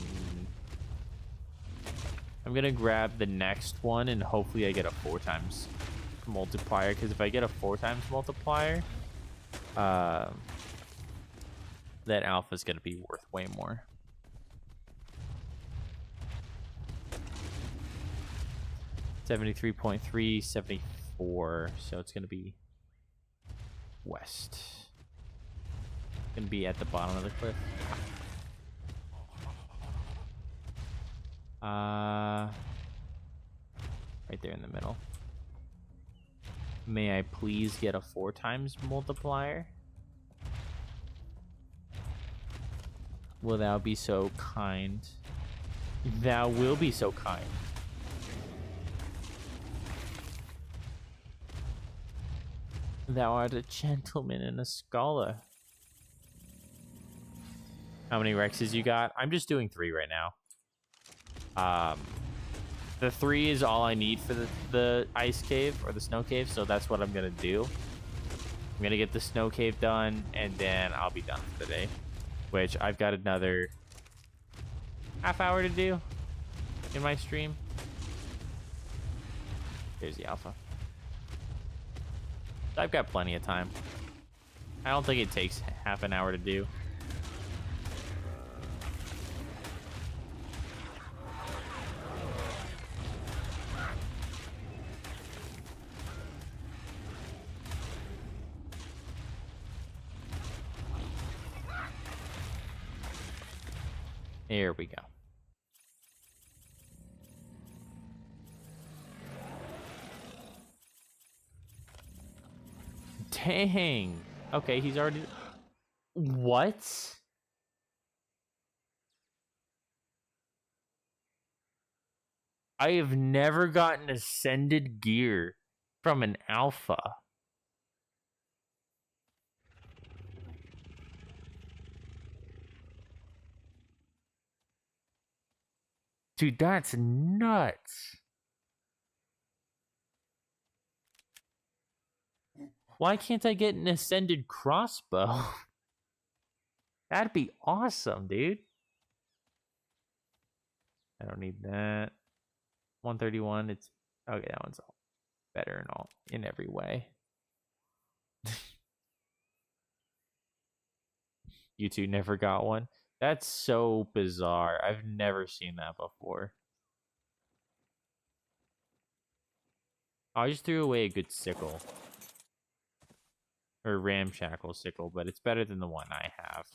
gonna grab the next one, and hopefully I get a 4 times multiplier, because if I get a 4 times multiplier, that alpha is gonna be worth way more. $73.3, 74, so it's gonna be west. Gonna be at the bottom of the cliff. Right there in the middle. May I please get a 4 times multiplier? Will thou be so kind? Thou will be so kind. Thou art a gentleman and a scholar. How many Rexes you got? I'm just doing 3 right now. The 3 is all I need for the ice cave or the snow cave, so that's what I'm gonna do. I'm gonna get the snow cave done, and then I'll be done for the day. Which I've got another half hour to do in my stream. Here's the alpha. I've got plenty of time. I don't think it takes half an hour to do. Here we go. Dang. Okay, he's already... What? I have never gotten ascended gear from an alpha. Dude, that's nuts. Why can't I get an ascended crossbow? That'd be awesome, dude. I don't need that. 131, it's... Okay, that one's all better in every way. You two never got one? That's so bizarre. I've never seen that before. I just threw away a good sickle. Or ramshackle sickle, but it's better than the one I have.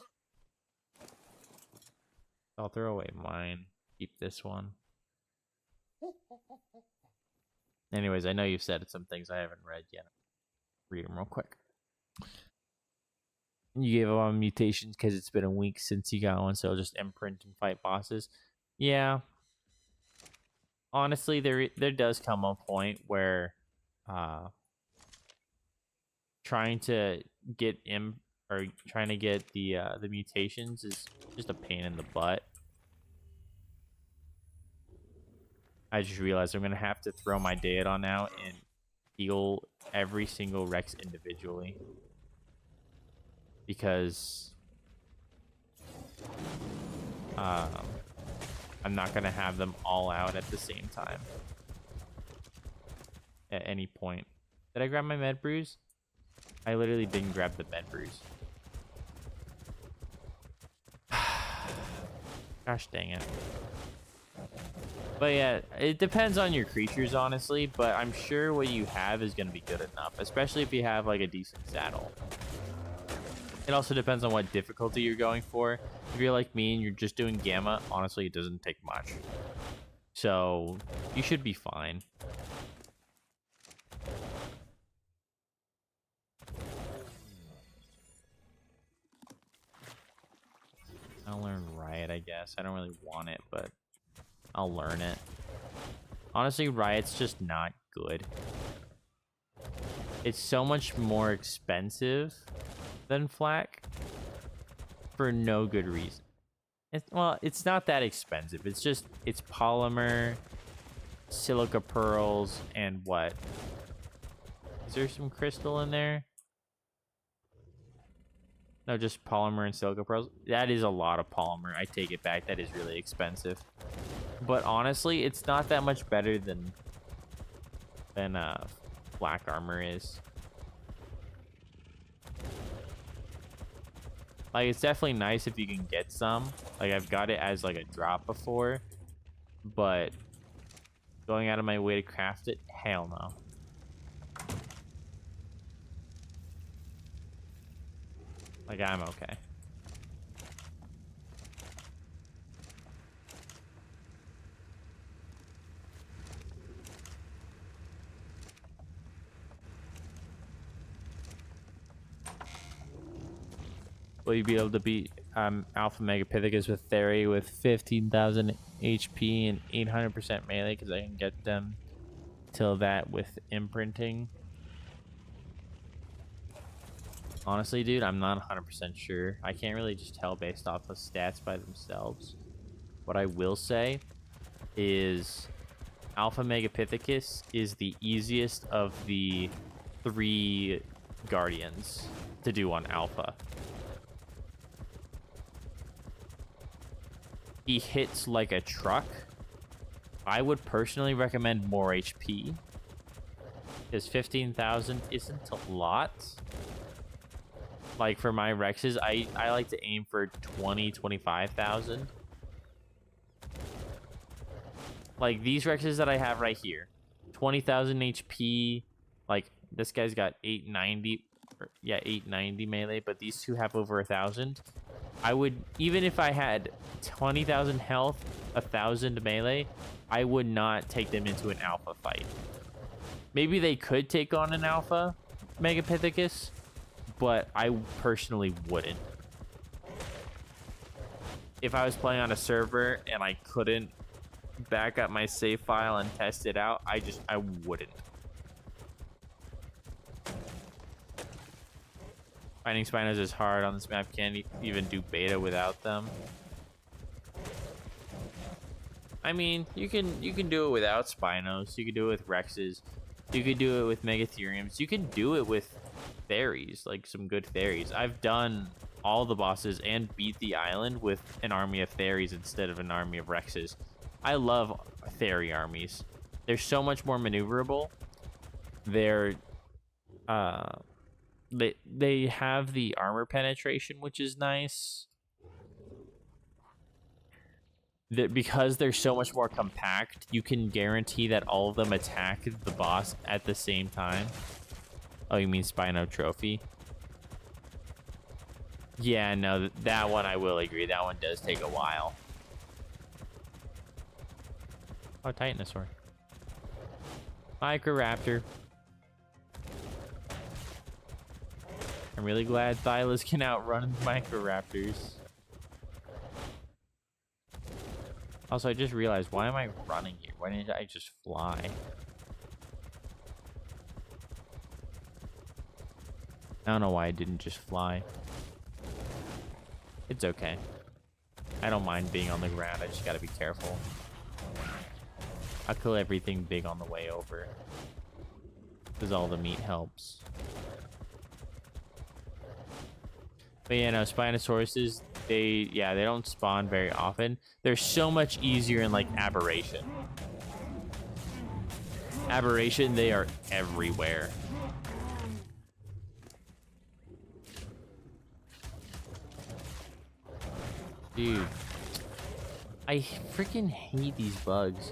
I'll throw away mine. Keep this one. Anyways, I know you've said some things I haven't read yet. Read them real quick. You gave up on mutations because it's been a week since you got one, so just imprint and fight bosses. Yeah. Honestly, there does come a point where trying to get the mutations is just a pain in the butt. I just realized I'm gonna have to throw my Daedon out and heal every single Rex individually. Because I'm not gonna have them all out at the same time at any point. Did I grab my med brews? I literally didn't grab the med brews. Gosh dang it. But yeah, it depends on your creatures, honestly, but I'm sure what you have is gonna be good enough, especially if you have like a decent saddle. It also depends on what difficulty you're going for. If you're like me and you're just doing gamma, honestly, it doesn't take much. So you should be fine. I'll learn Riot, I guess. I don't really want it, but I'll learn it. Honestly, Riot's just not good. It's so much more expensive than Flak for no good reason. Well, it's not that expensive. It's just, it's polymer, silica pearls, and what? Is there some crystal in there? No, just polymer and silica pearls. That is a lot of polymer. I take it back. That is really expensive. But honestly, it's not that much better than black armor is. Like, it's definitely nice if you can get some. Like, I've got it as like a drop before, but going out of my way to craft it, hell no. Like, I'm okay. Will you be able to beat Alpha Megapithecus with Theory with 15,000 HP and 800% melee? Because I can get them till that with imprinting. Honestly, dude, I'm not 100% sure. I can't really just tell based off of stats by themselves. What I will say is Alpha Megapithecus is the easiest of the 3 Guardians to do on Alpha. He hits like a truck. I would personally recommend more HP, because 15,000 isn't a lot. Like, for my Rexes, I like to aim for 25,000. Like, these Rexes that I have right here, 20,000 HP. Like, this guy's got 890, yeah, 890 melee, but these two have over 1,000. I would, even if I had 20,000 health, 1,000 melee, I would not take them into an alpha fight. Maybe they could take on an alpha Megapithecus, but I personally wouldn't. If I was playing on a server and I couldn't back up my save file and test it out, I wouldn't. Finding Spinos is hard on this map. Can't even do beta without them. I mean, you can do it without Spinos. You can do it with Rexes. You could do it with Megatheriums. You can do it with fairies, like some good fairies. I've done all the bosses and beat the island with an army of fairies instead of an army of Rexes. I love fairy armies. They're so much more maneuverable. They're they have the armor penetration, which is nice. Because they're so much more compact, you can guarantee that all of them attack the boss at the same time. Oh, you mean Spino Trophy? Yeah, no, that one I will agree. That one does take a while. Oh, Titanosaur. Microraptor. I'm really glad Thylas can outrun Microraptors. Also, I just realized, why am I running here? Why didn't I just fly? I don't know why I didn't just fly. It's okay. I don't mind being on the ground. I just gotta be careful. I'll kill everything big on the way over, because all the meat helps. But yeah, no, Spinosauruses, they don't spawn very often. They're so much easier in, like, Aberration. Aberration, they are everywhere. Dude, I freaking hate these bugs.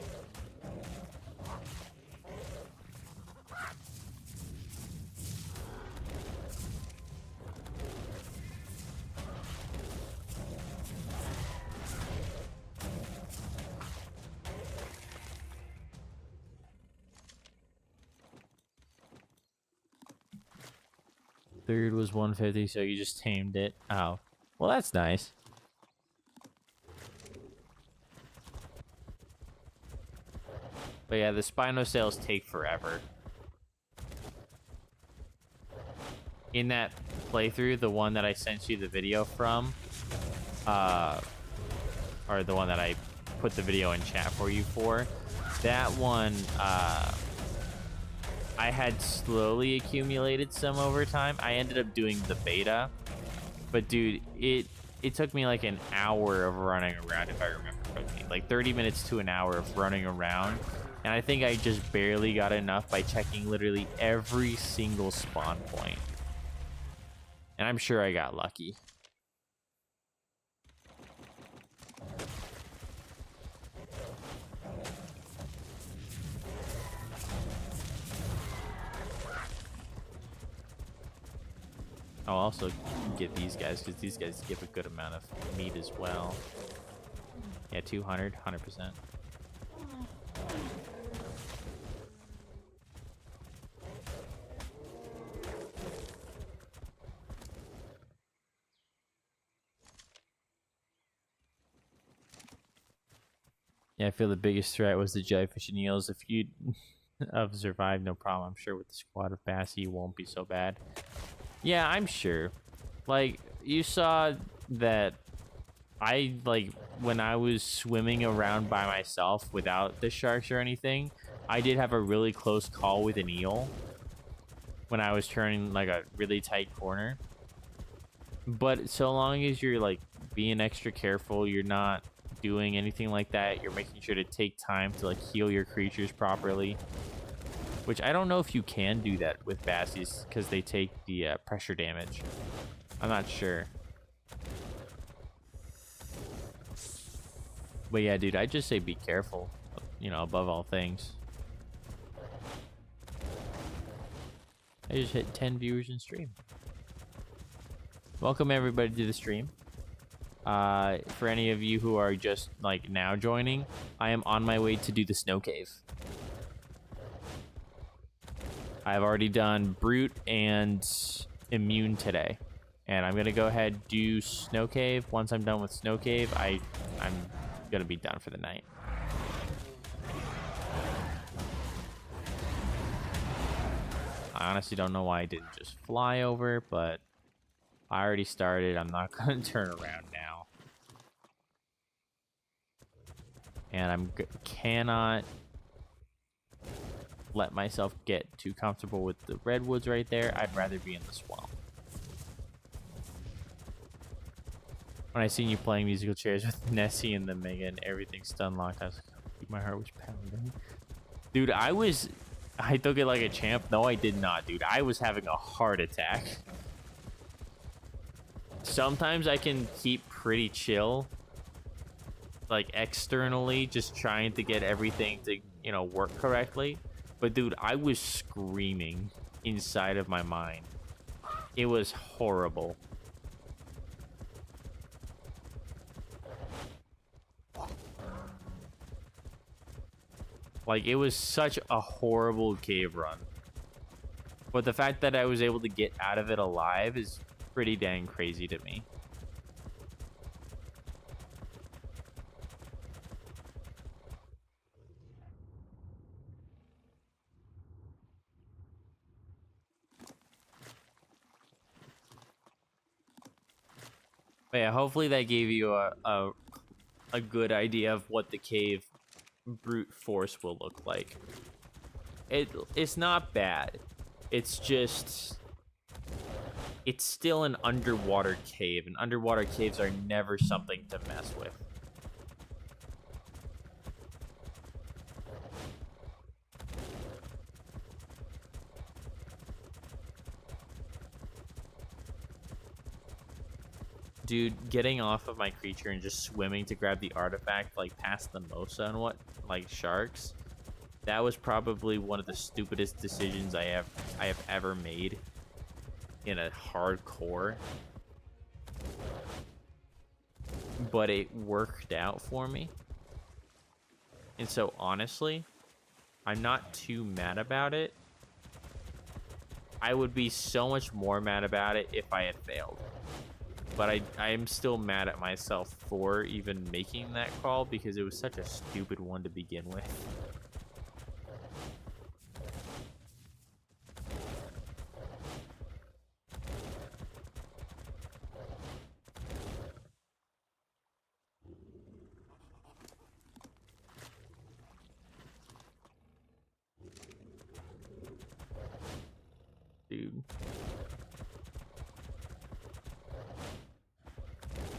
Third was 150, so you just tamed it. Oh, well, that's nice. But yeah, the Spinosaurs take forever. In that playthrough, the one that I sent you the video from, or the one that I put the video in chat for you for, that one, I had slowly accumulated some over time. I ended up doing the beta, but dude, it took me like an hour of running around, if I remember correctly, like 30 minutes to an hour of running around. And I think I just barely got enough by checking literally every single spawn point. And I'm sure I got lucky. I'll also get these guys, because these guys give a good amount of meat as well. Yeah, 200, 100%. Yeah, I feel the biggest threat was the jellyfish and eels. If you have survived, no problem. I'm sure with the squad of Bassy, you won't be so bad. Yeah, I'm sure. Like, you saw that when I was swimming around by myself without the sharks or anything, I did have a really close call with an eel when I was turning, like, a really tight corner. But so long as you're, like, being extra careful, you're not doing anything like that, you're making sure to take time to, like, heal your creatures properly. Which I don't know if you can do that with Bassies, because they take the pressure damage. I'm not sure. But yeah, dude, I just say be careful, you know, above all things. I just hit 10 viewers in stream. Welcome everybody to the stream. For any of you who are just like now joining, I am on my way to do the snow cave. I've already done Brute and Immune today. And I'm going to go ahead and do Snow Cave. Once I'm done with Snow Cave, I'm going to be done for the night. I honestly don't know why I didn't just fly over, but I already started. I'm not going to turn around now. And I cannot let myself get too comfortable with the redwoods right there. I'd rather be in the swamp. When I seen you playing musical chairs with Nessie and the Mega and everything stun locked, I was like, my heart was pounding. Dude, I took it like a champ. No, I did not, dude. I was having a heart attack. Sometimes I can keep pretty chill, like externally, just trying to get everything to, you know, work correctly. But dude, I was screaming inside of my mind. It was horrible. Like, it was such a horrible cave run. But the fact that I was able to get out of it alive is pretty dang crazy to me. But yeah, hopefully that gave you a good idea of what the cave brute force will look like. It's not bad. It's just, it's still an underwater cave, and underwater caves are never something to mess with. Dude, getting off of my creature and just swimming to grab the artifact, like past the Mosa and what, like sharks, that was probably one of the stupidest decisions I have ever made in a hardcore. But it worked out for me. And so honestly, I'm not too mad about it. I would be so much more mad about it if I had failed. But I am still mad at myself for even making that call because it was such a stupid one to begin with. Dude.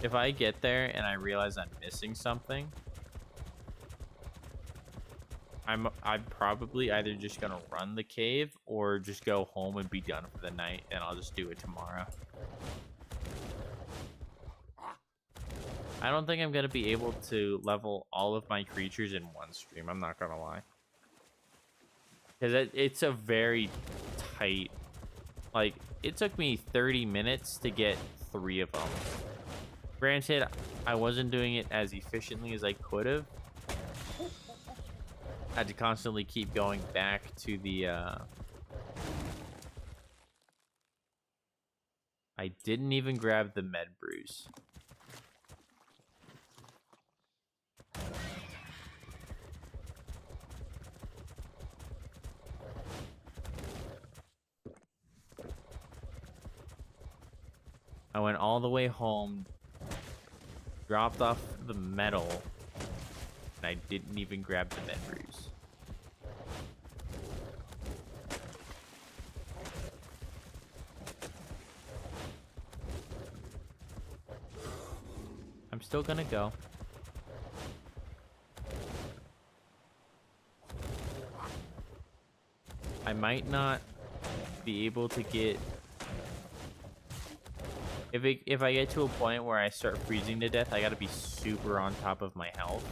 If I get there and I realize I'm missing something, I'm probably either just gonna run the cave or just go home and be done for the night, and I'll just do it tomorrow. I don't think I'm gonna be able to level all of my creatures in one stream, I'm not gonna lie. Because it's a very tight, like, it took me 30 minutes to get 3 of them. Granted, I wasn't doing it as efficiently as I could have. I had to constantly keep going back to the, I didn't even grab the med brews. I went all the way home, dropped off the metal, and I didn't even grab the med brews. I'm still gonna go. I might not be able to get... If I get to a point where I start freezing to death, I gotta be super on top of my health.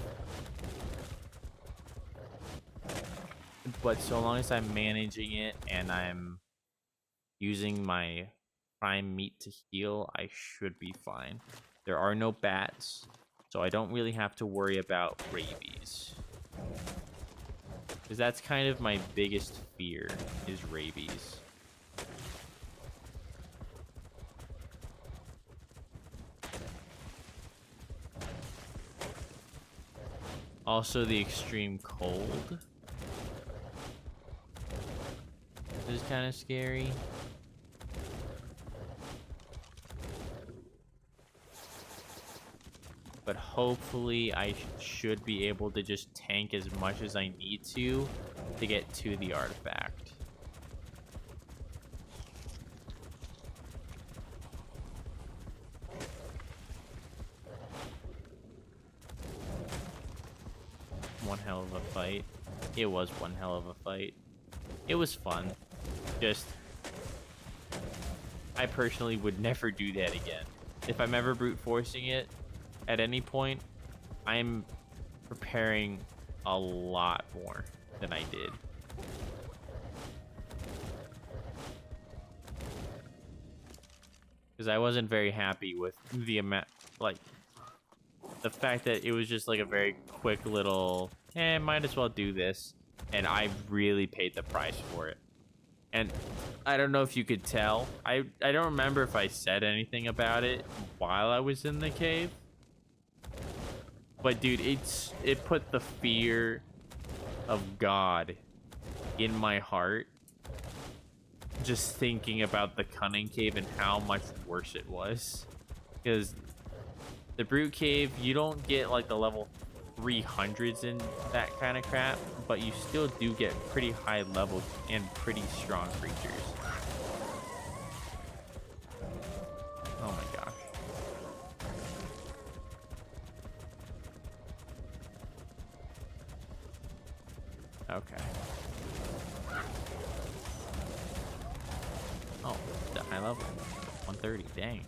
But so long as I'm managing it and I'm using my prime meat to heal, I should be fine. There are no bats, so I don't really have to worry about rabies. Because that's kind of my biggest fear, is rabies. Also, the extreme cold is kind of scary. But hopefully I should be able to just tank as much as I need to get to the artifact. One hell of a fight. It was one hell of a fight. It was fun. Just, I personally would never do that again. If I'm ever brute forcing it at any point, I'm preparing a lot more than I did. Because I wasn't very happy with the amount, like, the fact that it was just like a very quick little, might as well do this. And I really paid the price for it. And I don't know if you could tell. I don't remember if I said anything about it while I was in the cave. But dude, it put the fear of God in my heart. Just thinking about the cunning cave and how much worse it was. Because the brute cave, you don't get like the level 300s in that kind of crap, but you still do get pretty high level and pretty strong creatures. Oh my gosh. Okay. Oh, the high level. 130, dang.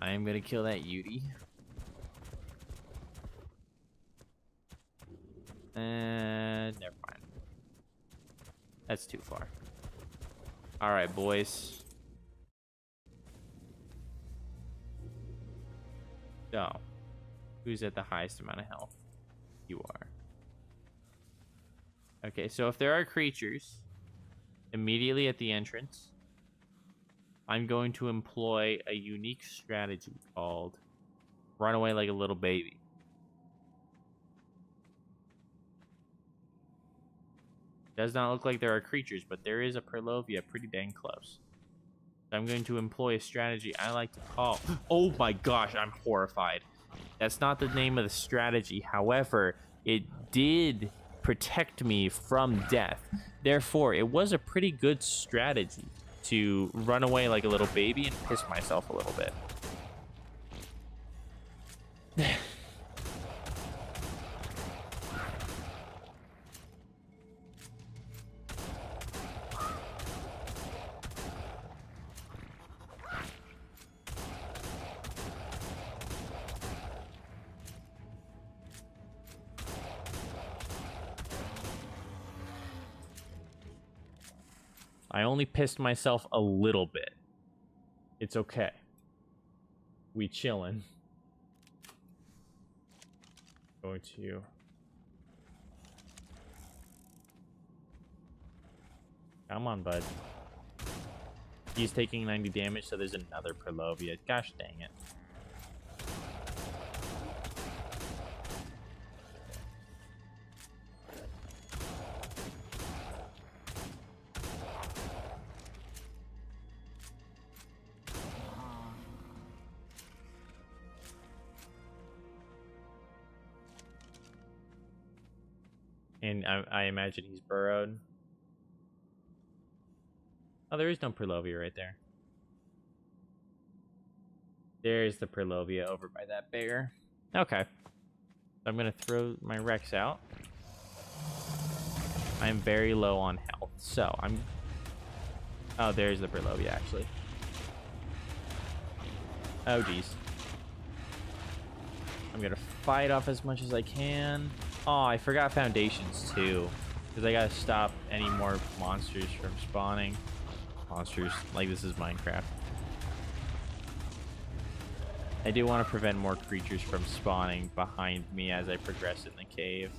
I am gonna kill that Yudi. And never mind. That's too far. Alright, boys. So, who's at the highest amount of health? You are. Okay, so if there are creatures immediately at the entrance, I'm going to employ a unique strategy called run away like a little baby. Does not look like there are creatures, but there is a Purlovia pretty dang close. So I'm going to employ a strategy I like to call... Oh my gosh, I'm horrified. That's not the name of the strategy. However, it did protect me from death. Therefore, it was a pretty good strategy to run away like a little baby and piss myself a little bit. I only pissed myself a little bit. It's okay. We chillin'. Going to... Come on, bud. He's taking 90 damage, so there's another Purlovia. Gosh dang it. And I imagine he's burrowed. Oh, there is no Purlovia right there. There's the Purlovia over by that bear. Okay. I'm going to throw my Rex out. I'm very low on health, so I'm... Oh, there's the Purlovia, actually. Oh, geez. I'm going to fight off as much as I can. Oh, I forgot foundations too, because I gotta stop any more monsters from spawning. Monsters, like this is Minecraft. I do want to prevent more creatures from spawning behind me as I progress in the cave.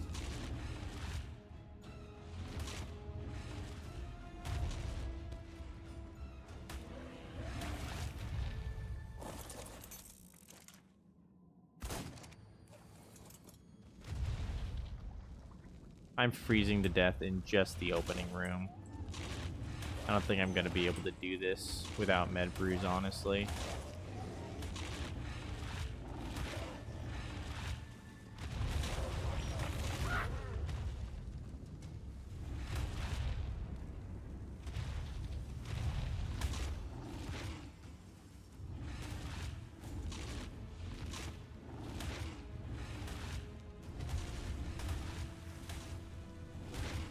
I'm freezing to death in just the opening room. I don't think I'm going to be able to do this without med brews, honestly.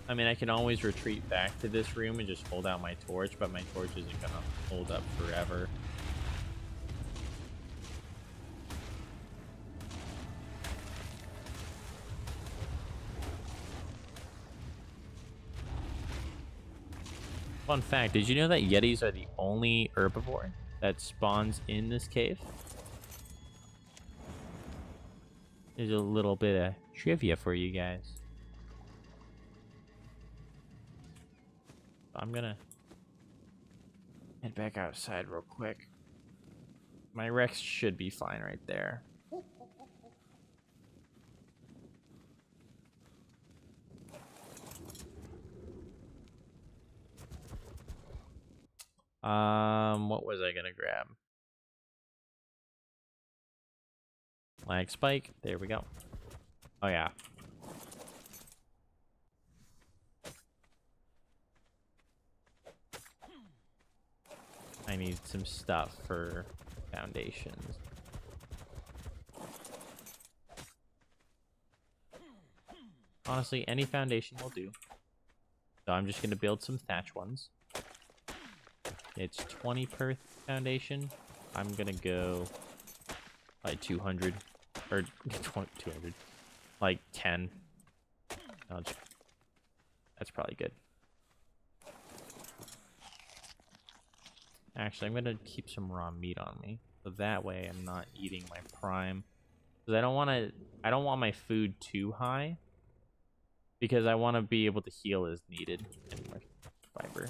I mean, I can always retreat back to this room and just hold out my torch, but my torch isn't gonna hold up forever. Fun fact, did you know that Yetis are the only herbivore that spawns in this cave? There's a little bit of trivia for you guys. I'm gonna head back outside real quick. My Rex should be fine right there. What was I gonna grab? Lag spike. There we go. Oh yeah. I need some stuff for foundations. Honestly, any foundation will do. So I'm just going to build some thatch ones. It's 20 per foundation. I'm going to go like 200 or 200, like 10. That's probably good. Actually, I'm going to keep some raw meat on me. So that way I'm not eating my prime Because I don't want my food too high. Because I want to be able to heal as needed. And more fiber.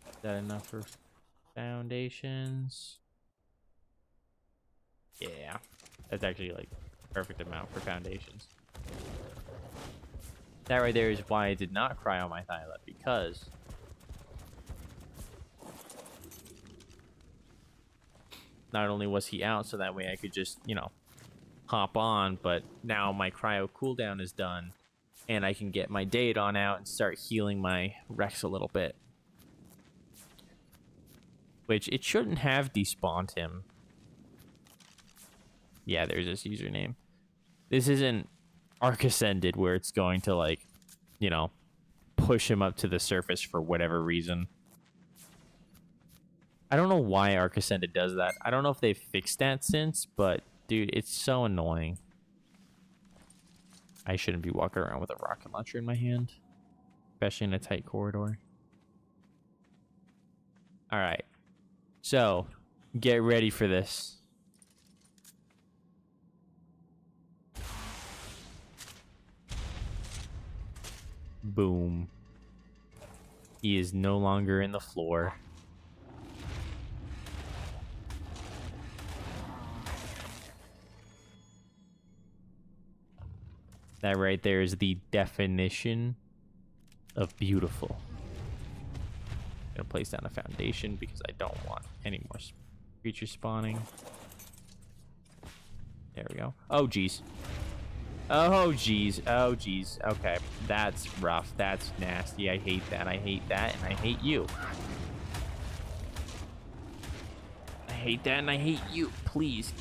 Is that enough for foundations? Yeah. That's actually like perfect amount for foundations. That right there is why I did not cry on my Thyla, because not only was he out, so that way I could just, you know, hop on, but now my cryo cooldown is done, and I can get my Daedon out and start healing my Rex a little bit. Which, it shouldn't have despawned him. Yeah, there's his username. This isn't ARK Ascended where it's going to, like, you know, push him up to the surface for whatever reason. I don't know why ARK Ascended does that. I don't know if they've fixed that since, but, dude, it's so annoying. I shouldn't be walking around with a rocket launcher in my hand, especially in a tight corridor. Alright. So, get ready for this. Boom. He is no longer in the floor. That right there is the definition of beautiful. I'm gonna place down a foundation because I don't want any more creatures spawning. There we go. Oh, geez. Oh, geez. Oh, geez. Okay. That's rough. That's nasty. I hate that. I hate that. And I hate you. I hate that and I hate you. Please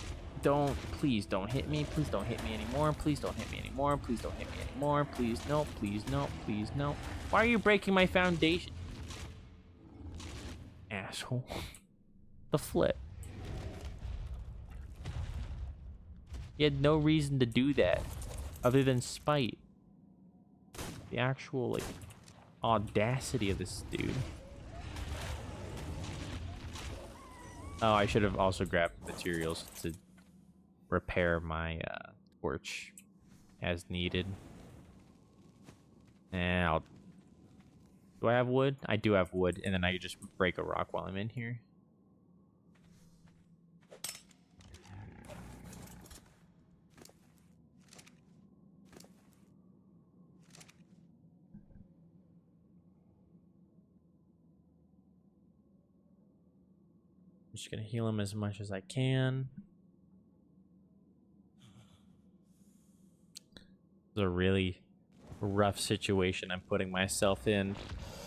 don't hit me. Please don't hit me anymore. Please don't hit me anymore. Please don't hit me anymore. Please, no. Please, no. Please, no. Why are you breaking my foundation? Asshole. The flip. You had no reason to do that other than spite. The actual, like, audacity of this dude. Oh, I should have also grabbed materials to repair my torch as needed. And do I have wood? I do have wood, and then I could just break a rock while I'm in here. I'm just gonna heal him as much as I can. It's a really rough situation I'm putting myself in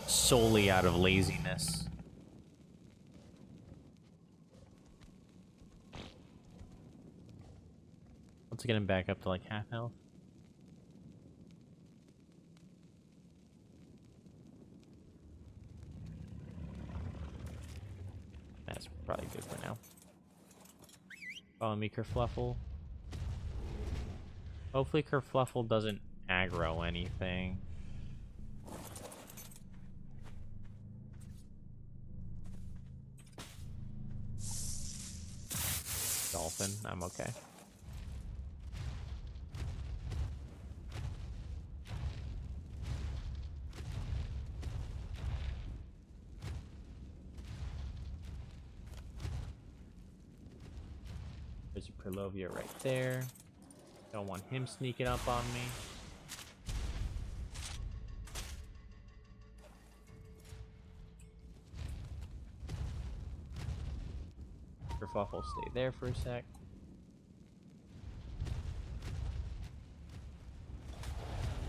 solely out of laziness. Let's get him back up to like half health. That's probably good for now. Follow me, Kerfluffle. Hopefully Kerfluffle doesn't aggro anything. Dolphin, I'm okay. There's a Prelovia right there. Don't want him sneaking up on me. Kerfuffle, stay there for a sec.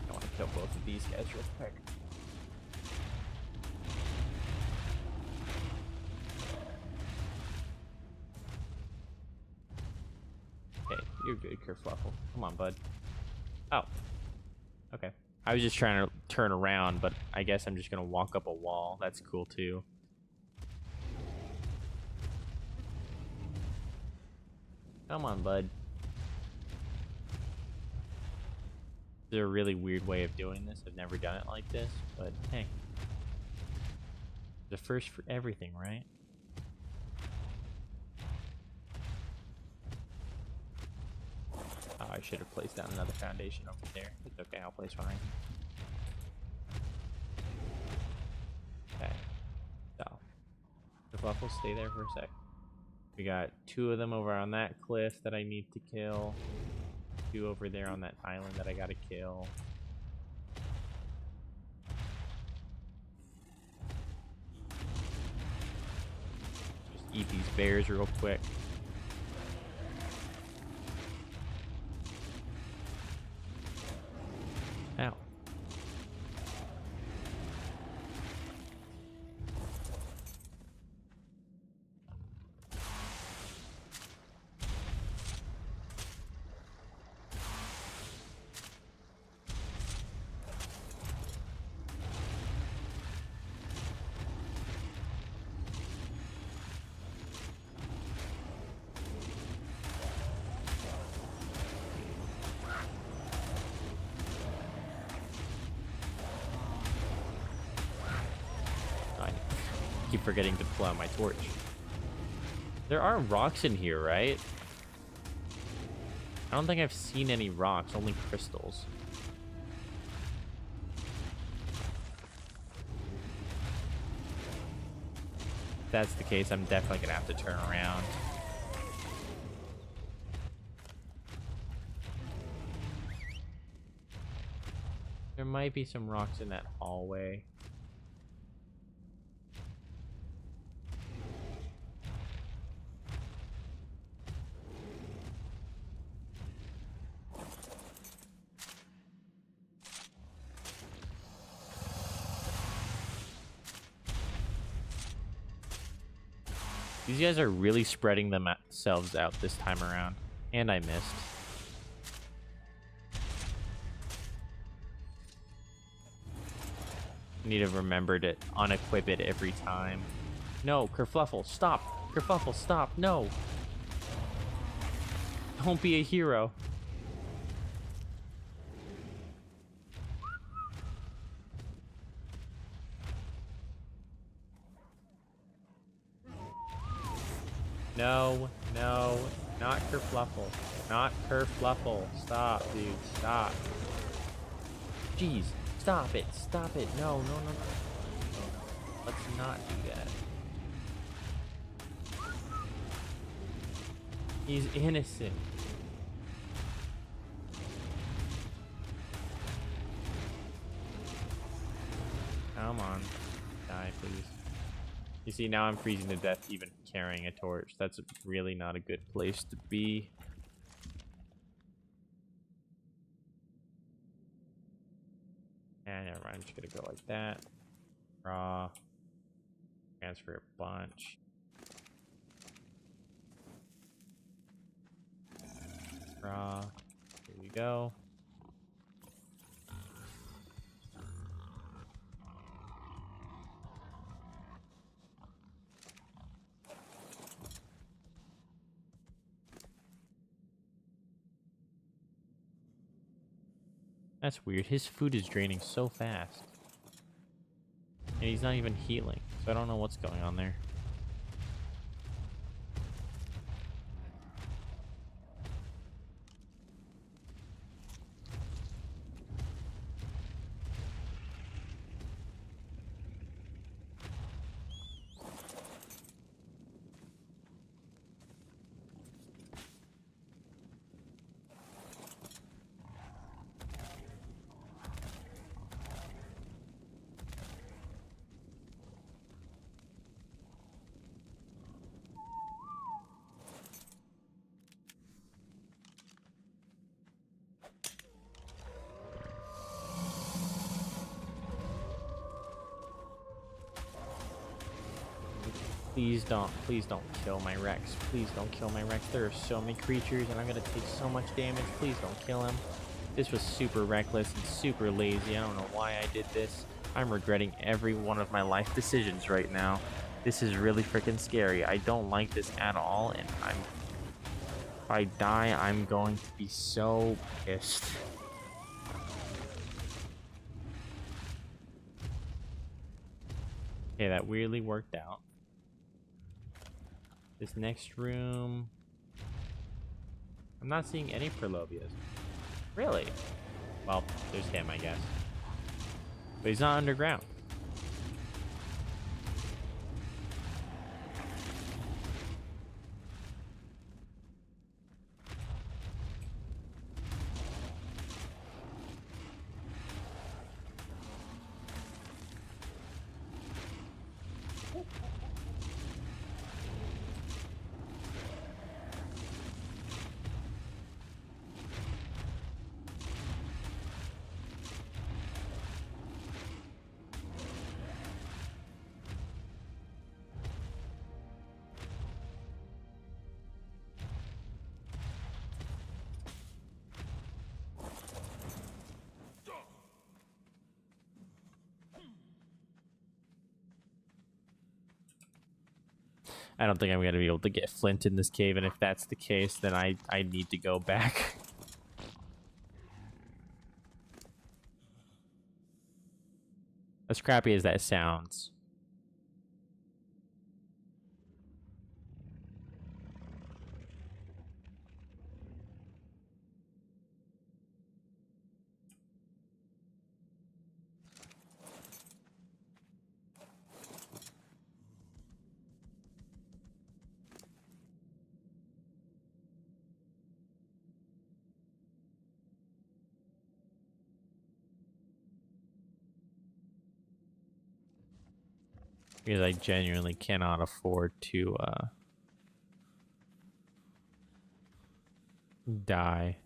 I want to kill both of these guys real quick. Okay, you're good, Kerfluffle. Come on, bud. Oh. Okay. I was just trying to turn around, but I guess I'm just going to walk up a wall. That's cool, too. Come on, bud. It's a really weird way of doing this. I've never done it like this, but hey. The first for everything, right? Oh, I should have placed down another foundation over there. It's okay, I'll place one right here. Okay. So, the buffalo stay there for a sec. We got 2 of them over on that cliff that I need to kill. 2 over there on that island that I gotta kill. Just eat these bears real quick. Ow. Keep forgetting to pull out my torch. There are rocks in here, right? I don't think I've seen any rocks, only crystals. If that's the case, I'm definitely gonna have to turn around. There might be some rocks in that hallway. These guys are really spreading themselves out this time around. And I missed. Need to remember to unequip it every time. No, Kerfluffle, stop! Kerfluffle, stop! No! Don't be a hero. No, no, not Kerfluffle. Not Kerfluffle. Stop, dude. Stop. Jeez. Stop it. Stop it. No, no, no, no. Let's not do that. He's innocent. Come on. Die, please. You see, now I'm freezing to death even carrying a torch. That's really not a good place to be. And never mind, I'm just gonna go like that. Raw. Transfer a bunch. Raw. Here we go. That's weird. His food is draining so fast. And he's not even healing. So I don't know what's going on there. Please don't kill my Rex. Please don't kill my Rex. There are so many creatures and I'm gonna take so much damage. Please don't kill him. This was super reckless and super lazy. I don't know why I did this. I'm regretting every one of my life decisions right now. This is really freaking scary. I don't like this at all, and if I die, I'm going to be so pissed. Okay, that weirdly worked out. This next room... I'm not seeing any Perlobias. Really? Well, there's him, I guess. But he's not underground. I don't think I'm going to be able to get flint in this cave, and if that's the case, then I need to go back. As crappy as that sounds. Because I genuinely cannot afford to die.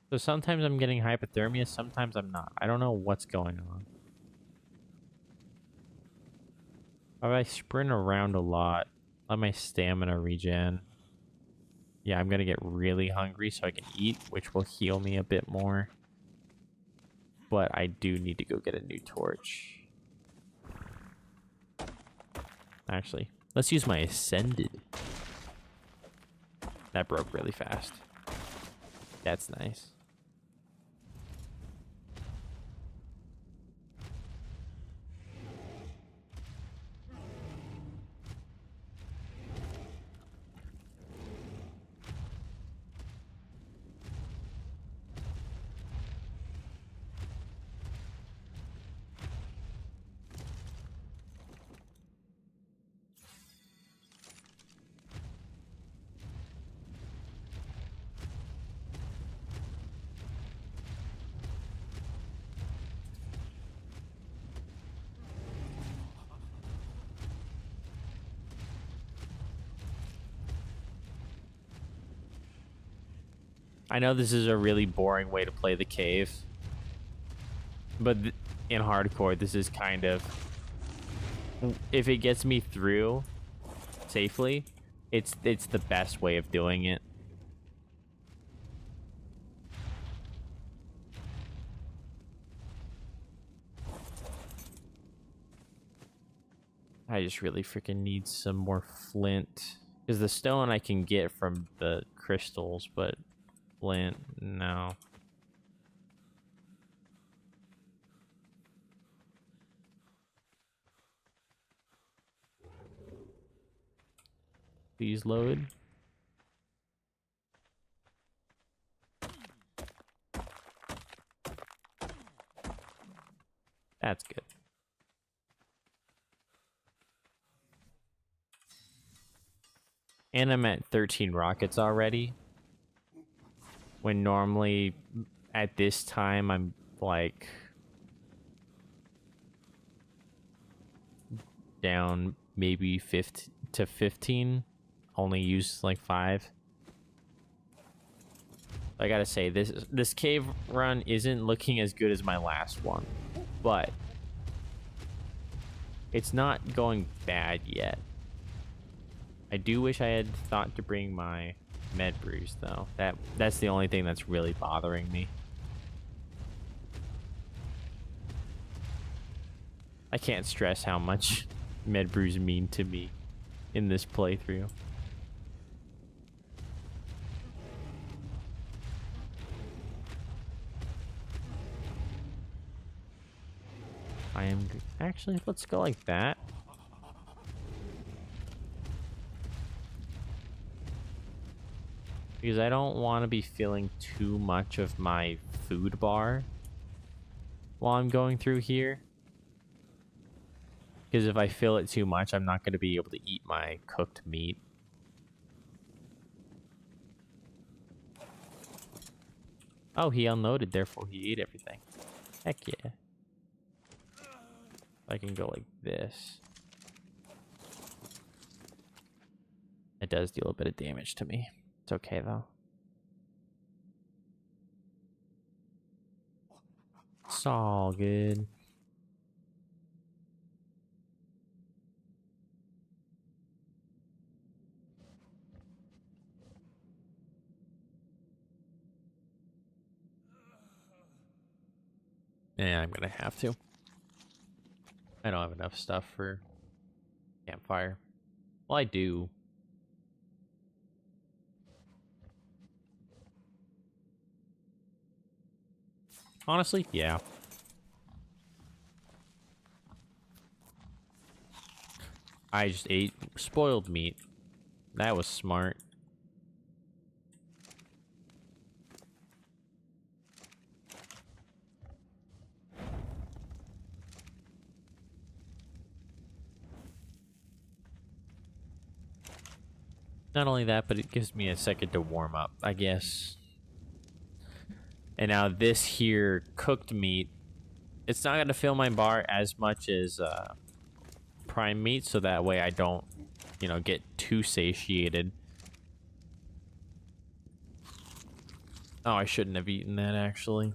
So sometimes I'm getting hypothermia, sometimes I'm not. I don't know what's going on. If I sprint around a lot, let my stamina regen. Yeah, I'm gonna get really hungry so I can eat, which will heal me a bit more. But I do need to go get a new torch. Actually, let's use my Ascended. That broke really fast. That's nice. I know this is a really boring way to play the cave, but in hardcore, this is kind of... If it gets me through safely, it's the best way of doing it. I just really freaking need some more flint. Because the stone I can get from the crystals, but... flint, no. Please load. That's good. And I'm at 13 rockets already. When normally at this time I'm like down maybe 15 to 15. Only use like 5. I gotta say, this cave run isn't looking as good as my last one, but it's not going bad yet. I do wish I had thought to bring my med brews though. That's the only thing that's really bothering me. I can't stress how much med brews mean to me in this playthrough. Actually, let's go like that. Because I don't want to be filling too much of my food bar while I'm going through here. Because if I fill it too much, I'm not going to be able to eat my cooked meat. Oh, he unloaded, therefore he ate everything. Heck yeah. I can go like this. It does deal a bit of damage to me. It's okay, though. It's all good. Yeah, I'm gonna have to. I don't have enough stuff for campfire. Well, I do. Honestly, yeah. I just ate spoiled meat. That was smart. Not only that, but it gives me a second to warm up, I guess. And now this here cooked meat, it's not going to fill my bar as much as prime meat, so that way I don't, you know, get too satiated. Oh, I shouldn't have eaten that, actually.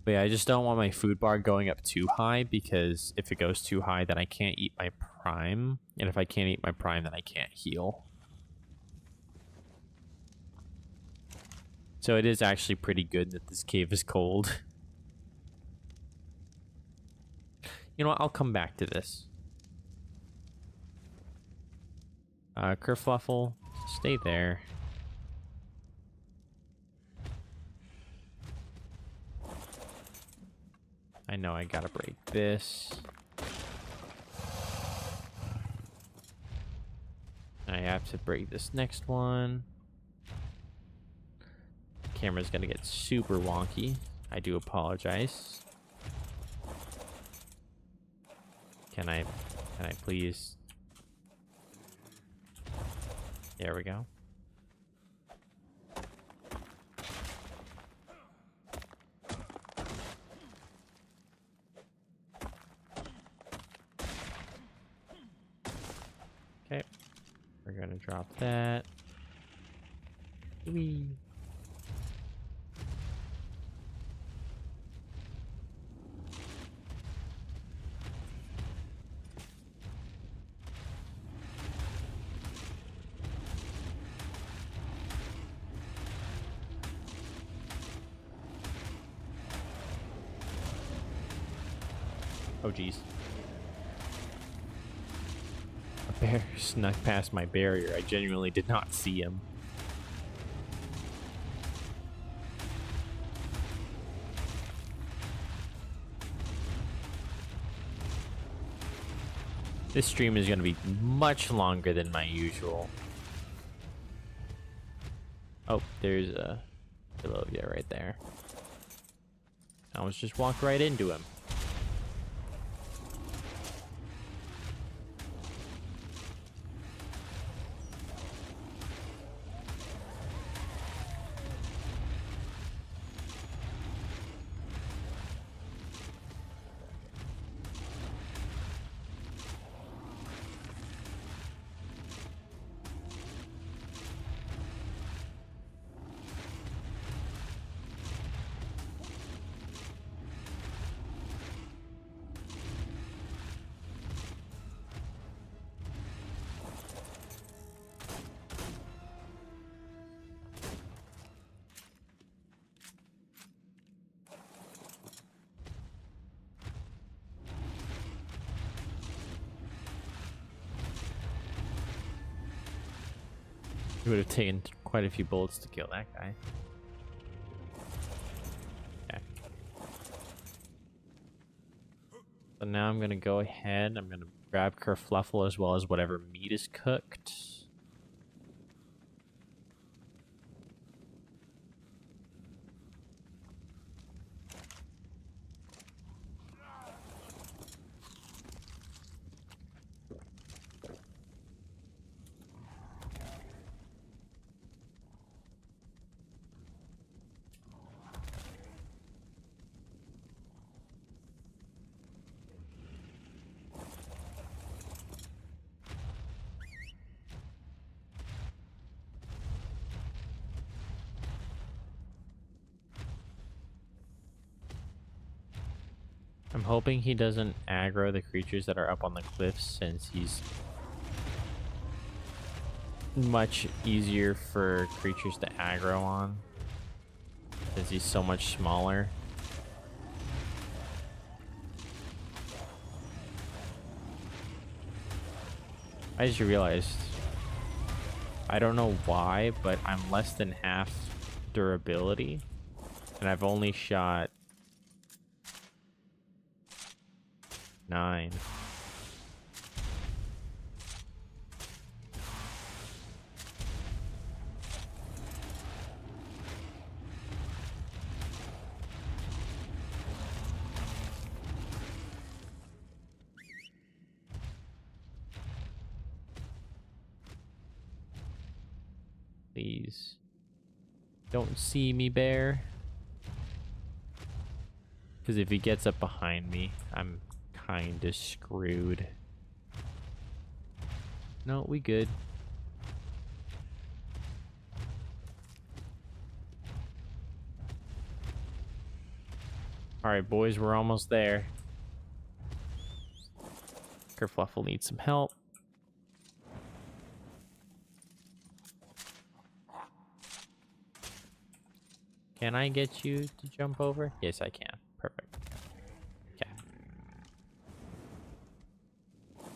But yeah, I just don't want my food bar going up too high, because if it goes too high, then I can't eat my prime. And if I can't eat my prime, then I can't heal. So it is actually pretty good that this cave is cold. You know what? I'll come back to this. Kerfluffle, stay there. I know I gotta break this. I have to break this next one. Camera's gonna get super wonky. I do apologize. Can I please? There we go. Okay. We're gonna drop that. Whee. Oh, geez. A bear snuck past my barrier. I genuinely did not see him. This stream is going to be much longer than my usual. Oh, there's a Philovia right there. I almost just walked right into him. It would have taken quite a few bullets to kill that guy. Okay. So now I'm gonna go ahead. I'm gonna grab kerfluffle as well as whatever meat is cooked. I'm hoping he doesn't aggro the creatures that are up on the cliffs, since he's much easier for creatures to aggro on, since he's so much smaller. I just realized, I don't know why, but I'm less than half durability, and I've only shot 9. Please. Don't see me, bear. Because if he gets up behind me, I'm kinda screwed. No, we good. Alright, boys, we're almost there. Kerfluffle needs some help. Can I get you to jump over? Yes, I can. Perfect. Okay.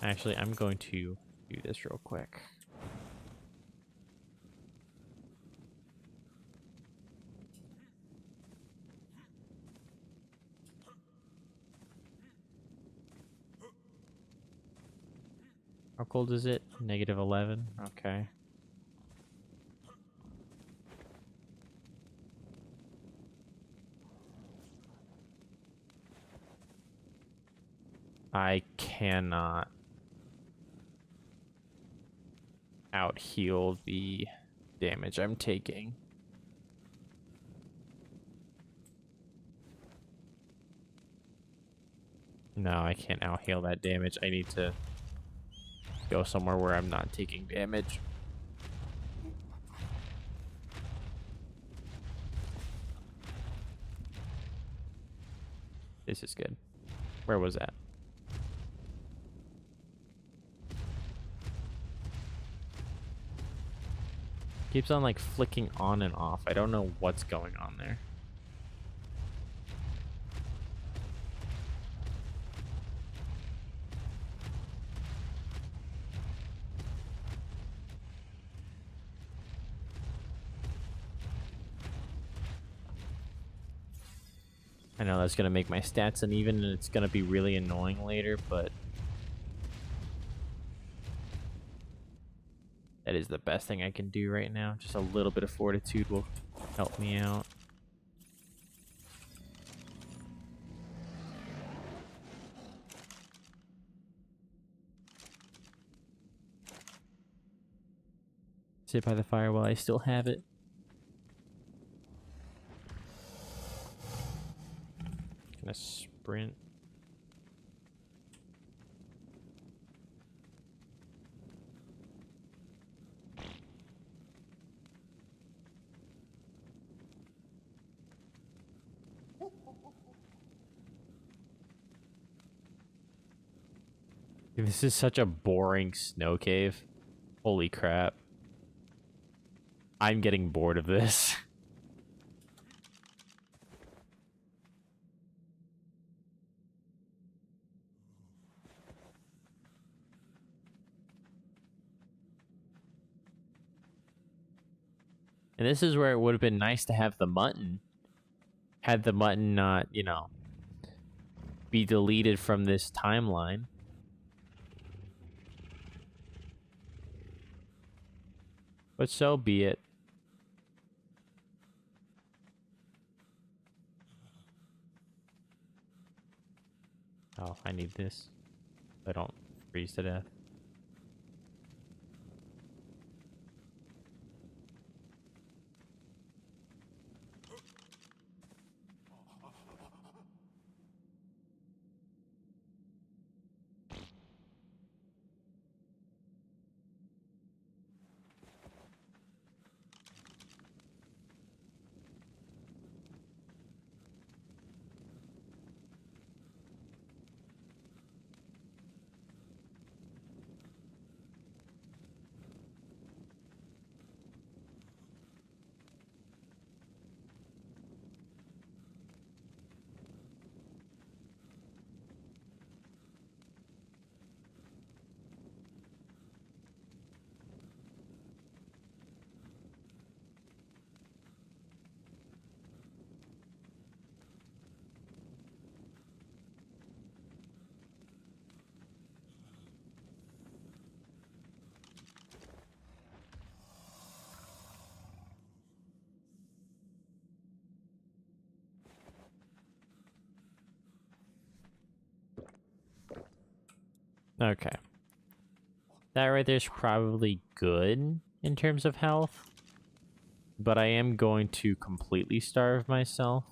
Actually, I'm going to do this real quick. How cold is it? -11. Okay. I cannot out heal the damage I'm taking. No, I can't out heal that damage. I need to go somewhere where I'm not taking damage. This is good. Where was that? Keeps on like flicking on and off. I don't know what's going on there. I know that's gonna make my stats uneven and it's gonna be really annoying later, but that is the best thing I can do right now. Just a little bit of fortitude will help me out. Sit by the fire while I still have it. Gonna sprint. Dude, this is such a boring snow cave. Holy crap. I'm getting bored of this. And this is where it would have been nice to have the mutton. Had the mutton not, you know, be deleted from this timeline. But so be it. Oh, I need this. I don't freeze to death. Okay. That right there's probably good in terms of health. But I am going to completely starve myself.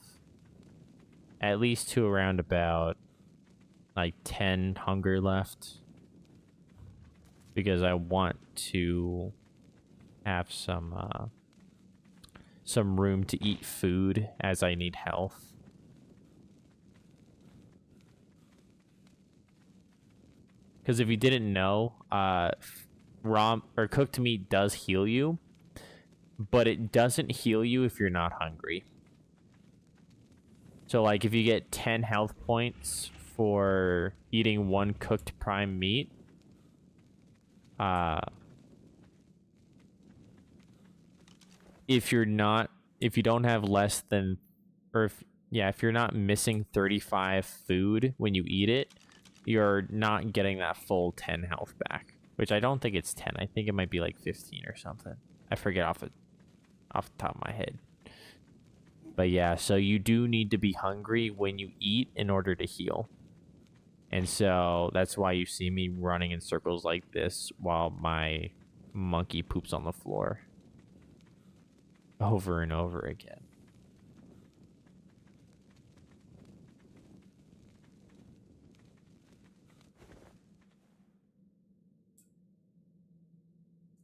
At least to around about like 10 hunger left. Because I want to have some room to eat food as I need health. Because if you didn't know, raw or cooked meat does heal you, but it doesn't heal you if you're not hungry. So, like, if you get 10 health points for eating one cooked prime meat, if you don't have less than, if you're not missing 35 food when you eat it, you're not getting that full 10 health back, which I don't think it's 10. I think it might be like 15 or something. I forget off the top of my head. But yeah, so you do need to be hungry when you eat in order to heal. And so that's why you see me running in circles like this while my monkey poops on the floor. Over and over again.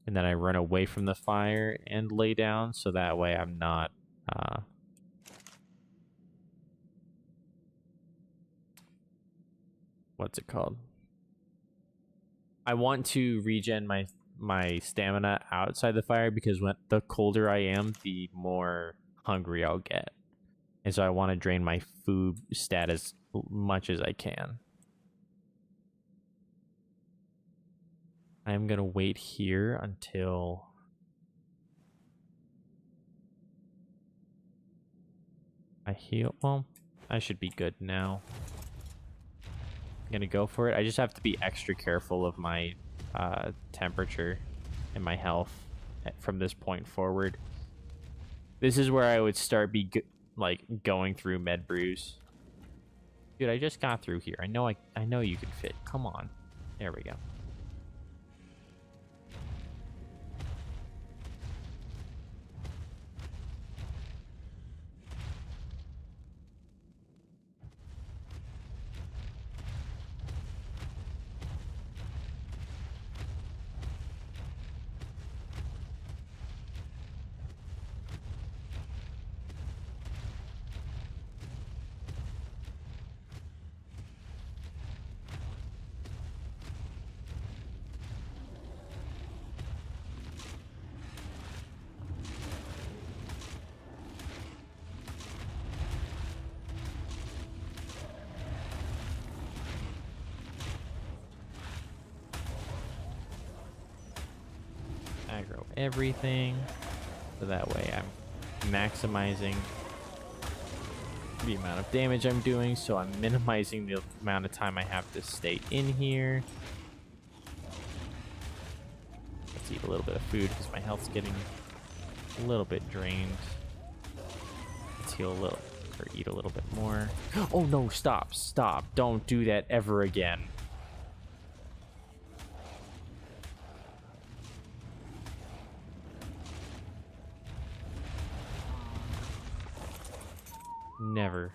And then I run away from the fire and lay down, so that way I'm not, what's it called? I want to regen my stamina outside the fire, because the colder I am, the more hungry I'll get. And so I want to drain my food stat as much as I can. I'm going to wait here until I heal. Well, I should be good now. I'm going to go for it. I just have to be extra careful of my temperature and my health from this point forward. This is where I would start going through med brews. Dude, I just got through here. I know you can fit. Come on. There we go. Aggro everything. So that way I'm maximizing the amount of damage I'm doing, so I'm minimizing the amount of time I have to stay in here. Let's eat a little bit of food because my health's getting a little bit drained. Let's heal a little, or eat a little bit more. Oh no, stop, stop. Don't do that ever again. Never.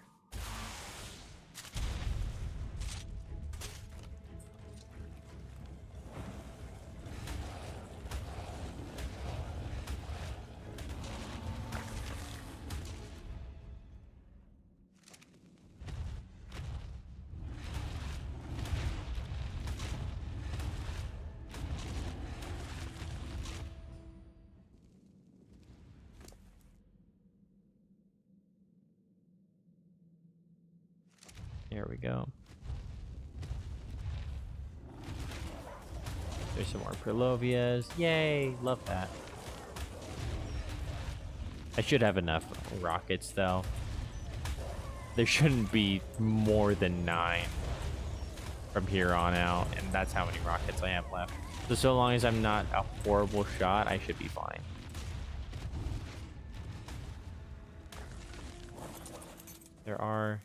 There we go. There's some more Perlovias. Yay! Love that. I should have enough rockets, though. There shouldn't be more than 9 from here on out, and that's how many rockets I have left. So long as I'm not a horrible shot, I should be fine. There are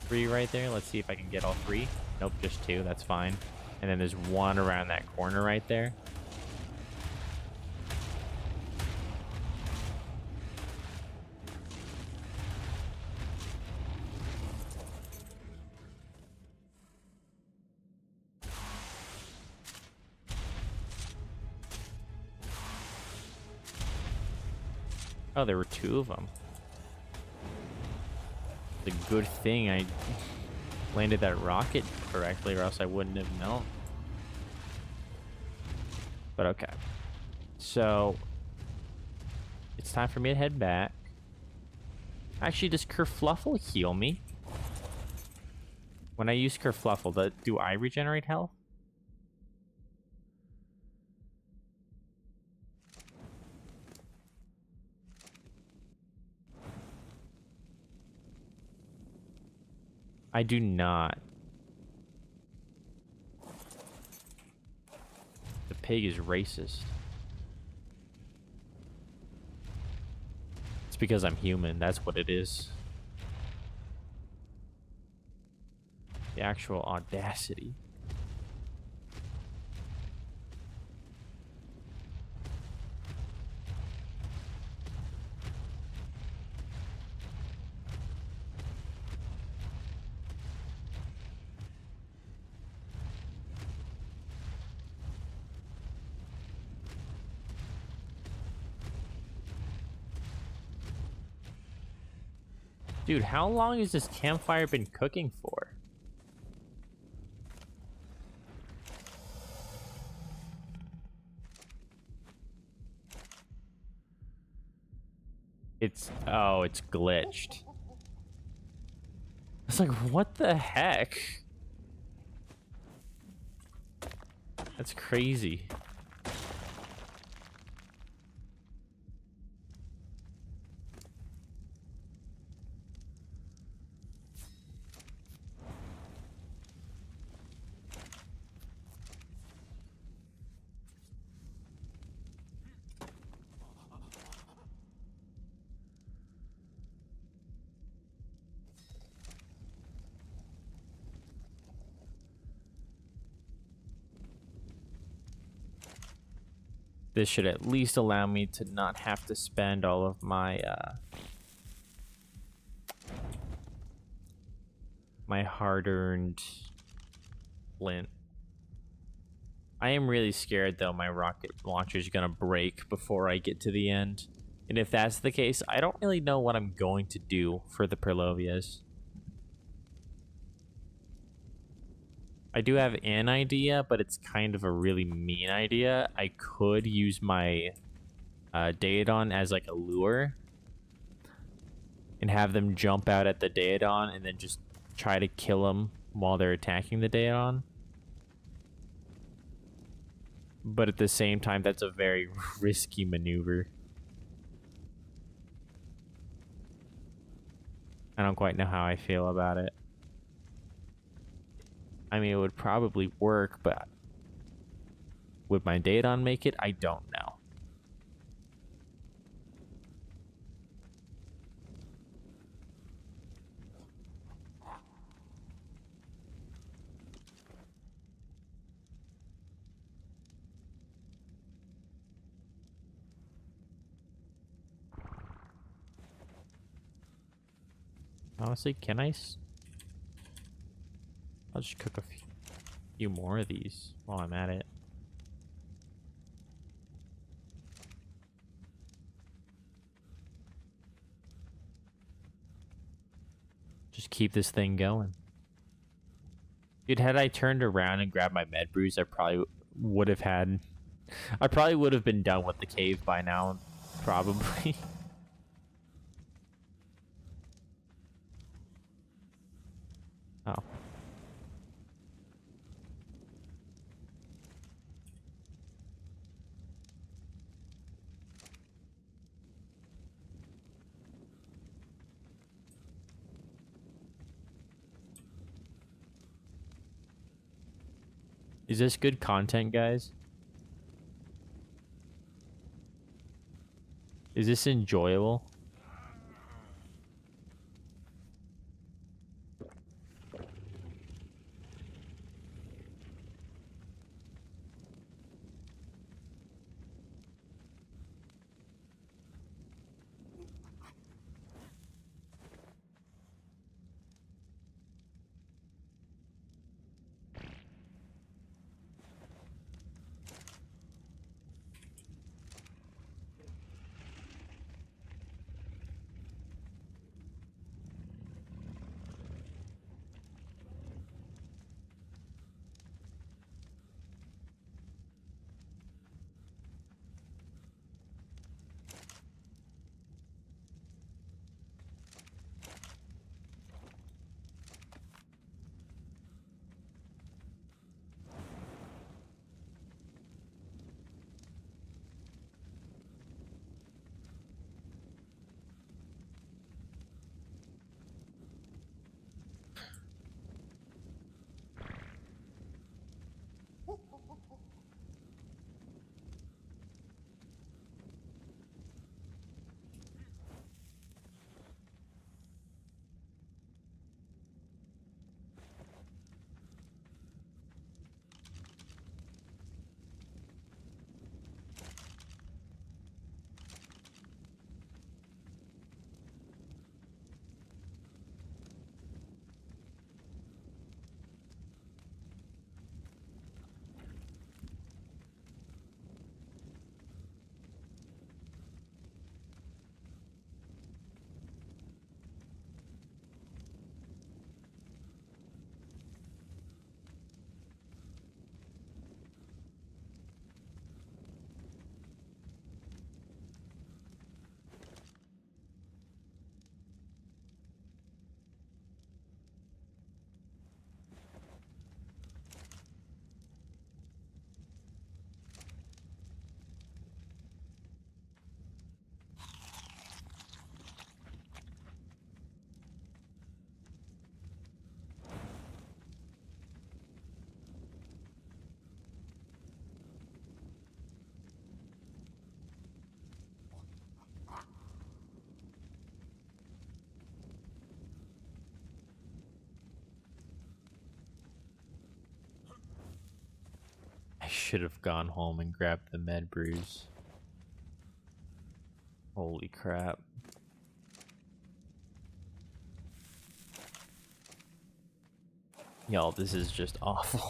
3 right there. Let's see if I can get all 3. Nope, just 2. That's fine. And then there's 1 around that corner right there. Oh, there were 2 of them. A good thing I landed that rocket correctly, or else I wouldn't have known. But okay. So it's time for me to head back. Actually, does Kerfluffle heal me? When I use Kerfluffle, do I regenerate health? I do not. The pig is racist. It's because I'm human. That's what it is. The actual audacity. Dude, how long has this campfire been cooking for? Oh, it's glitched. It's like, what the heck? That's crazy. This should at least allow me to not have to spend all of my my hard-earned lint. I am really scared though my rocket launcher is gonna break before I get to the end. And if that's the case, I don't really know what I'm going to do for the Perlovias. I do have an idea, but it's kind of a really mean idea. I could use my Daedon as like a lure and have them jump out at the Daedon and then just try to kill them while they're attacking the Daedon. But at the same time, that's a very risky maneuver. I don't quite know how I feel about it. I mean, it would probably work, but would my Daedon make it? I don't know. Honestly, can I? I'll just cook a few more of these while I'm at it. Just keep this thing going. Dude, had I turned around and grabbed my med brews, I probably would have had... I probably would have been done with the cave by now. Probably. Oh. Is this good content, guys? Is this enjoyable? I should have gone home and grabbed the med brews. Holy crap. Y'all, this is just awful.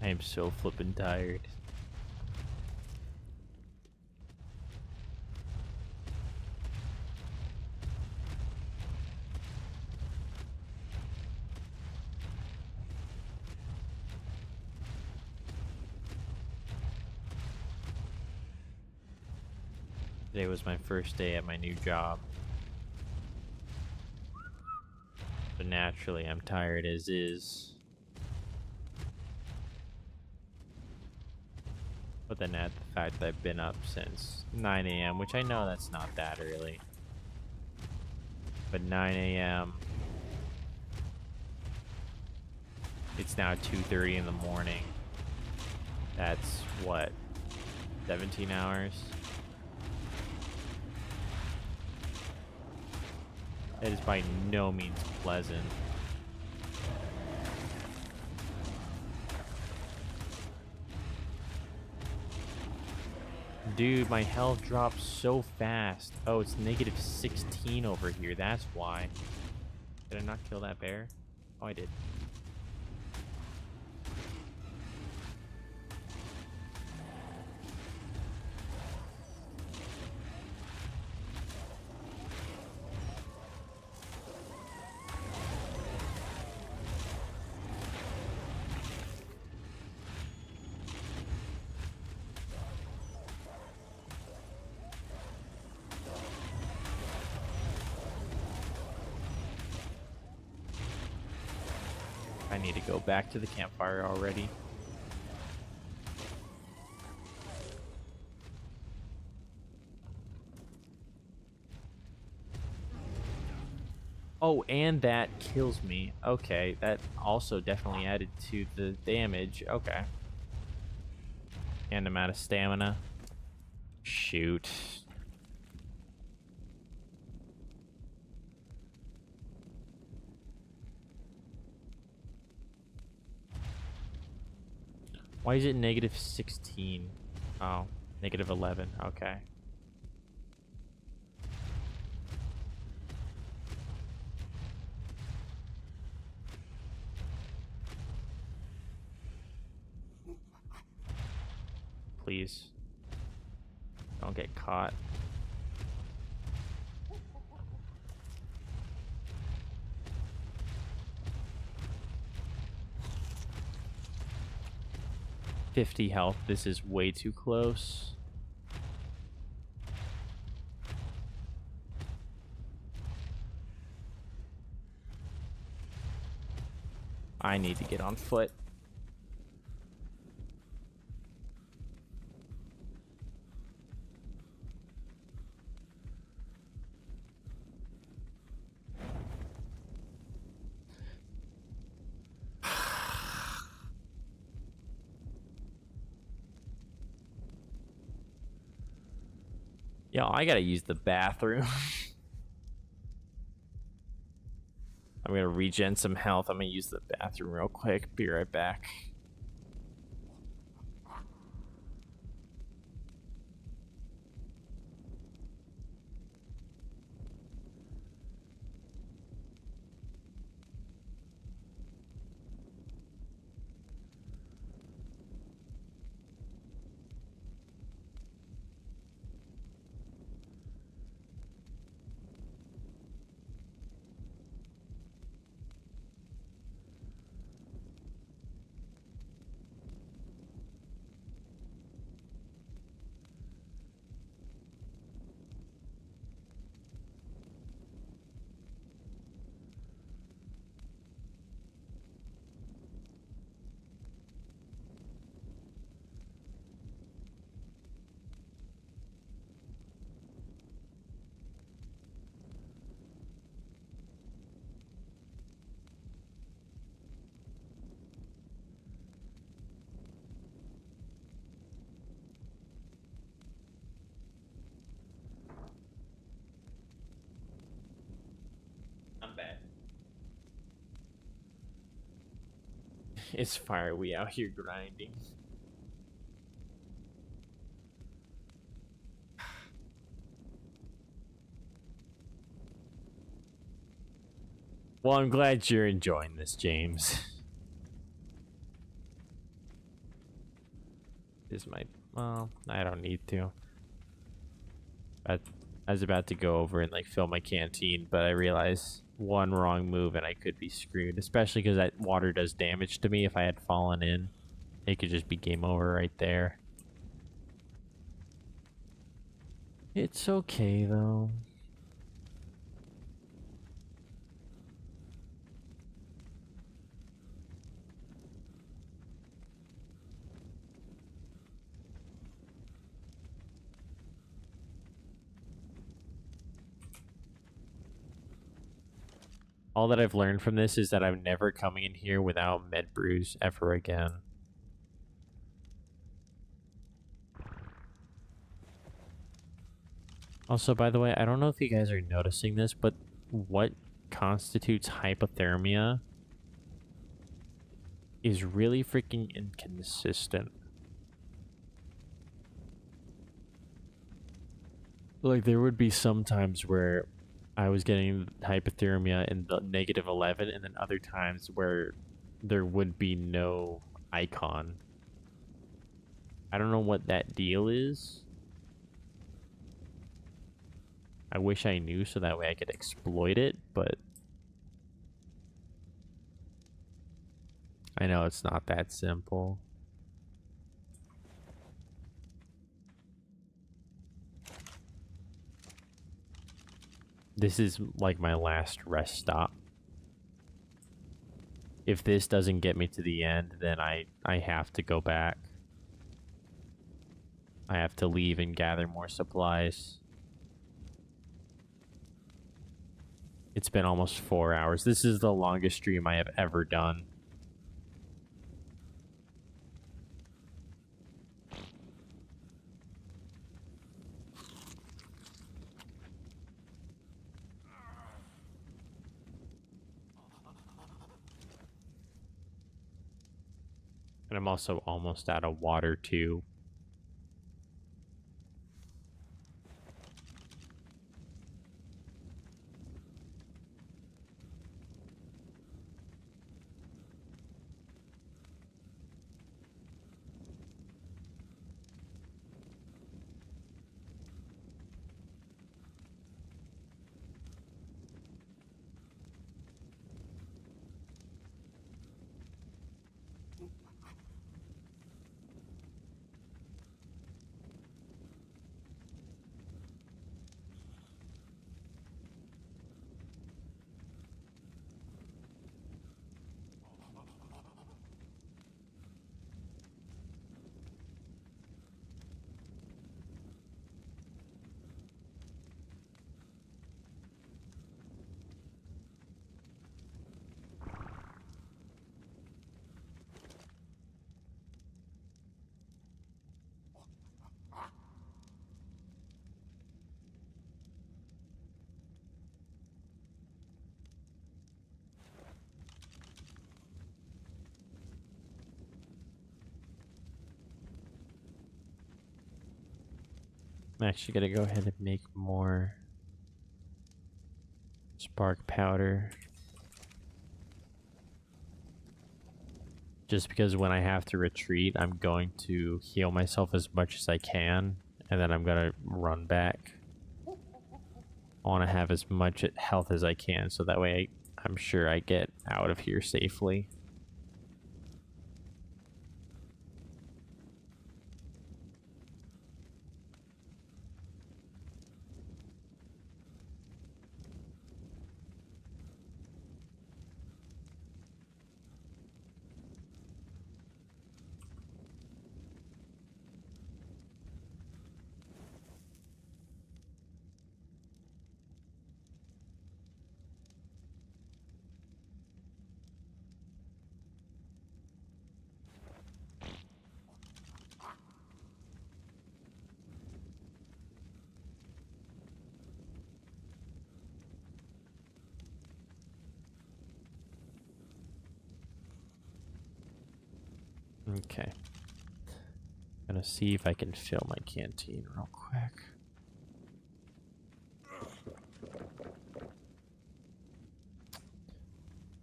I am so flippin' tired. Today was my first day at my new job. So naturally, I'm tired as is. But then add the fact that I've been up since 9 a.m., which I know that's not that early. But 9 a.m. It's now 2:30 in the morning. That's what? 17 hours? That is by no means pleasant. Dude, my health drops so fast. Oh, it's negative 16 over here. That's why. Did I not kill that bear? Oh, I did. I need to go back to the campfire already. Oh, and that kills me. Okay, that also definitely added to the damage. Okay. And amount of stamina. Shoot. Why is it negative 16? Oh, negative 11. Okay. Please. Don't get caught. $50 health. This is way too close. I need to get on foot. Yo, I gotta use the bathroom. I'm gonna regen some health. I'm gonna use the bathroom real quick. Be right back. I'm back. It's fire. We out here grinding. Well, I'm glad you're enjoying this, James. This might... Well, I don't need to. I was about to go over and like fill my canteen, but I realized one wrong move and I could be screwed. Especially because that water does damage to me. If I had fallen in, it could just be game over right there. It's okay though. All that I've learned from this is that I'm never coming in here without med brews ever again. Also, by the way, I don't know if you guys are noticing this, but what constitutes hypothermia is really freaking inconsistent. Like, there would be some times where I was getting hypothermia in the -11, and then other times where there would be no icon. I don't know what that deal is. I wish I knew so that way I could exploit it, but I know it's not that simple. This is like my last rest stop. If this doesn't get me to the end, then I have to go back. I have to leave and gather more supplies. It's been almost 4 hours. This is the longest stream I have ever done. And I'm also almost out of water too. I'm actually gonna go ahead and make more spark powder. Just because when I have to retreat, I'm going to heal myself as much as I can, and then I'm gonna run back. I want to have as much health as I can, so that way I'm sure I get out of here safely. Okay. Gonna see if I can fill my canteen real quick.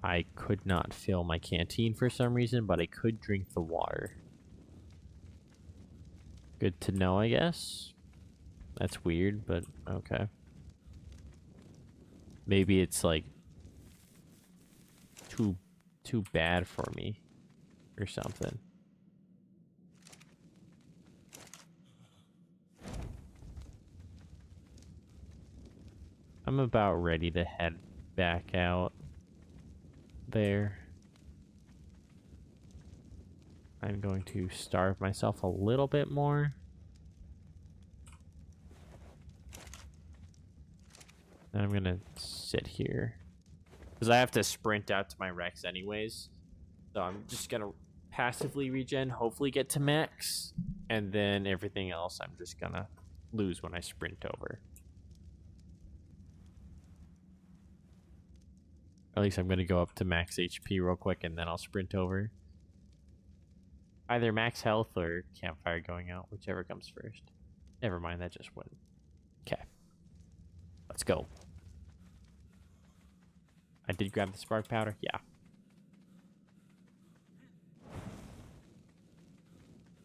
I could not fill my canteen for some reason, but I could drink the water. Good to know, I guess. That's weird, but okay. Maybe it's like too bad for me or something. I'm about ready to head back out there. I'm going to starve myself a little bit more. And I'm gonna sit here. Because I have to sprint out to my Rex anyways. So I'm just gonna passively regen, hopefully get to max. And then everything else I'm just gonna lose when I sprint over. Or at least I'm gonna go up to max HP real quick and then I'll sprint over. Either max health or campfire going out, whichever comes first. Never mind, that just went. Okay. Let's go. I did grab the spark powder, yeah.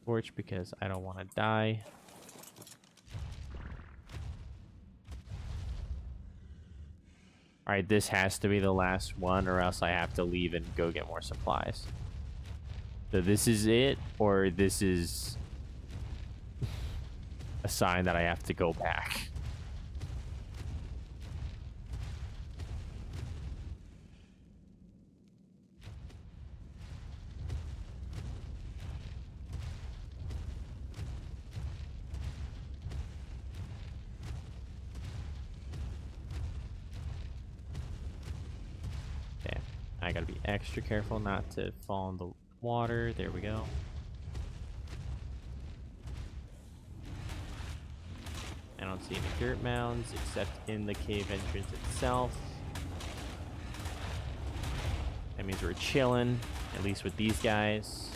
Torch because I don't want to die. Alright, this has to be the last one or else I have to leave and go get more supplies. So this is it, or this is a sign that I have to go back. Okay, I gotta be extra careful not to fall in the water. There we go. I don't see any dirt mounds except in the cave entrance itself. That means we're chilling, at least with these guys.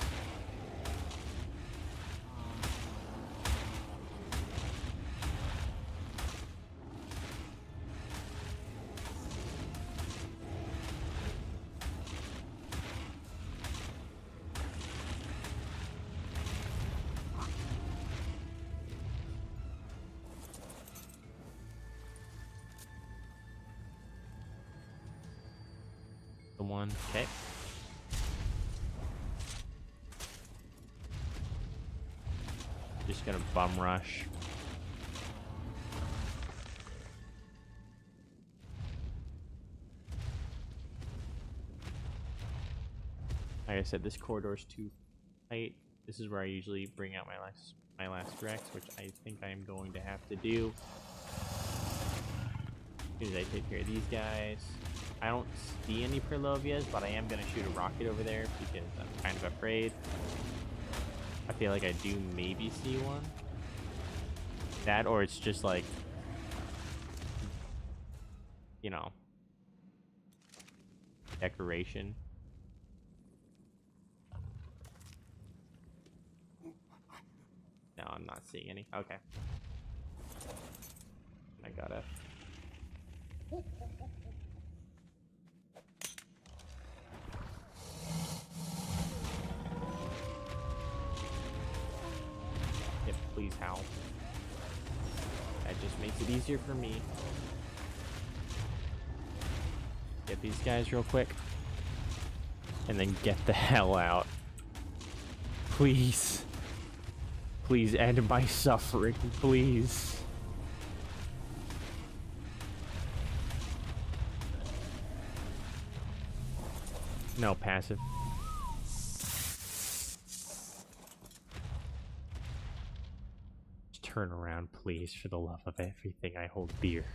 One. Okay. Just gonna bum rush. Like I said, this corridor's too tight. This is where I usually bring out my last Rex, which I think I am going to have to do. As soon as I take care of these guys. I don't see any Perlovias, but I am going to shoot a rocket over there because I'm kind of afraid. I feel like I do maybe see one. That, or it's just like, you know, decoration. No, I'm not seeing any. Okay. I gotta... Please help. That just makes it easier for me. Get these guys real quick. And then get the hell out. Please. Please end my suffering. Please. No, passive. Turn around, please, for the love of everything I hold dear.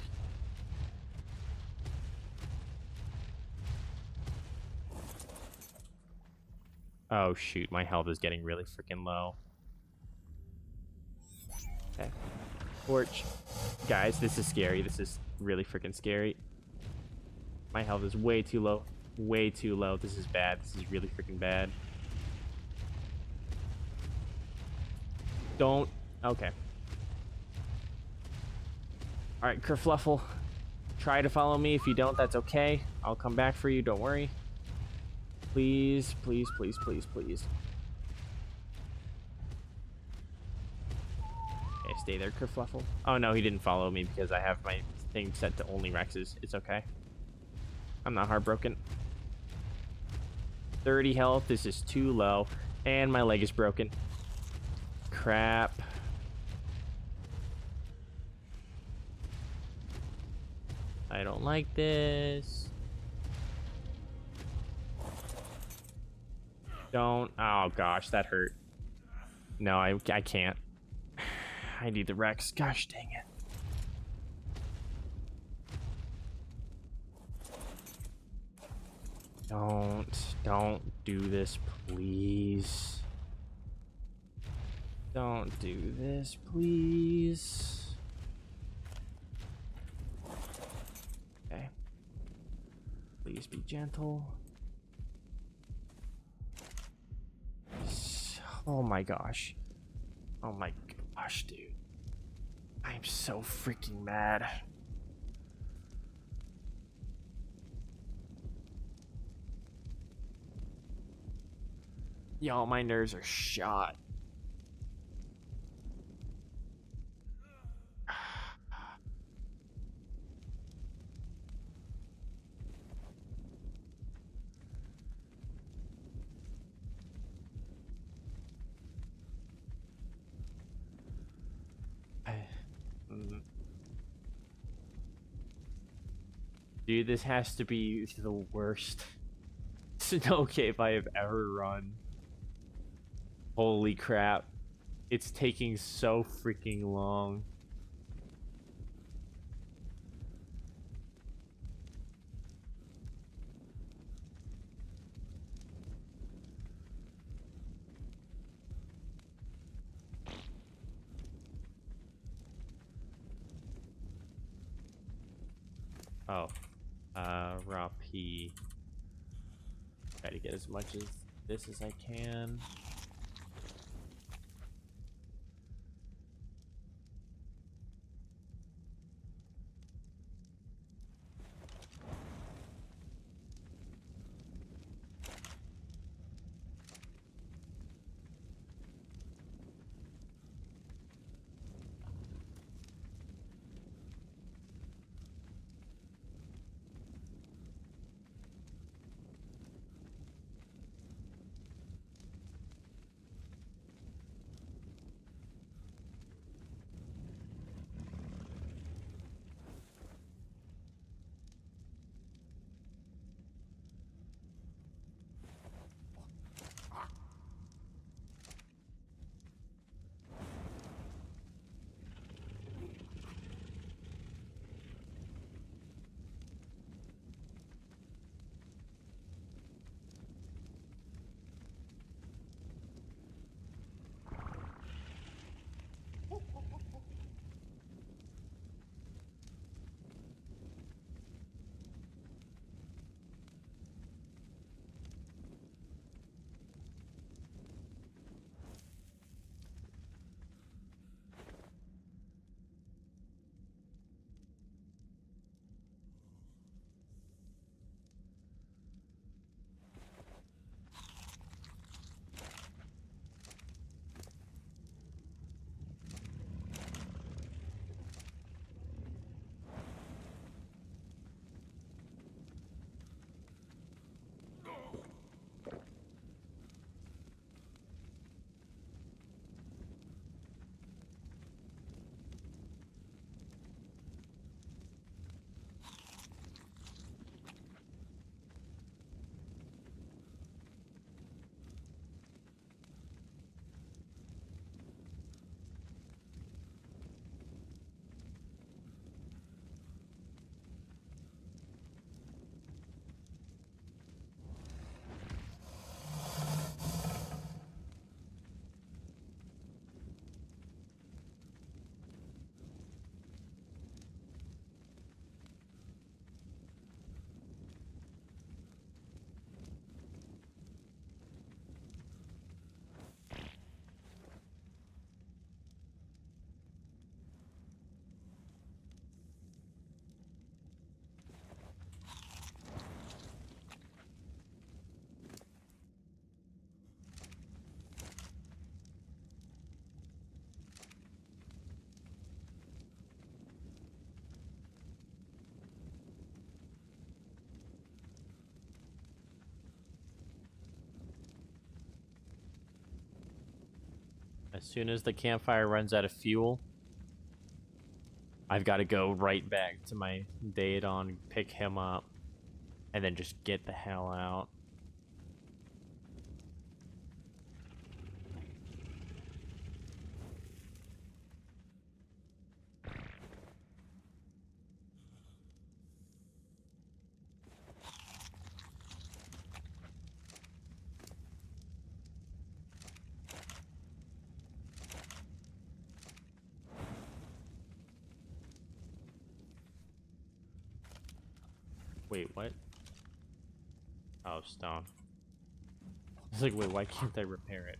Oh shoot, my health is getting really freaking low. Okay. Torch. Guys, this is scary. This is really freaking scary. My health is way too low. Way too low. This is bad. This is really freaking bad. Don't. Okay. Alright, Kerfluffle, try to follow me. If you don't, that's okay. I'll come back for you, don't worry. Please, please, please, please, please. Okay, stay there, Kerfluffle. Oh no, he didn't follow me because I have my thing set to only Rexes. It's okay. I'm not heartbroken. 30 health, this is too low. And my leg is broken. Crap. I don't like this. Don't. Oh gosh, that hurt. No, I can't. I need the Rex. Gosh dang it. Don't do this, please. Don't do this, please. Okay. Please be gentle. Oh my gosh. Oh my gosh, dude. I'm so freaking mad. Y'all, my nerves are shot. Dude, this has to be the worst snow cave I have ever run. Holy crap. It's taking so freaking long. Oh. Raw P. Try to get as much of this as I can. As soon as the campfire runs out of fuel, I've got to go right back to my Daedon, pick him up, and then just get the hell out. Wait, what? Oh, stone. I was like, wait, why can't I repair it?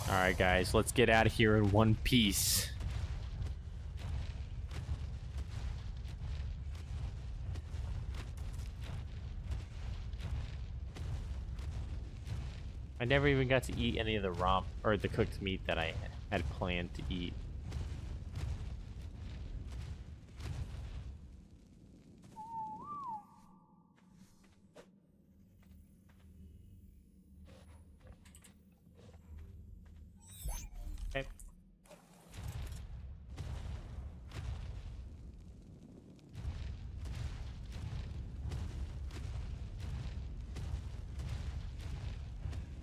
Alright, guys, let's get out of here in one piece. I never even got to eat any of the or the cooked meat that I had planned to eat. Okay.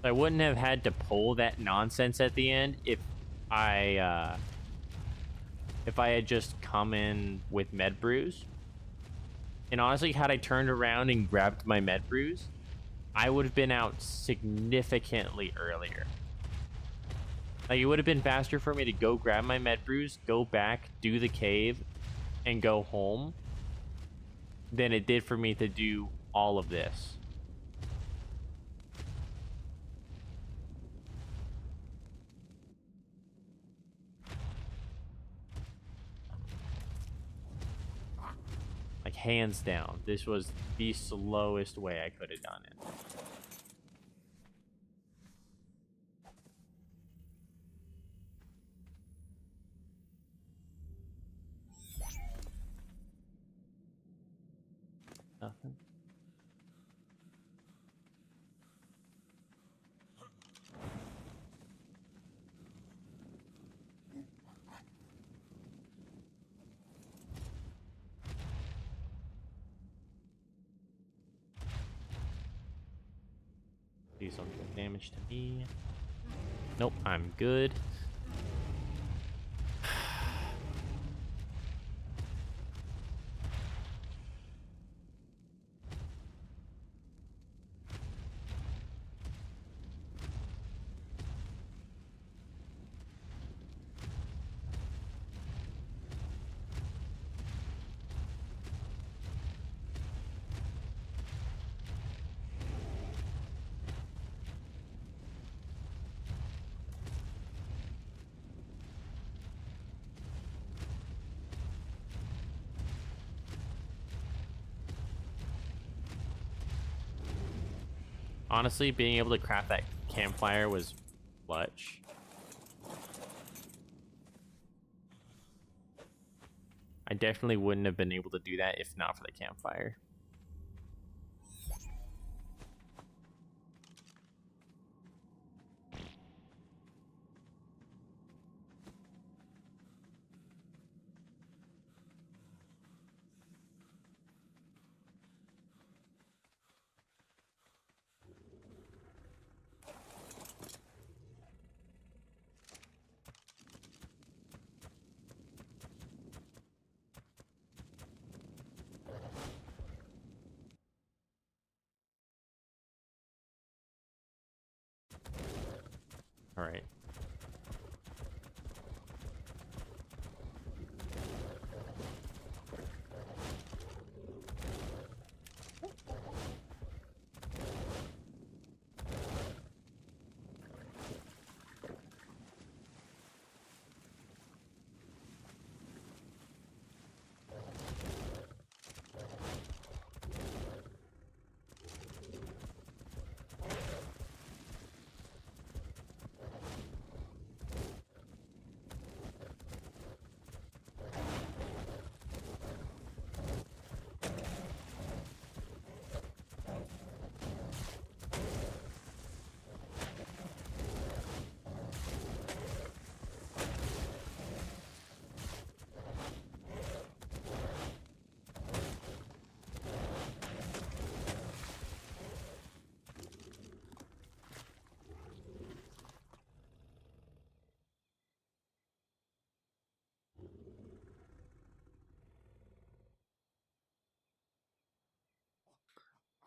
I wouldn't have had to pull that nonsense at the end I if I had just come in with med brews. And honestly, had I turned around and grabbed my med brews, I would have been out significantly earlier. Like, it would have been faster for me to go grab my med brews, go back, do the cave, and go home than it did for me to do all of this. Like, hands down, this was the slowest way I could have done it. Nothing. Please don't do damage to me. Nope, I'm good. Honestly, being able to craft that campfire was clutch. I definitely wouldn't have been able to do that if not for the campfire. All right.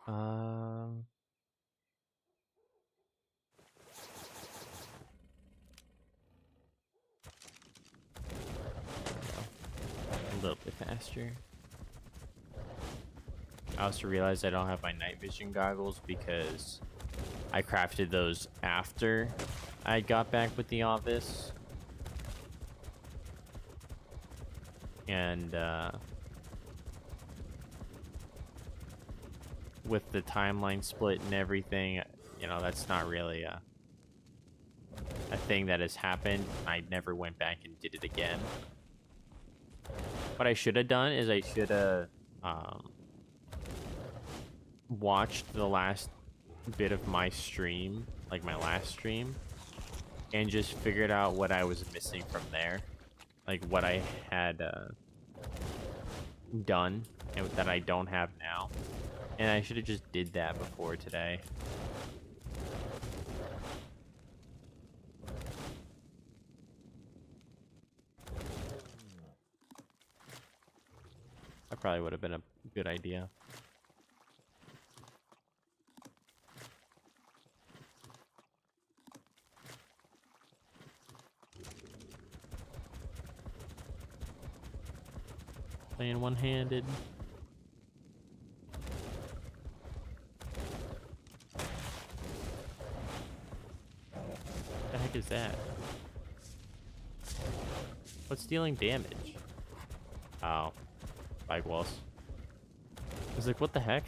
Um, a little bit faster. I also realized I don't have my night vision goggles because I crafted those after I got back with the office. And with the timeline split and everything, you know, that's not really a thing that has happened. I never went back and did it again. What I should have done is I should have watched the last bit of my stream, like my last stream, and just figured out what I was missing from there, like what I had done and that I don't have now. And I should have just did that before today. That probably would have been a good idea. Playing one-handed. What the heck is that? What's dealing damage? Oh. Spike walls. I was like, what the heck?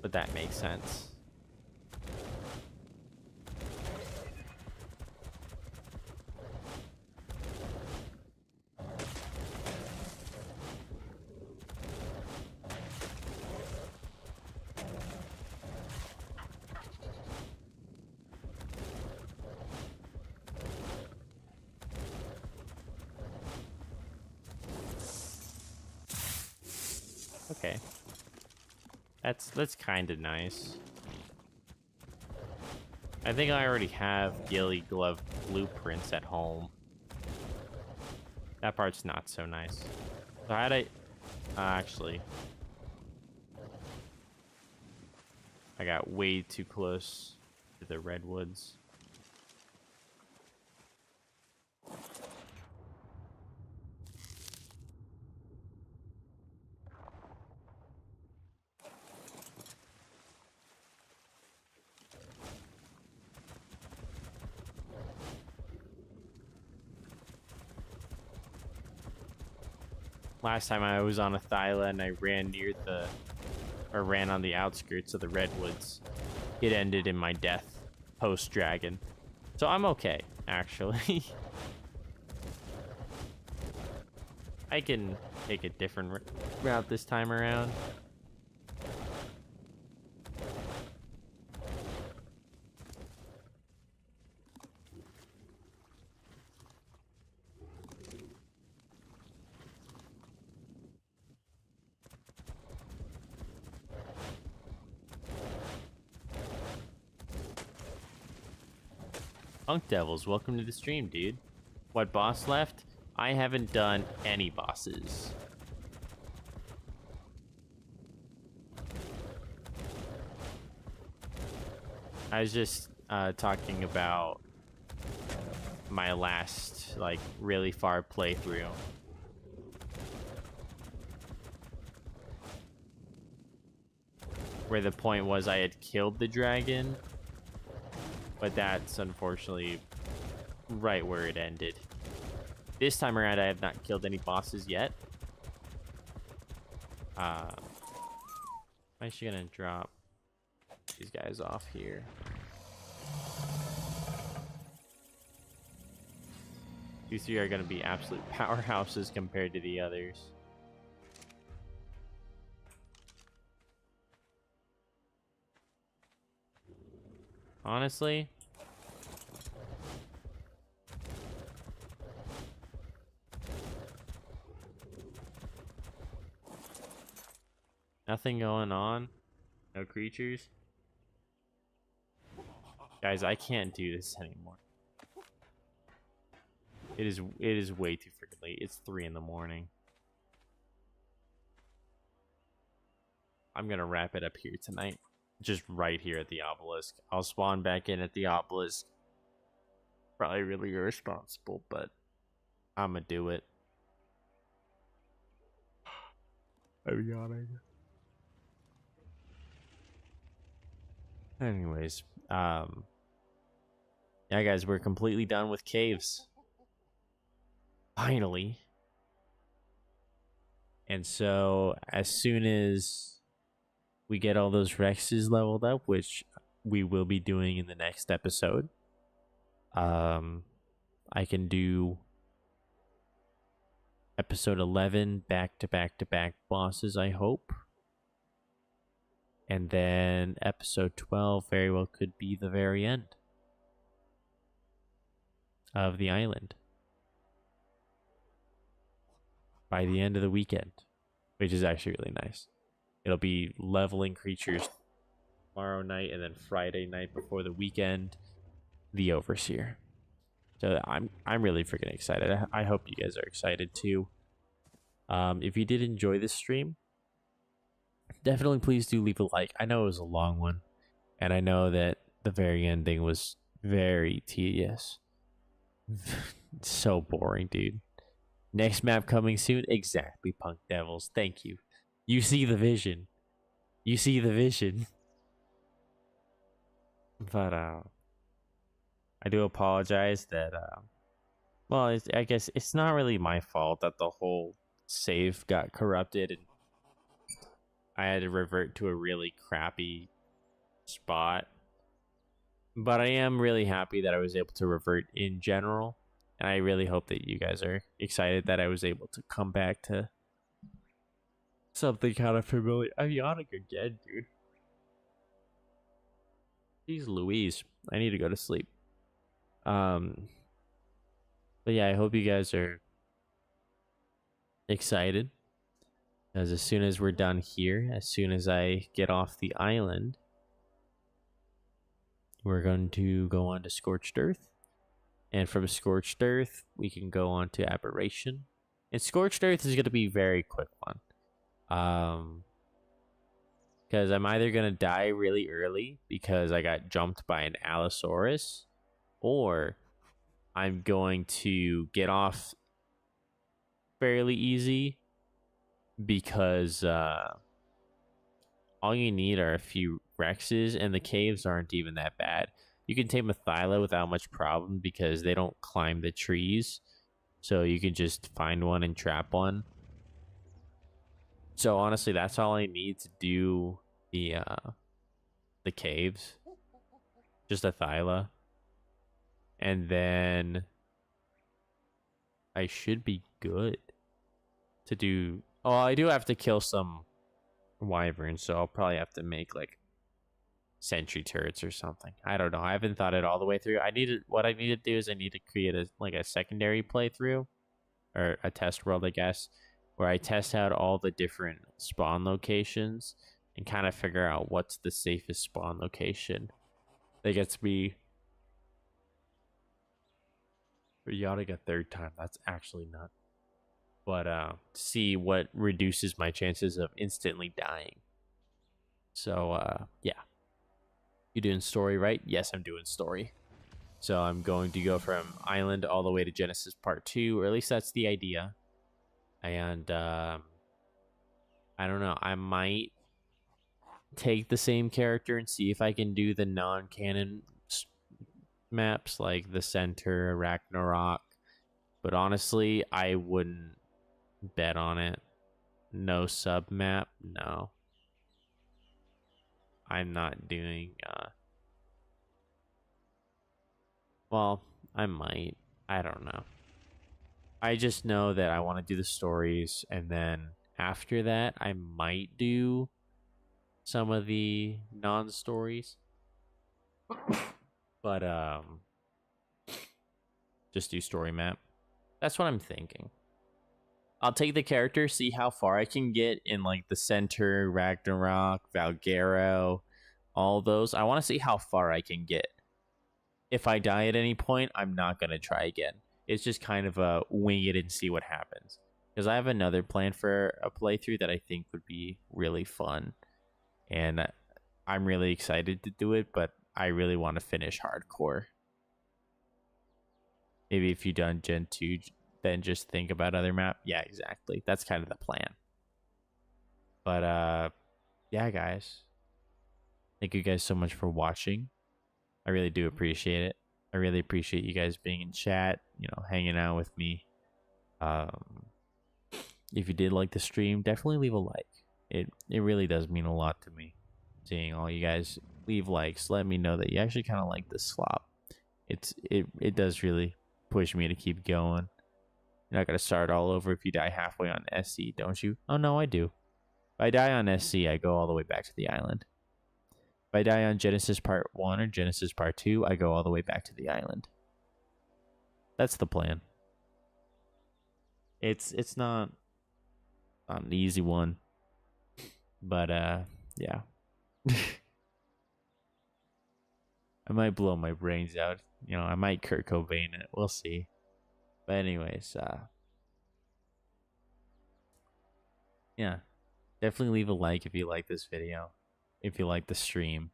But that makes sense. Okay. That's kind of nice. I think I already have ghillie glove blueprints at home. That part's not so nice. So how'd I... actually... I got way too close to the redwoods. Last time I was on a Thyla and I ran near the... or ran on the outskirts of the redwoods. It ended in my death post-dragon. So I'm okay, actually. I can take a different route this time around. Punk Devils, welcome to the stream, dude. What boss left? I haven't done any bosses. I was just talking about my last, like, really far playthrough. Where the point was I had killed the dragon, but that's unfortunately right where it ended. This time around, I have not killed any bosses yet. I'm actually gonna drop these guys off here. These three are gonna be absolute powerhouses compared to the others. Honestly, nothing going on. No creatures. Guys, I can't do this anymore. It is way too freaking late. It's 3 in the morning. I'm gonna wrap it up here tonight. Just right here at the obelisk. I'll spawn back in at the obelisk. Probably really irresponsible, but I'm gonna do it. I'm yawning. Anyways, yeah, guys, we're completely done with caves. Finally. And so, as soon as we get all those Rexes leveled up, which we will be doing in the next episode, I can do episode 11 back-to-back-to-back bosses, I hope. And then episode 12 very well could be the very end of the island. By the end of the weekend, which is actually really nice. It'll be leveling creatures tomorrow night, and then Friday night before the weekend, the Overseer. So I'm really freaking excited. I hope you guys are excited too. If you did enjoy this stream, definitely please do leave a like. I know it was a long one, and I know that the very ending was very tedious. So boring, dude. Next map coming soon. Exactly, Punk Devils. Thank you. You see the vision. You see the vision. But I do apologize that well, I guess it's not really my fault that the whole save got corrupted and I had to revert to a really crappy spot. But I am really happy that I was able to revert in general. And I really hope that you guys are excited that I was able to come back to something kind of familiar. I'm yawning again, dude. Jeez Louise. I need to go to sleep. But yeah, I hope you guys are excited. Because as soon as we're done here, as soon as I get off the island, we're going to go on to Scorched Earth. And from Scorched Earth, we can go on to Aberration. And Scorched Earth is going to be a very quick one. Because I'm either going to die really early because I got jumped by an Allosaurus, or I'm going to get off fairly easy because all you need are a few Rexes, and the caves aren't even that bad. You can tame a Thyla without much problem because they don't climb the trees. So you can just find one and trap one. So honestly, that's all I need to do the caves. Just a Thyla. And then I should be good to do... Oh, I do have to kill some wyverns, so I'll probably have to make like sentry turrets or something. I don't know. I haven't thought it all the way through. What I need to do is I need to create a secondary playthrough or a test world, I guess, where I test out all the different spawn locations and kind of figure out what's the safest spawn location that gets me yawning a third time. That's actually not. But see what reduces my chances of instantly dying. So yeah. You doing story, right? Yes, I'm doing story. So I'm going to go from Island all the way to Genesis Part 2, or at least that's the idea. And I don't know. I might take the same character and see if I can do the non-canon maps like the Center, Ragnarok. But honestly, I wouldn't bet on it. No sub map, no. I'm not doing well, I might. I don't know. I just know that I want to do the stories, and then after that I might do some of the non-stories. But just do story map. That's what I'm thinking. I'll take the character, see how far I can get in like the Center, Ragnarok, Valgero, all those. I want to see how far I can get. If I die at any point, I'm not going to try again. It's just kind of a wing it and see what happens. Because I have another plan for a playthrough that I think would be really fun. And I'm really excited to do it, but I really want to finish hardcore. Maybe if you've done Gen 2, then just think about other map. Yeah, exactly. That's kind of the plan. But yeah, guys. Thank you guys so much for watching. I really do appreciate it. I really appreciate you guys being in chat, you know, hanging out with me. If you did like the stream, definitely leave a like. It really does mean a lot to me. Seeing all you guys leave likes, let me know that you actually kind of like this slop. It does really push me to keep going. You're not gonna start all over if you die halfway on SC, don't you? Oh no, I do. If I die on SC, I go all the way back to the island. If I die on Genesis Part 1 or Genesis Part 2, I go all the way back to the island. That's the plan. It's not an easy one. But yeah. I might blow my brains out. You know, I might Kurt Cobain it. We'll see. But anyways, yeah. Definitely leave a like if you like this video. If you like the stream.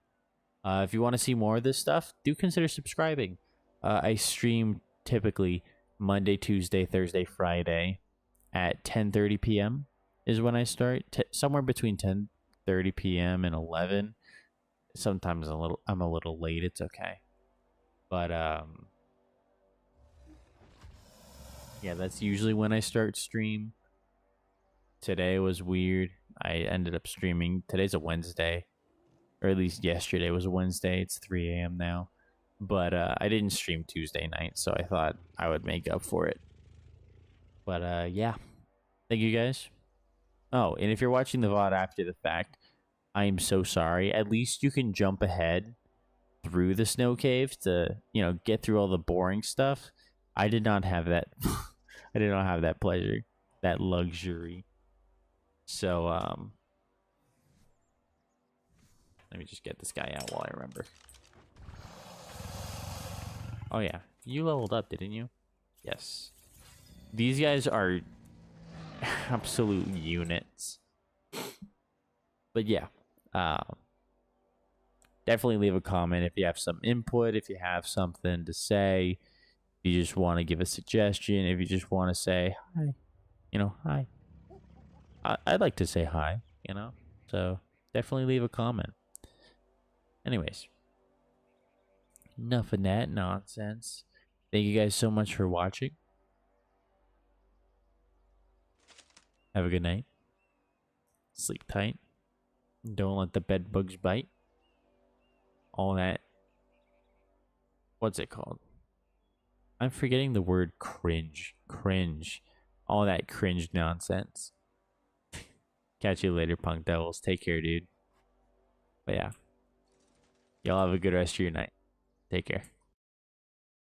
If you want to see more of this stuff, do consider subscribing. I stream typically Monday, Tuesday, Thursday, Friday at 10:30 p.m. is when I start. Somewhere between 10:30 p.m. and 11. Sometimes I'm a little late. It's okay. But yeah, that's usually when I start stream. Today was weird. I ended up streaming. Today's a Wednesday. Or at least yesterday was a Wednesday. It's 3 a.m. now. But I didn't stream Tuesday night, so I thought I would make up for it. But yeah. Thank you guys. Oh, and if you're watching the VOD after the fact, I am so sorry. At least you can jump ahead through the snow cave to, you know, get through all the boring stuff. I did not have that. I did not have that pleasure, that luxury. So, let me just get this guy out while I remember. Oh yeah, you leveled up, didn't you? Yes. These guys are absolute units. But yeah, definitely leave a comment if you have some input, if you have something to say, if you just want to give a suggestion, if you just want to say hi, you know, hi. I'd like to say hi, you know, so definitely leave a comment. Anyways, enough of that nonsense. Thank you guys so much for watching. Have a good night. Sleep tight. Don't let the bed bugs bite. All that. What's it called? I'm forgetting the word cringe. Cringe. All that cringe nonsense. Catch you later, punk devils. Take care, dude. But yeah. Y'all have a good rest of your night. Take care.